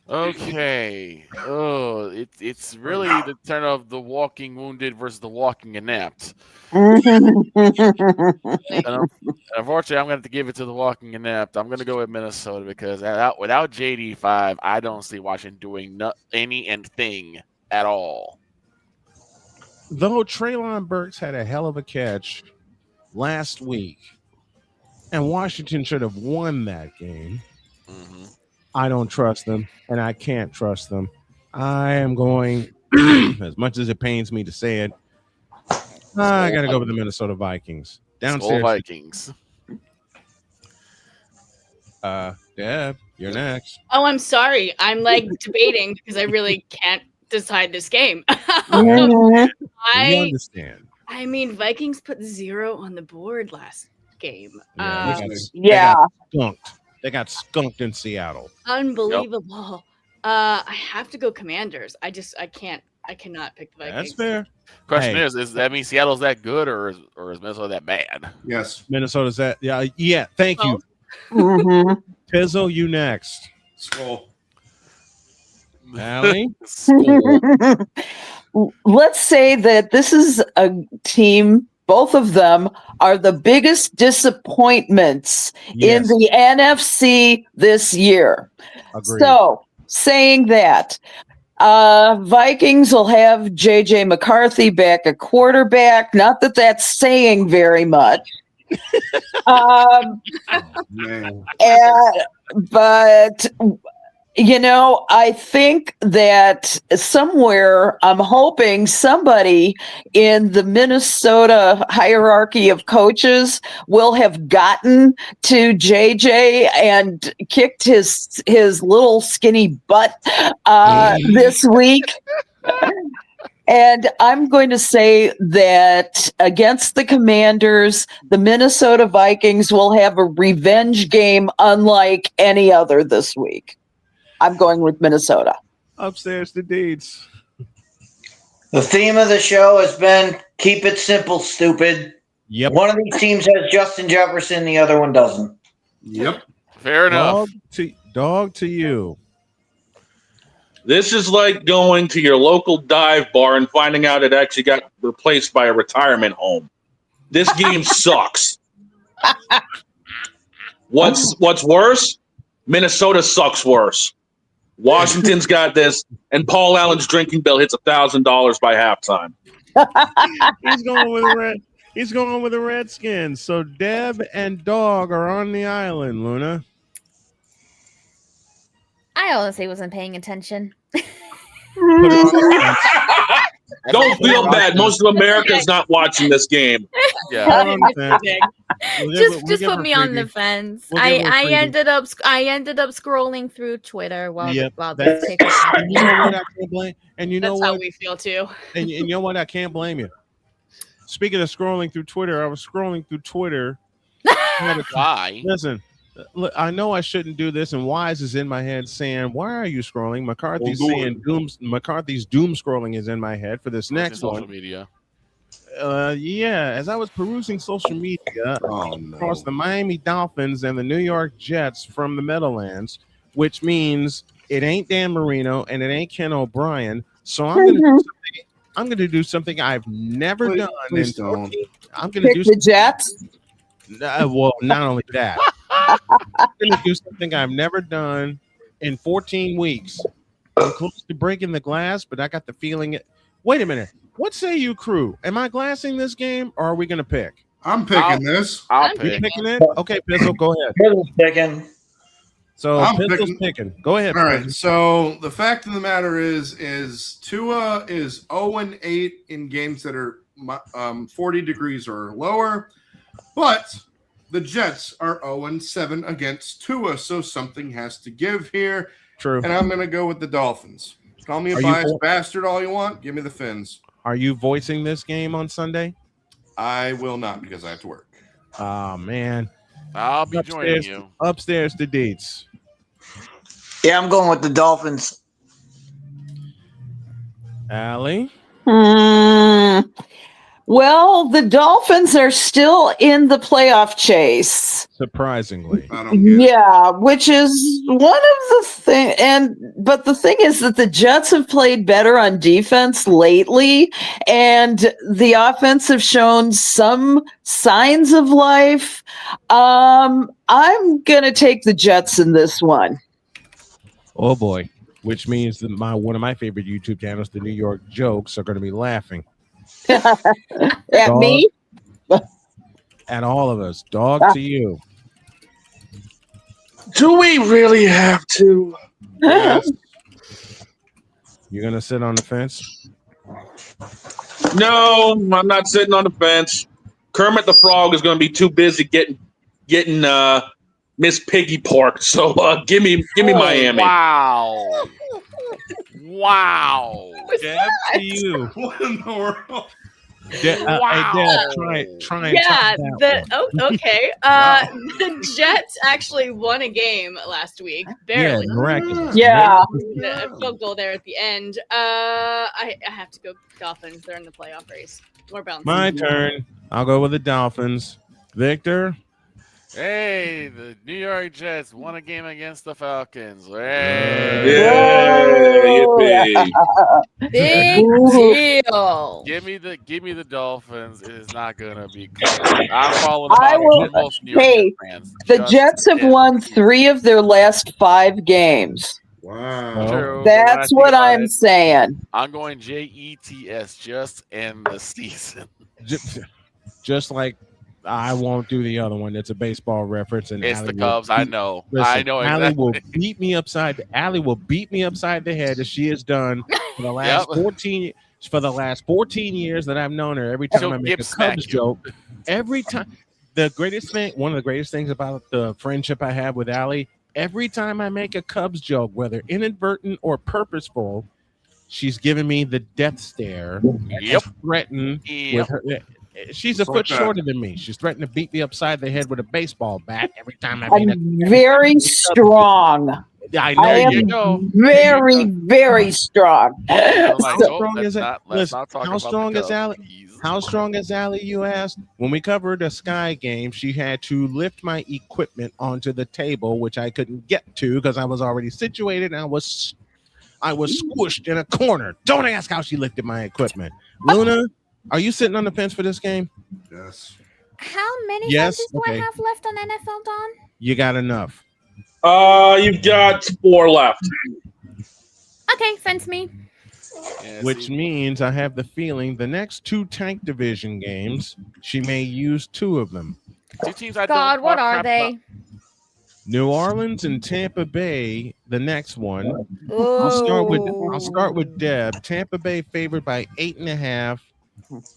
Okay. Oh, it's really the turn of the walking wounded versus the walking inept. And unfortunately, I'm going to have to give it to the walking inept. I'm going to go with Minnesota because without JD5, I don't see Washington doing anything at all. Though Treylon Burks had a hell of a catch last week, and Washington should have won that game. I don't trust them, and I can't trust them. I am going, as much as it pains me to say it, I got to go with the Minnesota Vikings. Downstairs. Vikings. Deb, you're next. Oh, I'm sorry. I'm like debating because I really can't decide this game. We understand. I mean, Vikings put 0 on the board last game. They got skunked in Seattle. Unbelievable. I have to go Commanders. I cannot pick the Vikings. That's fair. Question is that mean Seattle's that good or is Minnesota that bad? Yes. Minnesota's that. Yeah. Thank you. Pizzle, you next. Skull. Allie? Let's say that this is a team, both of them are the biggest disappointments in the NFC this year. Agreed. So, saying that, Vikings will have JJ McCarthy back at quarterback. Not that that's saying very much. But I think that somewhere I'm hoping somebody in the Minnesota hierarchy of coaches will have gotten to JJ and kicked his little skinny butt this week. And I'm going to say that against the Commanders, the Minnesota Vikings will have a revenge game unlike any other this week. I'm going with Minnesota. Upstairs to Deeds. The theme of the show has been keep it simple, stupid. Yep. One of these teams has Justin Jefferson, the other one doesn't. Yep. Fair enough. Dog to you. This is like going to your local dive bar and finding out it actually got replaced by a retirement home. This game sucks. What's worse? Minnesota sucks worse. Washington's got this, and Paul Allen's drinking bill hits $1,000 by halftime. He's going with the Redskins. So Deb and Dog are on the island, Luna. I honestly wasn't paying attention. Don't feel bad. Most of America's not watching this game. Yeah. Just put me on the fence. I ended up scrolling through Twitter while this take was happening. You know what I can't blame? And you know That's what? how we feel too. And you know what? I can't blame you. Speaking of scrolling through Twitter, I was scrolling through Twitter. Why? Listen, look, I know I shouldn't do this, and Wise is in my head saying, "Why are you scrolling?" McCarthy's saying, "McCarthy's doom scrolling is in my head for this next social one." Media. As I was perusing social media across the Miami Dolphins and the New York Jets from the Meadowlands, which means it ain't Dan Marino and it ain't Ken O'Brien. So I'm going to do something I've never done. I'm going to do the Jets. Well, not only that, I'm going to do something I've never done in 14 weeks. I'm close to breaking the glass, but I got the feeling. Wait a minute. What say you, crew? am I glassing this game, or are we going to pick? I'm picking this. I'll You pick. picking it? Okay, Pizzle, go ahead. Pizzle's picking. So I'm Pizzle's picking. Go ahead. All right. Pizzle. So the fact of the matter is Tua is 0-8 in games that are 40 degrees or lower, but the Jets are 0-7 against Tua, so something has to give here. True. And I'm going to go with the Dolphins. Call me a Are you biased for- bastard all you want. Give me the Fins. Are you voicing this game on Sunday? I will not because I have to work. Oh, man. I'll be joining you. Upstairs to Deets. Yeah, I'm going with the Dolphins. Allie? Well, the Dolphins are still in the playoff chase. Surprisingly. Yeah, which is one of the things. But the thing is that the Jets have played better on defense lately, and the offense have shown some signs of life. I'm going to take the Jets in this one. Oh, boy. Which means that one of my favorite YouTube channels, the New York Jokes, are going to be laughing. At Dog. me? At all of us. Dog to you. Do we really have to? Yes. You're gonna sit on the fence? No, I'm not sitting on the fence. Kermit the Frog is going to be too busy getting Miss Piggy porked. So give me Miami. Wow. Wow. Deb, to you. What in the world? Hey, Deb, try and Yeah, top that one. okay. The Jets actually won a game last week, barely. Yeah, miraculous. Yeah. A field goal there at the end. I have to go Dolphins. They're in the playoff race. More bounce. My turn. I'll go with the Dolphins. Victor. Hey, the New York Jets won a game against the Falcons. Hey. Yippee. Big deal. Give me the Dolphins. It is not gonna be close. I'm following most New York Hey, Jets fans. the Just Jets have kidding. won 3 of their last 5 games. Wow. True, but That's when I what think about I'm it, saying. I'm going JETS, just end the season. Just like I won't do the other one. It's a baseball reference, and It's Allie the Cubs. I know. I know Allie will exactly. beat me upside. Allie will beat me upside the head as she has done for the last 14. For the last 14 years that I've known her, every time She'll I make gip a smack Cubs you. joke, every time one of the greatest things about the friendship I have with Allie, every time I make a Cubs joke, whether inadvertent or purposeful, she's giving me the death stare. Yep. Threaten with her. She's a foot shorter than me. She's threatened to beat me upside the head with a baseball bat every time I meet I'm very strong. I know I am you know. very, very strong. How So- strong is it? Listen, how about strong the is Allie? How strong is Allie? You asked. When we covered a Sky game, she had to lift my equipment onto the table, which I couldn't get to because I was already situated. And I was squished in a corner. Don't ask how she lifted my equipment. Luna, are you sitting on the fence for this game? Yes. How many Yes, fences do I okay. have left on NFL, Don? You got enough. You've got 4 left. Okay, fence me. Which means I have the feeling the next 2 tank division games, she may use 2 of them. 2 teams I God, don't what talk are crap they? about. New Orleans and Tampa Bay, the next one. Ooh. I'll start with Deb. Tampa Bay favored by 8.5,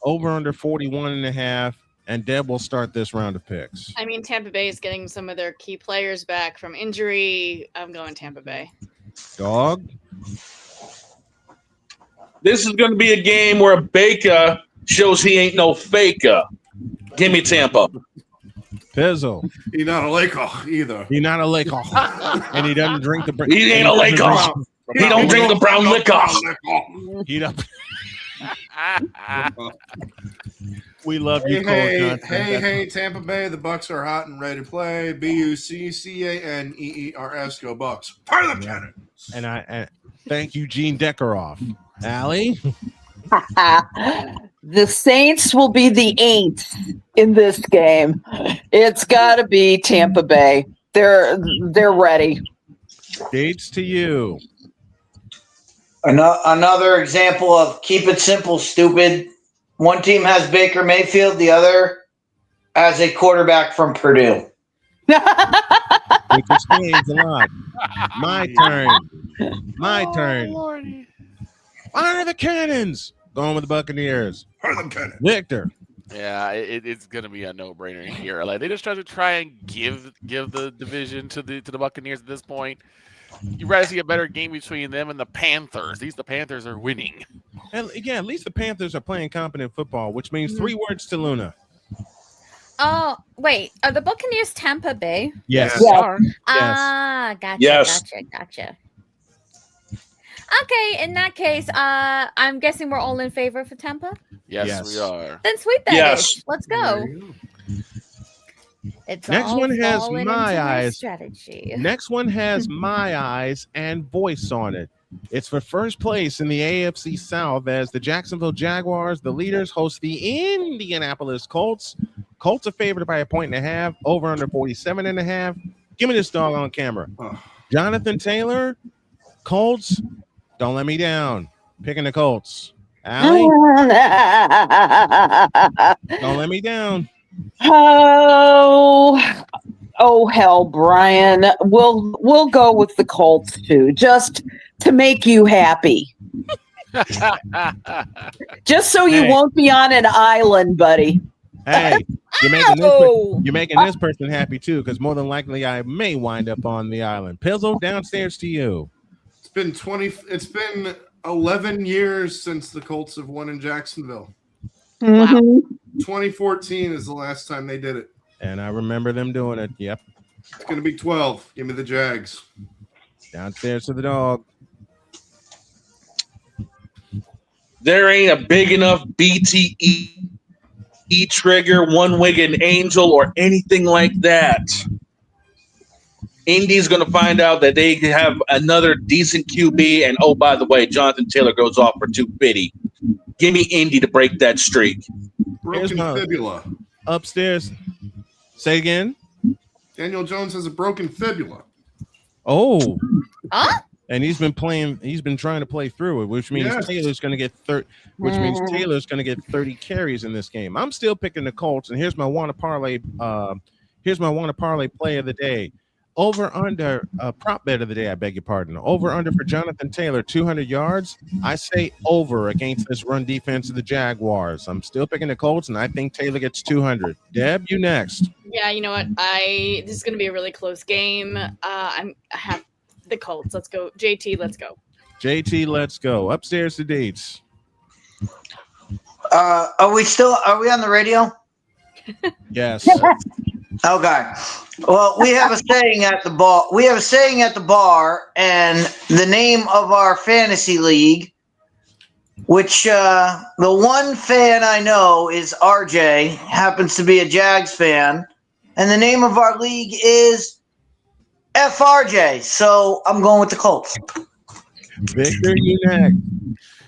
over under 41.5, and Deb will start this round of picks. I mean, Tampa Bay is getting some of their key players back from injury. I'm going Tampa Bay. Dog. This is going to be a game where Baker shows he ain't no faker. Give me Tampa. Pizzle. He's not a Laker either. He's not a Laker. And he doesn't drink the He ain't a Laker. He don't drink the brown liquor. He don't. We love you, Hey, Tampa Bay. The Bucks are hot and ready to play. BUCCANEERS. Go Bucks. Part of the cannon. And thank you, Gene Deckeroff. Allie? The Saints will be the Aints in this game. It's got to be Tampa Bay. They're ready. Dates to you. Another example of keep it simple, stupid. One team has Baker Mayfield, the other has a quarterback from Purdue. Which explains a lot. My turn. My turn. Fire the cannons. Going with the Buccaneers. Fire them cannons. Victor. Yeah, it's gonna be a no-brainer here. Like they just try and give the division to the Buccaneers at this point. You'd rather see a better game between them and the Panthers. The Panthers are winning. And yeah, at least the Panthers are playing competent football, which means 3 words to Luna. Oh, wait. Are the Buccaneers Tampa Bay? Yes. They are. Ah, gotcha, Yes. gotcha. Okay, in that case, I'm guessing we're all in favor for Tampa? Yes, we are. Then sweep that Yes. ish. Let's go. It's Next all one has falling my into eyes. strategy. Next one has my eyes and voice on it. It's for first place in the AFC South as the Jacksonville Jaguars, the leaders, host the Indianapolis Colts. Colts are favored by 1.5, over under 47.5. Give me this dog on camera. Jonathan Taylor, Colts, don't let me down. Picking the Colts. Allie, don't let me down. Oh, Oh hell, Brian. We'll go with the Colts too, just to make you happy. Just so you won't be on an island, buddy. Hey, you're making this person happy too, because more than likely I may wind up on the island. Pizzle, downstairs to you. It's been 11 years since the Colts have won in Jacksonville. Wow. 2014 is the last time they did it. And I remember them doing it. Yep. It's going to be 12. Give me the Jags. Downstairs to the dog. There ain't a big enough BTE trigger, one-wigged angel, or anything like that. Indy's going to find out that they have another decent QB, and oh, by the way, Jonathan Taylor goes off for 250. Give me Indy to break that streak. Broken fibula. Upstairs. Say again. Daniel Jones has a broken fibula. Oh. Huh? And he's been trying to play through it, which means Taylor's going to get 30 carries in this game. I'm still picking the Colts, and here's my wanna parlay play of the day. Over under prop bet of the day, I beg your pardon. Over under for Jonathan Taylor, 200 yards. I say over against this run defense of the Jaguars. I'm still picking the Colts, and I think Taylor gets 200. Deb, you next. Yeah, you know what? This is going to be a really close game. I have the Colts. Let's go. JT, let's go. JT, let's go. Upstairs to Deets. Are we on the radio? Yes. Okay. Well, we have a saying at the bar. And the name of our fantasy league, which the one fan I know is RJ, happens to be a Jags fan, and the name of our league is FRJ. So I'm going with the Colts. Victor, you next.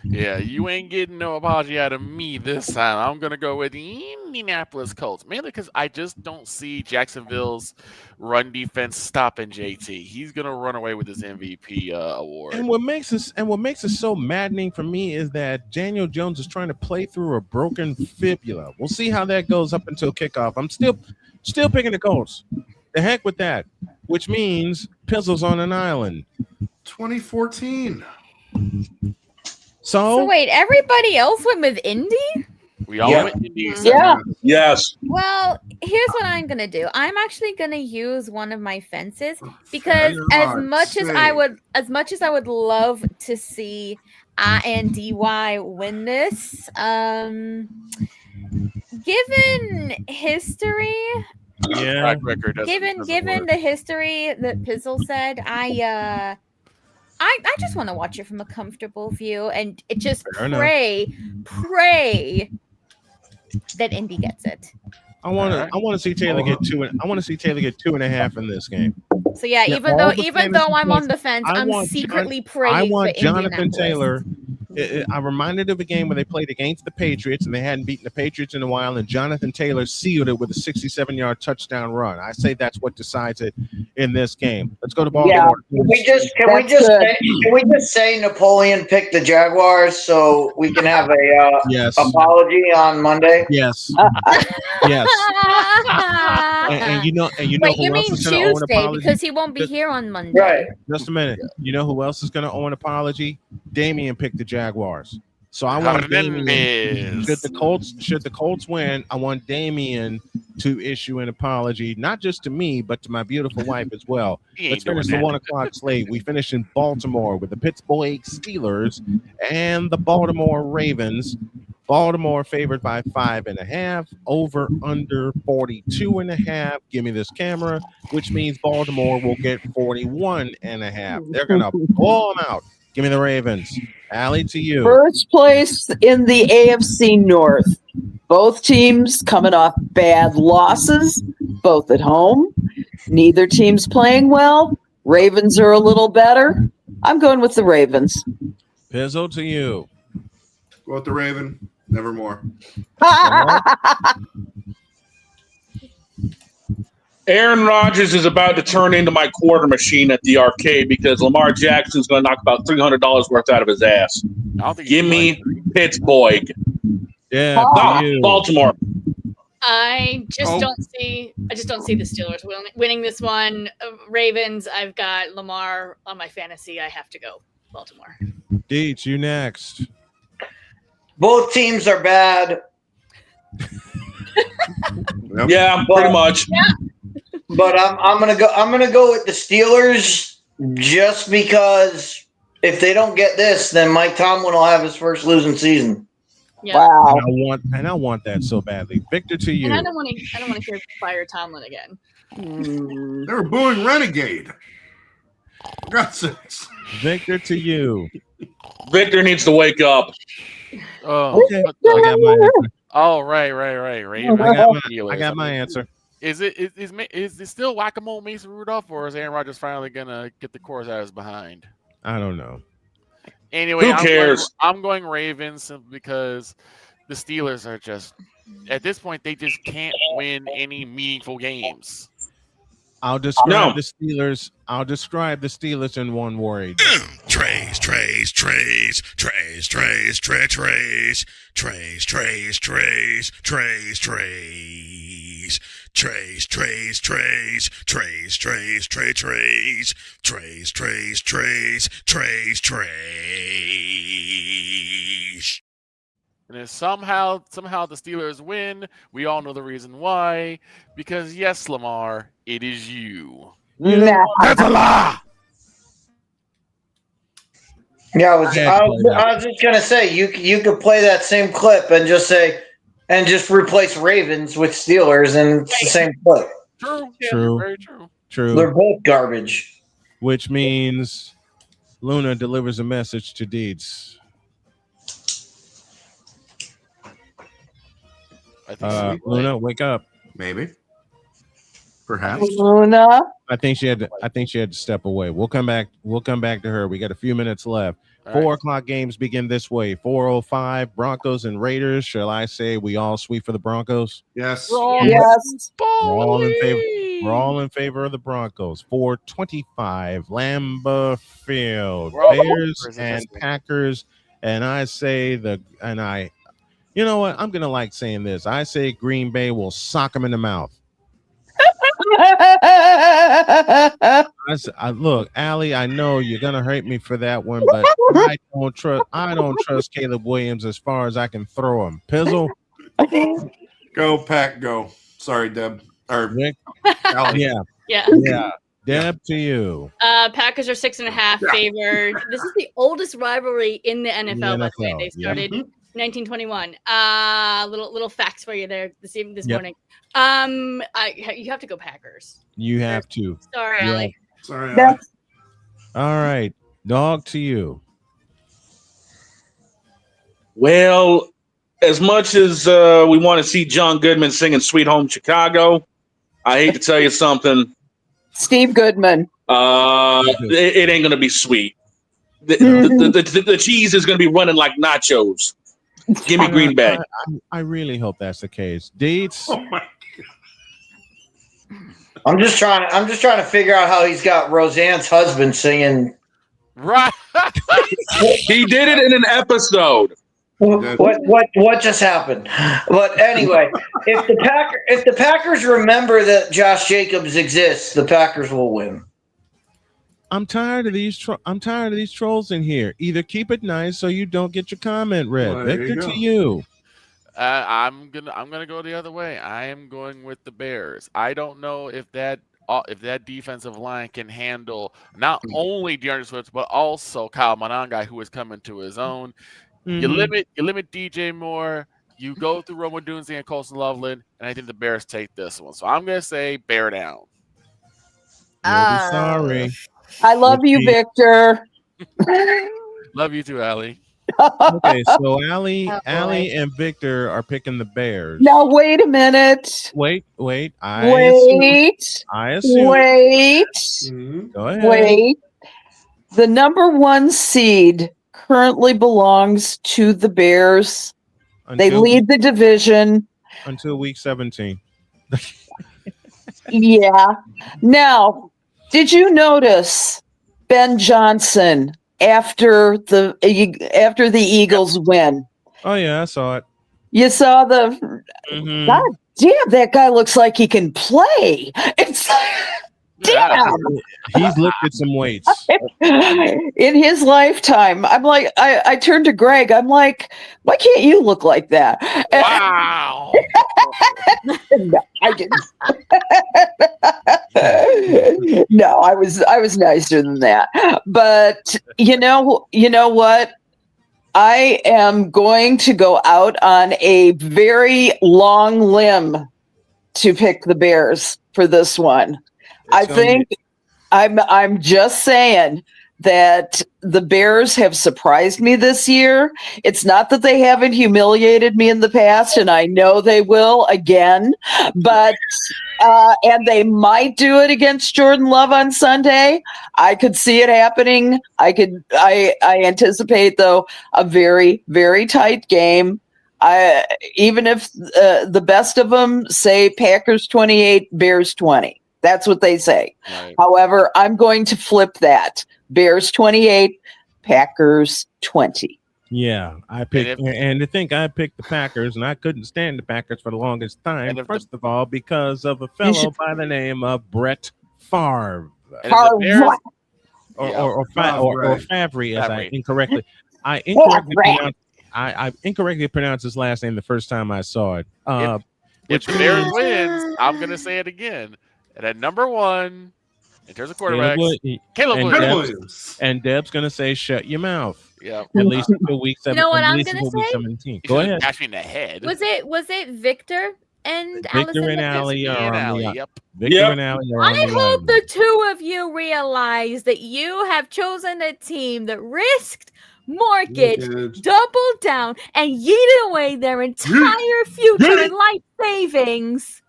Yeah, you ain't getting no apology out of me this time. I'm going to go with the Indianapolis Colts, mainly because I just don't see Jacksonville's run defense stopping JT. He's going to run away with his MVP award. And what makes it so maddening for me is that Daniel Jones is trying to play through a broken fibula. We'll see how that goes up until kickoff. I'm still picking the Colts. The heck with that, which means Pizzle's on an island. 2014. So wait, everybody else went with Indy? We all went Indy. Yeah. Yes. Well, here's what I'm gonna do. I'm actually gonna use one of my fences because as much as I would love to see INDY win this, given history. Yeah. Given the history that Pizzle said, I just want to watch it from a comfortable view and just pray that Indy gets it. I want to see Taylor get 2.5 in this game. So yeah, even though I'm on the fence, I'm secretly praying. I want for Jonathan Taylor. I'm reminded of a game where they played against the Patriots and they hadn't beaten the Patriots in a while, and Jonathan Taylor sealed it with a 67-yard touchdown run. I say that's what decides it in this game. Let's go to Baltimore. Yeah. Can we just say Napoleon picked the Jaguars so we can have a apology on Monday? Yes. Yes. and you know Wait, who you else mean is going to owe an Tuesday apology? because he won't be here on Monday. Right. Just a minute. You know who else is going to owe an apology? Damian picked the Jaguars. So I want Damian. Should the Colts win, I want Damian to issue an apology, not just to me, but to my beautiful wife as well. Let's finish the 1 o'clock slate. We finish in Baltimore with the Pittsburgh Steelers and the Baltimore Ravens. Baltimore favored by 5.5, over under 42.5. Give me this camera, which means Baltimore will get 41.5. They're going to blow them out. Give me the Ravens. Allie, to you. First place in the AFC North. Both teams coming off bad losses, both at home. Neither team's playing well. Ravens are a little better. I'm going with the Ravens. Pizzo, to you. Go with the Raven. Nevermore. Aaron Rodgers is about to turn into my quarter machine at the arcade because Lamar Jackson's going to knock about $300 worth out of his ass. Give me Pittsburgh. Yeah, Baltimore. I just don't see the Steelers winning this one. Ravens, I've got Lamar on my fantasy. I have to go Baltimore. Deets, you next. Both teams are bad. Yeah, pretty much. But I'm gonna go with the Steelers just because if they don't get this, then Mike Tomlin will have his first losing season. Yeah. Wow. I want that so badly. Victor, to you. And I don't want to hear fire Tomlin again. They were booing Renegade. For God's sakes. Victor, to you. Victor needs to wake up. Oh, Okay, I got my answer. Oh, right. Raven. I got my answer. Is it still whack-a-mole Mason Rudolph, or is Aaron Rodgers finally gonna get the course out of his behind? I don't know. Anyway, Who cares? I'm going Ravens simply because the Steelers are just at this point they just can't win any meaningful games. I'll describe the Steelers. I'll describe the Steelers in one word. Trays. And if somehow the Steelers win, we all know the reason why. Because yes, Lamar, it is you. That's a lie. Yeah, I was just gonna say you could play that same clip and just say and just replace Ravens with Steelers and it's the same clip. True. Very true. They're both garbage. Which means Luna delivers a message to Deeds. Luna, wake up. Maybe. Perhaps. Luna. I think she had to step away. We'll come back to her. We got a few minutes left. All 4 o'clock games begin this way. 4:05 Broncos and Raiders. Shall I say we all sweep for the Broncos? Yes. Yes. We're all in favor of the Broncos. 4:25 Lambeau Field. Bears and Packers. And I say you know what? I'm gonna like saying this. I say Green Bay will sock them in the mouth. Look, Allie, I know you're gonna hurt me for that one, but I don't trust Caleb Williams as far as I can throw him. Pizzle, go Pack, go. Sorry, Deb. Or Rick, Allie. yeah. Deb, to you. Packers are 6.5 favored. This is the oldest rivalry in the NFL. By the way, they started 1921. Little facts for you there this morning. You have to go Packers. You have to. Sorry, Allie. Sorry, Allie. All right, dog, to you. Well, as much as we want to see John Goodman singing "Sweet Home Chicago," I hate to tell you something. Steve Goodman. It ain't gonna be sweet. The cheese is gonna be running like nachos. Give me Green Bay. I really hope that's the case. Deets. Oh my. I'm just trying to figure out how he's got Roseanne's husband singing. Right. He did it in an episode. What just happened? But anyway, if the Packers remember that Josh Jacobs exists, the Packers will win. I'm tired of these trolls in here. Either keep it nice so you don't get your comment read. Well, Victor, to you. I'm gonna go the other way. I am going with the Bears. I don't know if that defensive line can handle not only DeAndre Swift but also Kyle Monangai, who is coming to his own. You limit DJ Moore. You go through Roma Dunze and Colson Loveland, and I think the Bears take this one. So I'm gonna say bear down. Sorry. I love you, Victor. Love you too, Allie. Okay, so Allie and Victor are picking the Bears. Now wait a minute. Wait. I assume. Wait. Go ahead. Wait. The number 1 seed currently belongs to the Bears. They lead the division until week 17. Yeah. Now, did you notice Ben Johnson after the Eagles win? Oh yeah, I saw it. You saw the damn, that guy looks like he can play. It's damn. He's lifted some weights In his lifetime. I'm like, I turned to Greg. I'm like, why can't you look like that? Wow. No, I didn't. No, I was nicer than that. But you know what? I am going to go out on a very long limb to pick the Bears for this one. I think I'm just saying that the Bears have surprised me this year. It's not that they haven't humiliated me in the past, and I know they will again, but and they might do it against Jordan Love on Sunday. I could see it happening. I anticipate, though, a very, very tight game. Even if the best of them say Packers 28, Bears 20. That's what they say. Right. However, I'm going to flip that. Bears 28, Packers 20. Yeah, I picked, and to think I picked the Packers, and I couldn't stand the Packers for the longest time. First of all, because of a fellow by the name of Brett Favre. Favre, or Favre, as I incorrectly. I incorrectly pronounced his last name the first time I saw it. If Bears wins, I'm going to say it again. And at number 1, in terms of quarterbacks, Caleb Williams. And Deb's going to say, shut your mouth. Yeah. At least until week 7. You know what I'm going to say? 17. Go ahead. Catch me in the head. Was it Victor and Victor Allison? and Allie are on the Yep. Victor and Allie are on I the hope the two of you realize that you have chosen a team that risked mortgage, doubled down, and yeeted away their entire future and life savings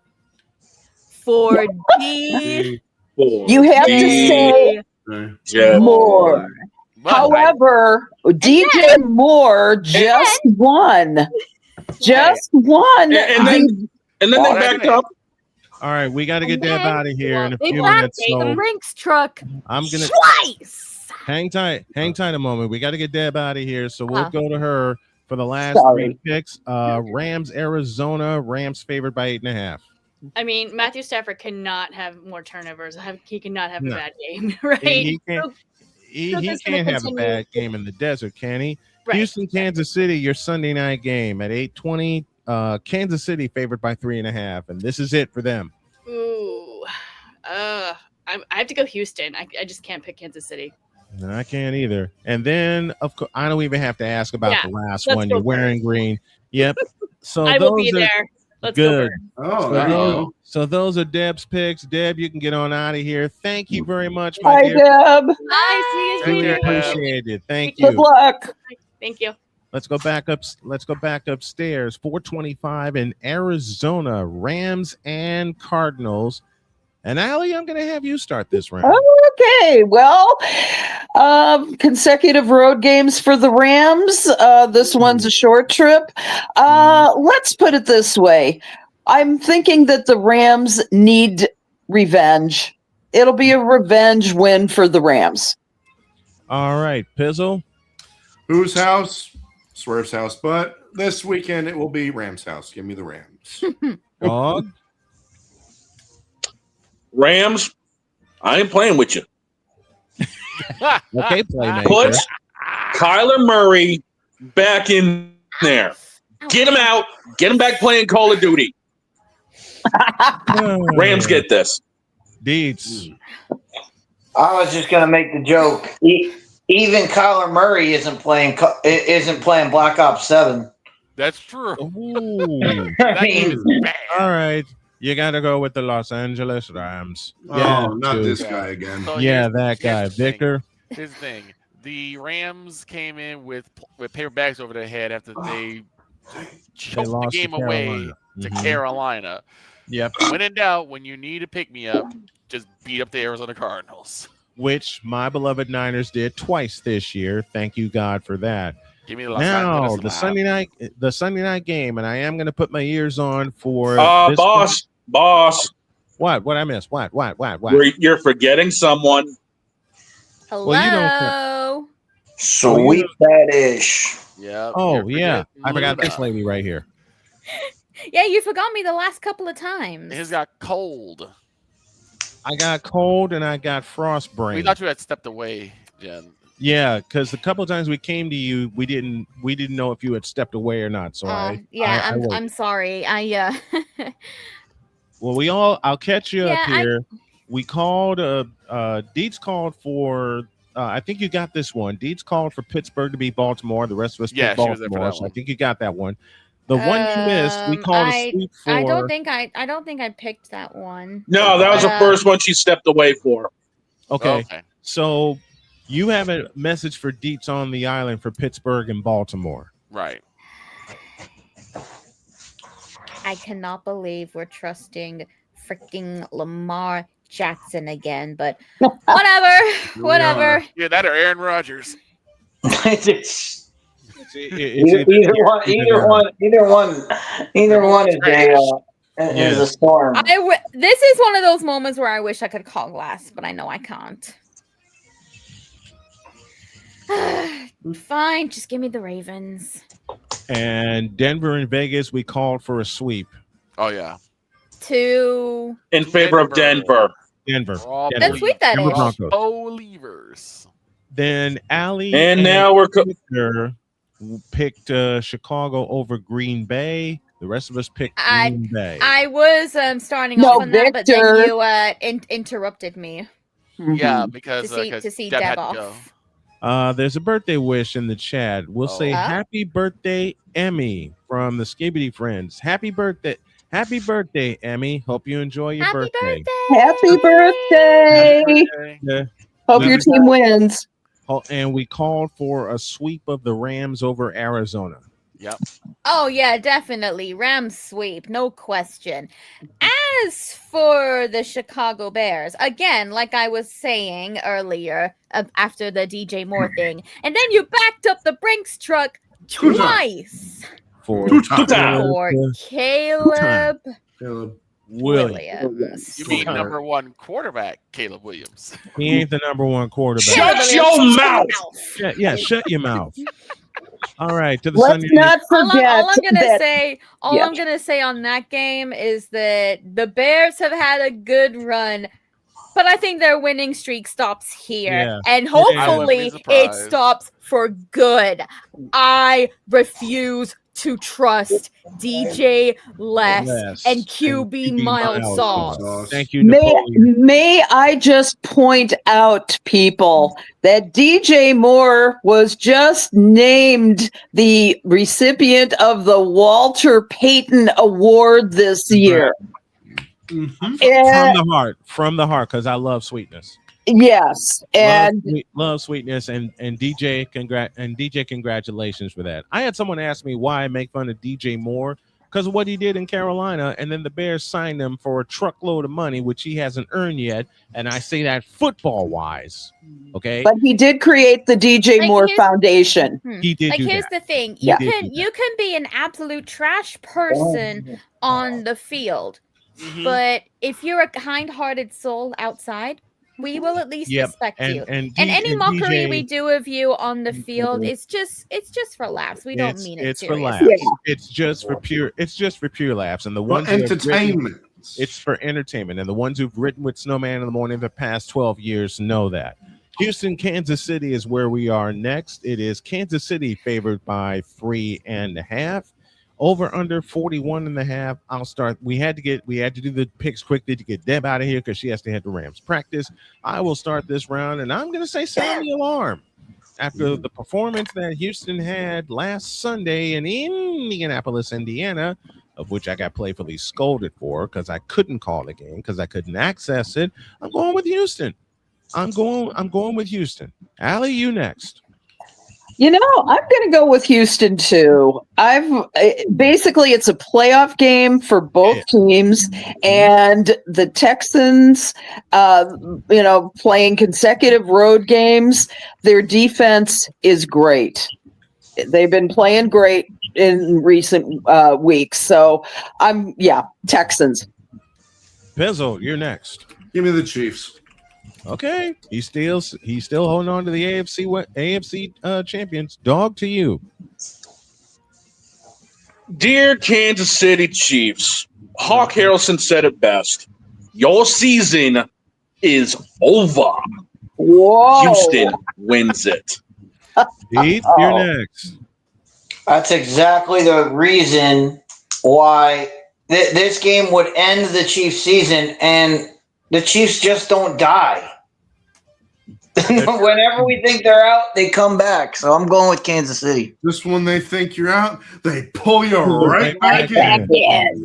for D. You have to say more. However, DJ Moore just won. Just won. And then they backed up. All right, we got to get Deb out of here in a They few backed minutes. the So Brinks truck I'm gonna twice. hang tight a moment. We got to get Deb out of here, so we'll go to her for the last 3 picks. Rams, Arizona. Rams favored by 8.5. I mean, Matthew Stafford cannot have more turnovers. He cannot have a bad game, right? He can't. He can't have a bad game in the desert, can he? Right. Houston, Kansas City, your Sunday night game at 8:20. Kansas City favored by 3.5, and this is it for them. Ooh, I have to go Houston. I just can't pick Kansas City. No, I can't either. And then, of course, I don't even have to ask about the last one. You're wearing green. Yep. So I will be there. Let's good. Go. So those are Deb's picks. Deb, you can get on out of here. Thank you very much, my dear. Deb. Bye. See you Really later. appreciate it. Thank you. Good luck. Thank you. Let's go back up. Let's go back upstairs. 425 in Arizona. Rams and Cardinals. And Allie, I'm going to have you start this round. Okay, well, consecutive road games for the Rams. This one's a short trip. Let's put it this way. I'm thinking that the Rams need revenge. It'll be a revenge win for the Rams. All right, Pizzle. Whose house? Swerve's house. But this weekend it will be Rams' house. Give me the Rams. Dog. Rams, I ain't playing with you. Okay, playmaker. Put Kyler Murray back in there. Get him out. Get him back playing Call of Duty. Rams get this. Deeds. I was just going to make the joke. Even Kyler Murray isn't playing Black Ops 7. That's true. That game is bad. All right. You got to go with the Los Angeles Rams. Not this guy again. So Yeah, that guy. Victor. Here's the thing. The Rams came in with paper bags over their head after they choked the game away to Carolina. Yep. When in doubt, when you need to pick me up, just beat up the Arizona Cardinals. Which my beloved Niners did twice this year. Thank you, God, for that. Give me the Now the Sunday night game, and I am going to put my ears on for boss. What I missed? What? You're forgetting someone. Hello. Well, you don't. Sweet that ish. Yeah. Oh yeah, I forgot this lady right here. Yeah, you forgot me the last couple of times. His got cold. I got cold and I got frost brain. We thought you had stepped away, Jen. Yeah, because a couple of times we came to you, we didn't know if you had stepped away or not. So I'm sorry. Well, I'll catch you up Yeah, here. We called. Deets called for. I think you got this one. Deets called for Pittsburgh to beat Baltimore. The rest of us picked she was there for Baltimore. that So I one. think you got that one. The one you missed, we called a sweep for. I don't think I picked that one. No, that was the first one she stepped away for. Okay. So you have a message for Deets on the island for Pittsburgh and Baltimore. Right. I cannot believe we're trusting freaking Lamar Jackson again, but whatever. Yeah, that or Aaron Rodgers. Either one is a storm. This is one of those moments where I wish I could call glass, but I know I can't. Fine, just give me the Ravens. And Denver and Vegas, we called for a sweep. Oh yeah. In favor of Denver. Denver. Then sweep that Denver is. Broncos. Believers. Then Allie and now we're picked Chicago over Green Bay. The rest of us picked Green Bay. I was starting off on that, but then you interrupted me. Yeah, because to see Deb Deb had to off. go. There's a birthday wish in the chat. We'll say happy birthday, Emmy, from the Skibbity Friends. Happy birthday, Emmy. Hope you enjoy your birthday. Happy birthday. Hope your team wins. And we called for a sweep of the Rams over Arizona. Yep. Oh yeah, definitely Rams sweep, no question. As for the Chicago Bears, again, like I was saying earlier, after the DJ Moore thing, and then you backed up the Brinks truck twice For Caleb Williams. You mean number one quarterback, Caleb Williams? He ain't the number one quarterback. Shut your mouth. Yeah, shut your mouth. All right, to the Let's not forget. All I'm gonna say on that game is that the Bears have had a good run, but I think their winning streak stops here, and hopefully it stops for good. I refuse to trust DJ Les and QB Miles Sauce. Thank you, May I just point out, people, that DJ Moore was just named the recipient of the Walter Payton Award this year. From the heart, because I love sweetness. Yes, and love sweetness, and DJ, congratulations for that. I had someone ask me why I make fun of DJ Moore because of what he did in Carolina, and then the Bears signed him for a truckload of money, which he hasn't earned yet. And I say that football wise, okay. But he did create the DJ Moore Foundation. He did. Here's the thing: you can be an absolute trash person on the field, but if you're a kind-hearted soul outside, we will at least respect you. And any mockery we do of you on the field, it's just for laughs. We don't mean it. It's serious. for laughs. It's just for pure laughs. And the ones entertainment. It's for entertainment. And the ones who've written with Snowman in the morning the past 12 years know that. Houston, Kansas City is where we are next. It is Kansas City favored by 3.5. Over under 41.5. I'll start. We had to do the picks quickly to get Deb out of here because she has to head to Rams practice. I will start this round, and I'm gonna say sound the alarm. After the performance that Houston had last Sunday in Indianapolis, Indiana, of which I got playfully scolded for because I couldn't call the game because I couldn't access it. I'm going with Houston. I'm going with Houston. Allie, you next. I'm going to go with Houston too. Basically it's a playoff game for both teams, and the Texans, playing consecutive road games. Their defense is great. They've been playing great in recent weeks. So Texans. Bizzle, you're next. Give me the Chiefs. Okay, he's still holding on to the AFC champions. Dog to you. Dear Kansas City Chiefs, Hawk Harrelson said it best. Your season is over. Whoa. Houston wins it. Pete, you're next. That's exactly the reason why this game would end the Chiefs' season, and the Chiefs just don't die. Whenever we think they're out, they come back. So I'm going with Kansas City. Just when they think you're out, they pull you right back in.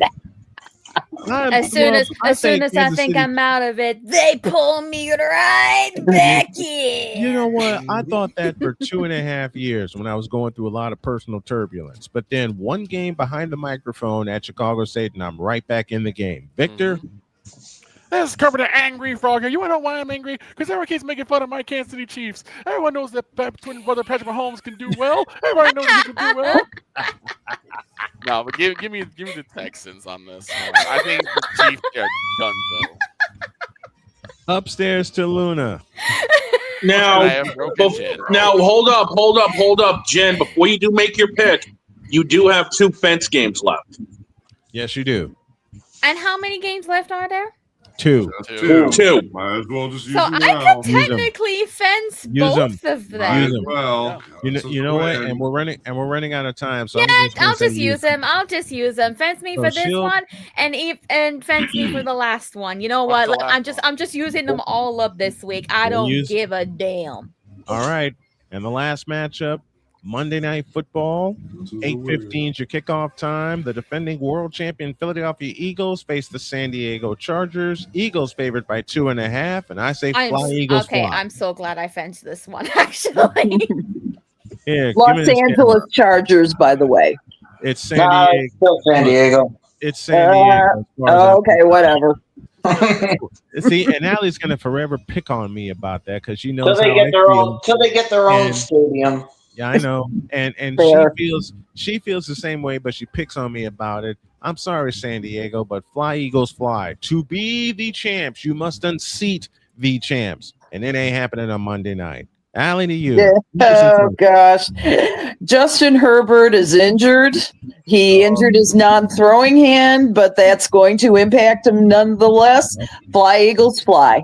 As soon as I think I'm out of it, they pull me right back in. You know what? I thought that for 2.5 years when I was going through a lot of personal turbulence. But then one game behind the microphone at Chicago State, and I'm right back in the game. Victor? This is Kermit the Angry Frog here. You want to know why I'm angry? Because everyone keeps making fun of my Kansas City Chiefs. Everyone knows that twin brother Patrick Mahomes can do well. Everybody knows he can do well. No, but give me the Texans on this. I think the Chiefs are done though. Upstairs to Luna. Now, hold up, Jen. Before you do make your pick, you do have 2 fence games left. Yes, you do. And how many games left are there? 2. Might as well just use So them I now. could technically fence both of them. Use them. Well, you know what? And we're running out of time. So Yeah, I'll just use them. I'll just use them. Fence me So for this she'll- one, and fence me for the last one. You know what? I'm just using them all up this week. I don't give a damn. All right. And the last matchup, Monday Night Football, 8:15 is your kickoff time. The defending world champion Philadelphia Eagles face the San Diego Chargers. Eagles favored by 2.5, and I say Eagles okay, fly. I'm so glad I fenced this one, actually. Here, Los give me this Angeles Chargers, by the way. It's San Diego. Still San Diego. It's San Diego. as far as I'm Okay, whatever. See, and Allie's gonna forever pick on me about that because she knows Till they how get I their feel. own. Till they get their own And- stadium. Yeah, I know, and Fair. she feels the same way, but she picks on me about it. I'm sorry, San Diego, but fly Eagles fly. To be the champs, you must unseat the champs, and it ain't happening on Monday night. Allie, to you. Oh gosh, Justin Herbert is injured. He injured his non-throwing hand, but that's going to impact him nonetheless. Fly Eagles fly.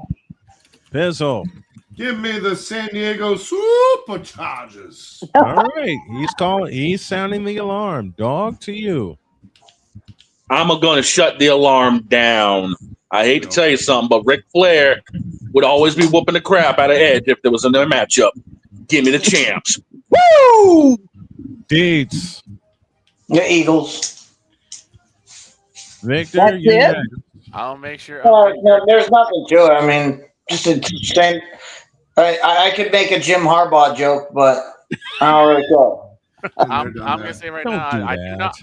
Pizzle. Give me the San Diego Superchargers. All right, he's sounding the alarm. Dog, to you. I'm going to shut the alarm down. I hate to tell you something, but Ric Flair would always be whooping the crap out of Edge if there was another matchup. Give me the champs. Woo! Deeds. The Eagles. Victor, That's you're it? next. I'll make sure. No, there's nothing to it. I mean, just a same. I could make a Jim Harbaugh joke, but I don't really care. I'm gonna say right Don't now, do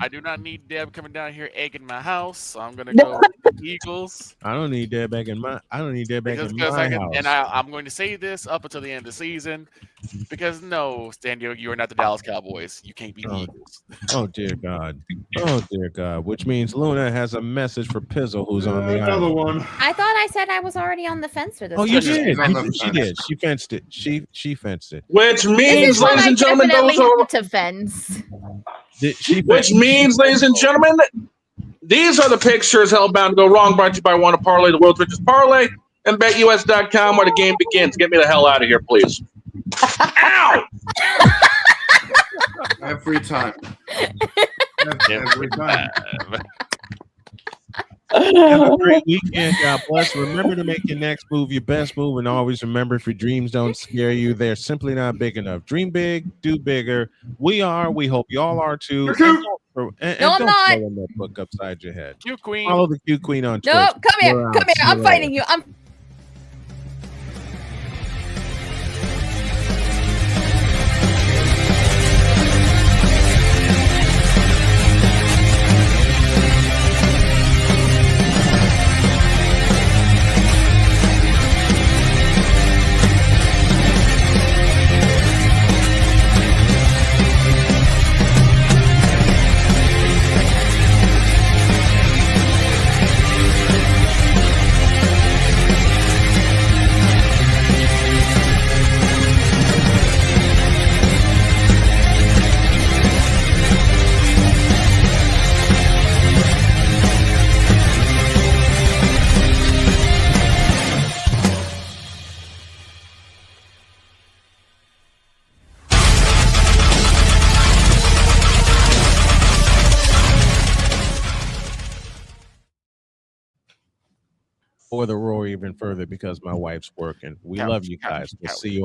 I do not need Deb coming down here egging my house. So I'm gonna go with the Eagles. I don't need that back in my Because my house. I'm going to say this up until the end of the season, because no, San Diego, you are not the Dallas Cowboys. You can't beat the Eagles. Oh dear God. Oh dear God. Which means Luna has a message for Pizzle, who's on the Another island. one. I thought I said I was already on the fence for this. Oh, you one. did. on the She fence. did. She fenced it. She fenced it. Which This means, is one ladies I and gentlemen, definitely those are have to fence. which means, ladies and gentlemen, these are the picks sure as hell bound to go wrong. Brought to you by Wanna Parlay, the world's richest parlay, and BetUS.com, where the game begins. Get me the hell out of here, please. Ow! Every time. Every time. Have a great weekend. God bless. Remember to make your next move your best move, and always remember, if your dreams don't scare you, they're simply not big enough. Dream big, do bigger. We hope y'all are too. And don't No, I'm don't not. throw in that book upside your head. Q Queen. Follow the Q Queen on Twitch. No, come here, We're come out. here. See I'm you fighting later. you. I'm or the roar even further because my wife's working. We love you guys. We'll see you